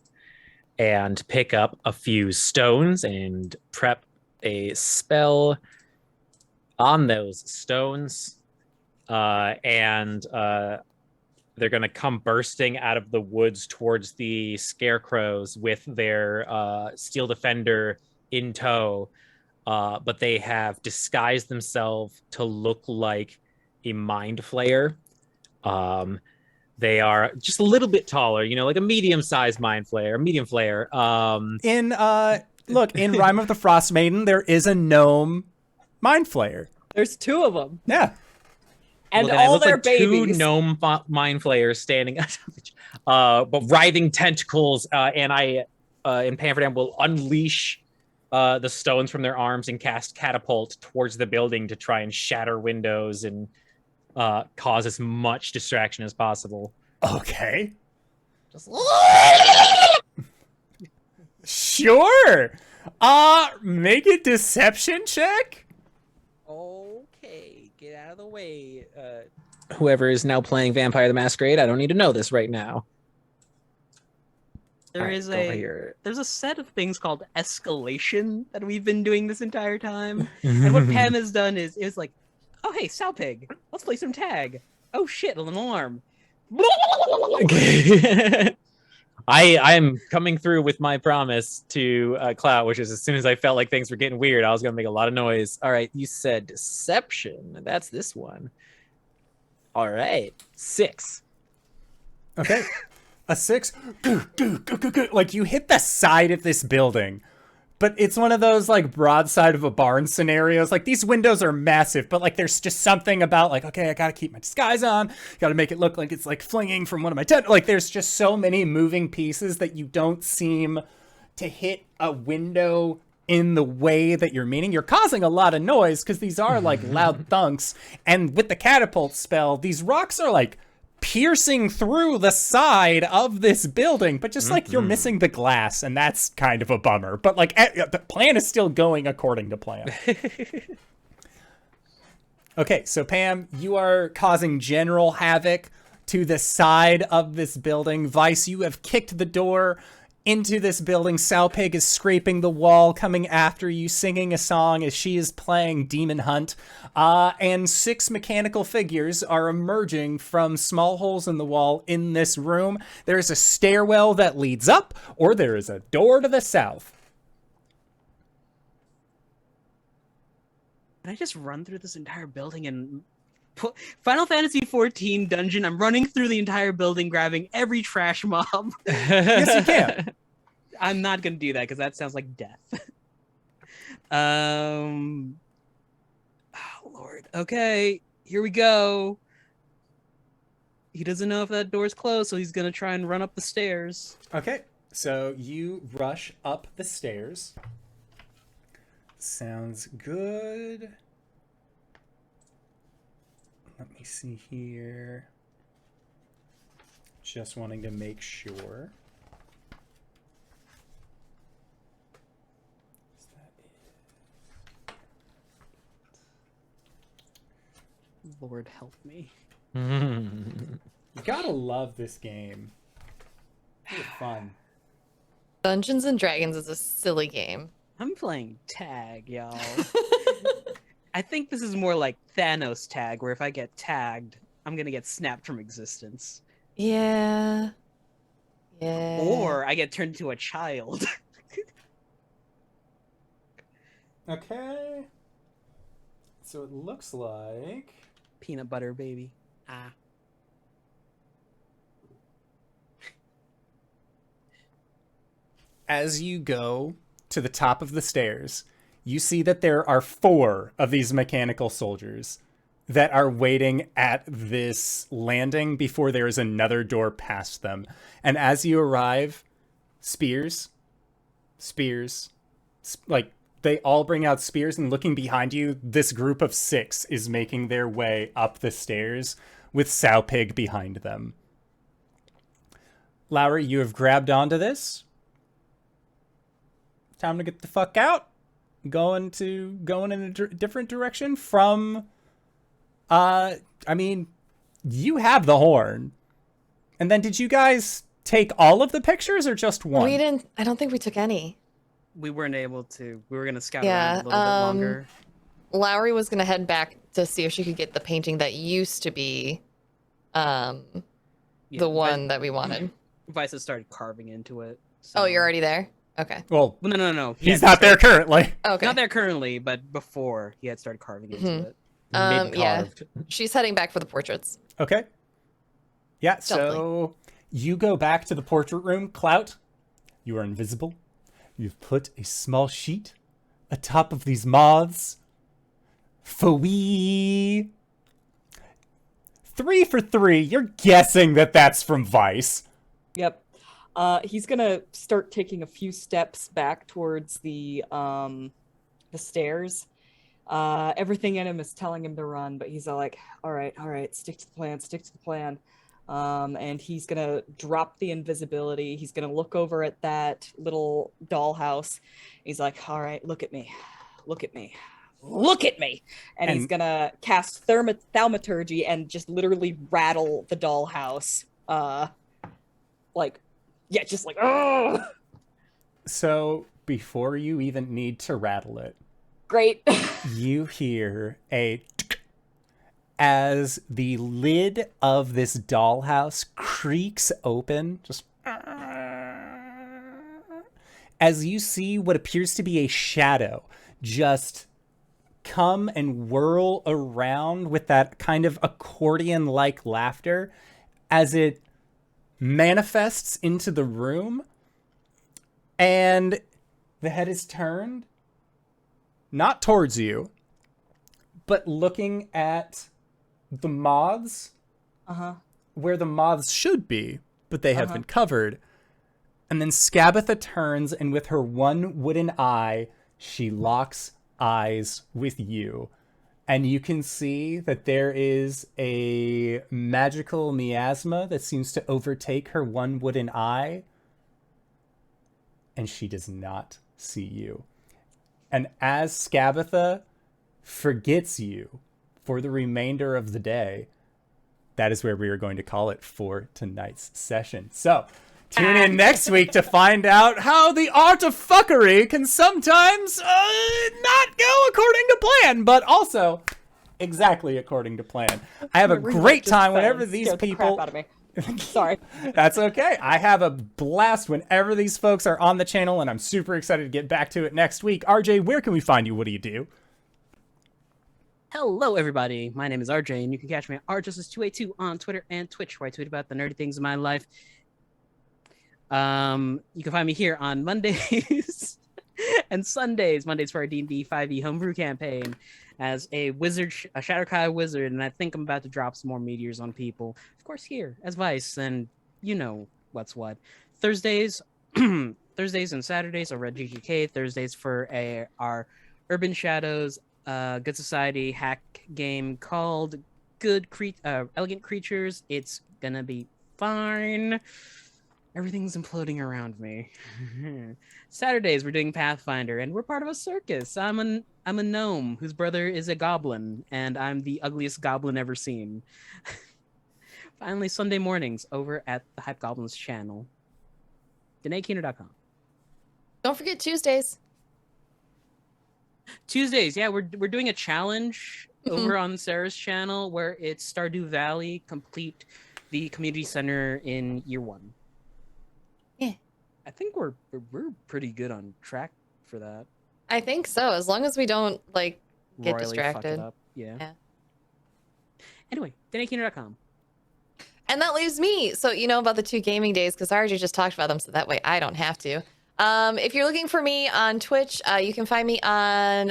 and pick up a few stones and prep a spell on those stones. They're going to come bursting out of the woods towards the scarecrows with their steel defender in tow. But they have disguised themselves to look like a mind flayer. They are just a little bit taller, you know, like a medium-sized mind flayer, medium flayer. Look, in Rime of the Frost Maiden, there is a gnome mind flayer. There's 2 of them, Yeah. and Well, then I all look their like two babies. gnome mind flayers standing, but writhing tentacles. And Pamferdam will unleash the stones from their arms and cast catapult towards the building to try and shatter windows and cause as much distraction as possible. Okay. Just Sure. Make a deception check. Okay, get out of the way. Whoever is now playing Vampire the Masquerade, I don't need to know this right now. There's a set of things called escalation that we've been doing this entire time. And what Pam has done is like, oh hey, Sowpig, let's play some tag. Oh shit, an alarm. I'm coming through with my promise to Clout, which is as soon as I felt like things were getting weird, I was going to make a lot of noise. All right, you said deception. That's this one. All right, 6. Okay. A 6. Like, you hit the side of this building, but it's one of those, like, broadside of a barn scenarios. Like, these windows are massive, but, like, there's just something about, like, okay, I gotta keep my disguise on. Gotta make it look like it's, like, flinging from one of my tent. Like, there's just so many moving pieces that you don't seem to hit a window in the way that you're meaning. You're causing a lot of noise because these are, like, loud thunks. And with the catapult spell, these rocks are, like, piercing through the side of this building, but just like you're missing the glass, and that's kind of a bummer. But like the plan is still going according to plan. Okay, so Pam, you are causing general havoc to the side of this building. Vice, you have kicked the door into this building. Sowpig is scraping the wall, coming after you, singing a song as she is playing Demon Hunt. And 6 mechanical figures are emerging from small holes in the wall in this room. There is a stairwell that leads up, or there is a door to the south. Can I just run through this entire building and put Final Fantasy XIV dungeon? I'm running through the entire building, grabbing every trash mob. Yes, you can. I'm not gonna do that because that sounds like death. Oh Lord. Okay, here we go. He doesn't know if that door's closed, so he's gonna try and run up the stairs. Okay, so you rush up the stairs. Sounds good. Let me see here. Just wanting to make sure. Lord help me. You gotta love this game. It's fun. Dungeons and Dragons is a silly game. I'm playing tag, y'all. I think this is more like Thanos tag, where if I get tagged, I'm gonna get snapped from existence. Yeah. Yeah. Or I get turned into a child. Okay. So it looks like... Peanut butter baby. Ah. As you go to the top of the stairs, you see that there are 4 of these mechanical soldiers that are waiting at this landing before there is another door past them. And as you arrive, spears, like they all bring out spears, and looking behind you, this group of 6 is making their way up the stairs with Sowpig behind them. Lowry, you have grabbed onto this. Time to get the fuck out. Going in a different direction from, I mean, you have the horn. And then did you guys take all of the pictures or just one? We didn't. I don't think we took any. We weren't able to. We were gonna scout around a little bit longer. Lowry was gonna head back to see if she could get the painting that used to be, the one that we wanted. Vice has started carving into it. So. Oh, you're already there? Okay. Well, no. He's not there currently. Okay. Not there currently, but before he had started carving into it. Yeah. She's heading back for the portraits. Okay. Yeah, so you go back to the portrait room. Clout, you are invisible. You've put a small sheet atop of these moths. Foo-wee. 3 for 3. You're guessing that that's from Vice. Yep. He's gonna start taking a few steps back towards the stairs. Everything in him is telling him to run, but he's all like, all right, stick to the plan. And he's gonna drop the invisibility. He's gonna look over at that little dollhouse. He's like, all right, look at me. Look at me. Look at me. And he's gonna cast thaumaturgy and just literally rattle the dollhouse. Just like, oh. So before you even need to rattle it, Great. you hear a as the lid of this dollhouse creaks open, just as you see what appears to be a shadow just come and whirl around with that kind of accordion-like laughter as it manifests into the room, and the head is turned not towards you, but looking at the moths where the moths should be, but they have been covered. And then Skabatha turns, and with her one wooden eye, she locks eyes with you. And you can see that there is a magical miasma that seems to overtake her one wooden eye. And she does not see you. And as Skabatha forgets you for the remainder of the day, that is where we are going to call it for tonight's session. So tune in next week to find out how the art of fuckery can sometimes not go according to plan, but also exactly according to plan. I have a great time whenever these people... Sorry. That's okay. I have a blast whenever these folks are on the channel, and I'm super excited to get back to it next week. RJ, where can we find you? What do you do? Hello, everybody. My name is RJ, and you can catch me at rjustice282 on Twitter and Twitch, where I tweet about the nerdy things in my life. You can find me here on Mondays and Sundays. Mondays for our D&D 5e homebrew campaign as a wizard, a Shatterkai wizard, and I think I'm about to drop some more meteors on people. Of course, here as Vice, and you know what's what. Thursdays, Thursdays and Saturdays are Red GGK. Thursdays for our Urban Shadows, Good Society hack game called Elegant Creatures. It's gonna be fine. Everything's imploding around me. Saturdays, we're doing Pathfinder, and we're part of a circus. I'm a gnome whose brother is a goblin, and I'm the ugliest goblin ever seen. Finally, Sunday mornings over at the HypeGoblin's channel. DanaeKeener.com. Don't forget Tuesdays. Tuesdays, yeah, we're doing a challenge over on Sarah's channel where it's Stardew Valley, complete the community center in year 1. Yeah. I think we're pretty good on track for that. I think so, as long as we don't get Royally distracted. fuck it up. Yeah. Anyway, DanaeKeener.com. And that leaves me. So you know about the 2 gaming days because RJ just talked about them, so that way I don't have to. If you're looking for me on Twitch, you can find me on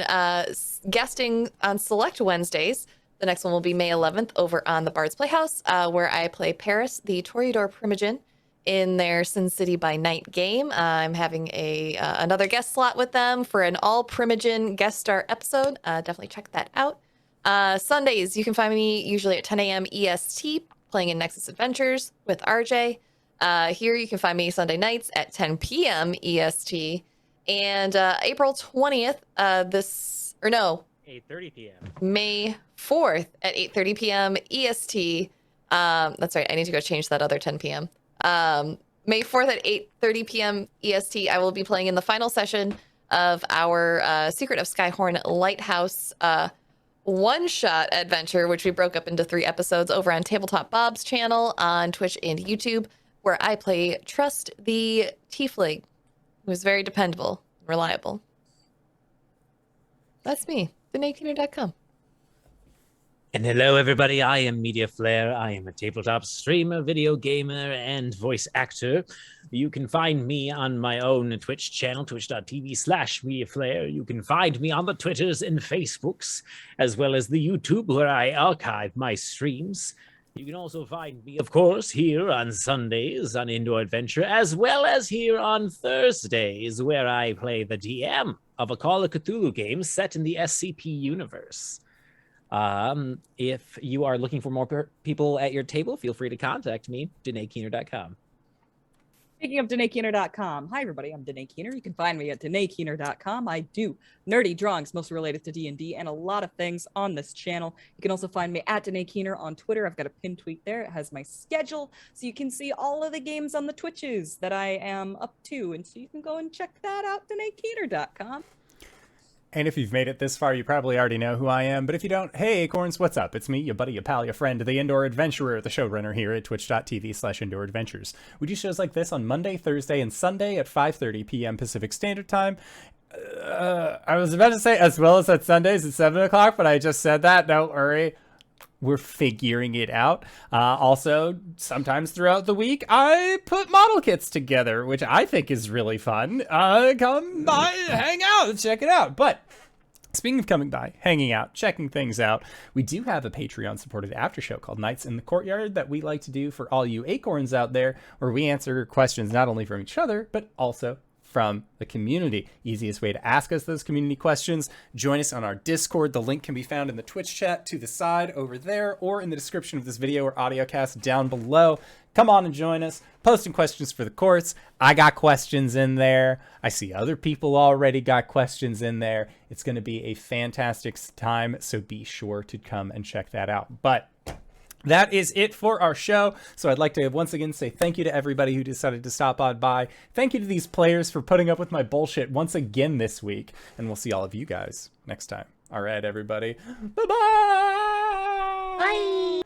guesting on select Wednesdays. The next one will be May 11th over on the Bard's Playhouse, where I play Paris, the Toreador Primogen, in their Sin City by Night game. I'm having another guest slot with them for an all Primogen guest star episode. Definitely check that out. Sundays, you can find me usually at 10 a.m. EST, playing in Nexus Adventures with RJ. Here you can find me Sunday nights at 10 p.m. EST. And April 20th, 8:30 p.m. May 4th at 8:30 p.m. EST. That's right, I need to go change that other 10 p.m. May 4th at 8:30 p.m. EST, I will be playing in the final session of our Secret of Skyhorn Lighthouse one-shot adventure, which we broke up into 3 episodes over on Tabletop Bob's channel on Twitch and YouTube, where I play Trust the Tiefling, who's very dependable, reliable. That's me, TheHypeGoblin.com. And hello, everybody. I am Mediaflare. I am a tabletop streamer, video gamer, and voice actor. You can find me on my own Twitch channel, twitch.tv/Mediaflare. You can find me on the Twitters and Facebooks, as well as the YouTube, where I archive my streams. You can also find me, of course, here on Sundays on Indoor Adventure, as well as here on Thursdays, where I play the DM of a Call of Cthulhu game set in the SCP universe. If you are looking for more people at your table, feel free to contact me, DanaeKeener.com. Speaking of DanaeKeener.com, hi everybody, I'm Danae Keener. You can find me at DanaeKeener.com. I do nerdy drawings, mostly related to D&D, and a lot of things on this channel. You can also find me at Danae Keener on Twitter. I've got a pinned tweet there. It has my schedule, so you can see all of the games on the Twitches that I am up to, and so you can go and check that out, DanaeKeener.com. And if you've made it this far, you probably already know who I am. But if you don't, hey, Acorns, what's up? It's me, your buddy, your pal, your friend, the Indoor Adventurer, the showrunner here at twitch.tv/Indoor Adventures. We do shows like this on Monday, Thursday, and Sunday at 5:30 p.m. Pacific Standard Time. I was about to say as well as at Sundays at 7 o'clock, but I just said that. Don't worry. We're figuring it out. Also, sometimes throughout the week, I put model kits together, which I think is really fun. Come by, hang out, check it out. But speaking of coming by, hanging out, checking things out, we do have a Patreon-supported after show called Nights in the Courtyard that we like to do for all you acorns out there, where we answer questions not only from each other, but also from the community. Easiest way to ask us those community questions, join us on our Discord. The link can be found in the Twitch chat to the side over there, or in the description of this video or audio cast down below. Come on and join us. Posting questions for the courts. I got questions in there. I see other people already got questions in there. It's going to be a fantastic time, so be sure to come and check that out. But that is it for our show. So I'd like to once again say thank you to everybody who decided to stop on by. Thank you to these players for putting up with my bullshit once again this week. And we'll see all of you guys next time. All right, everybody. Bye-bye. Bye.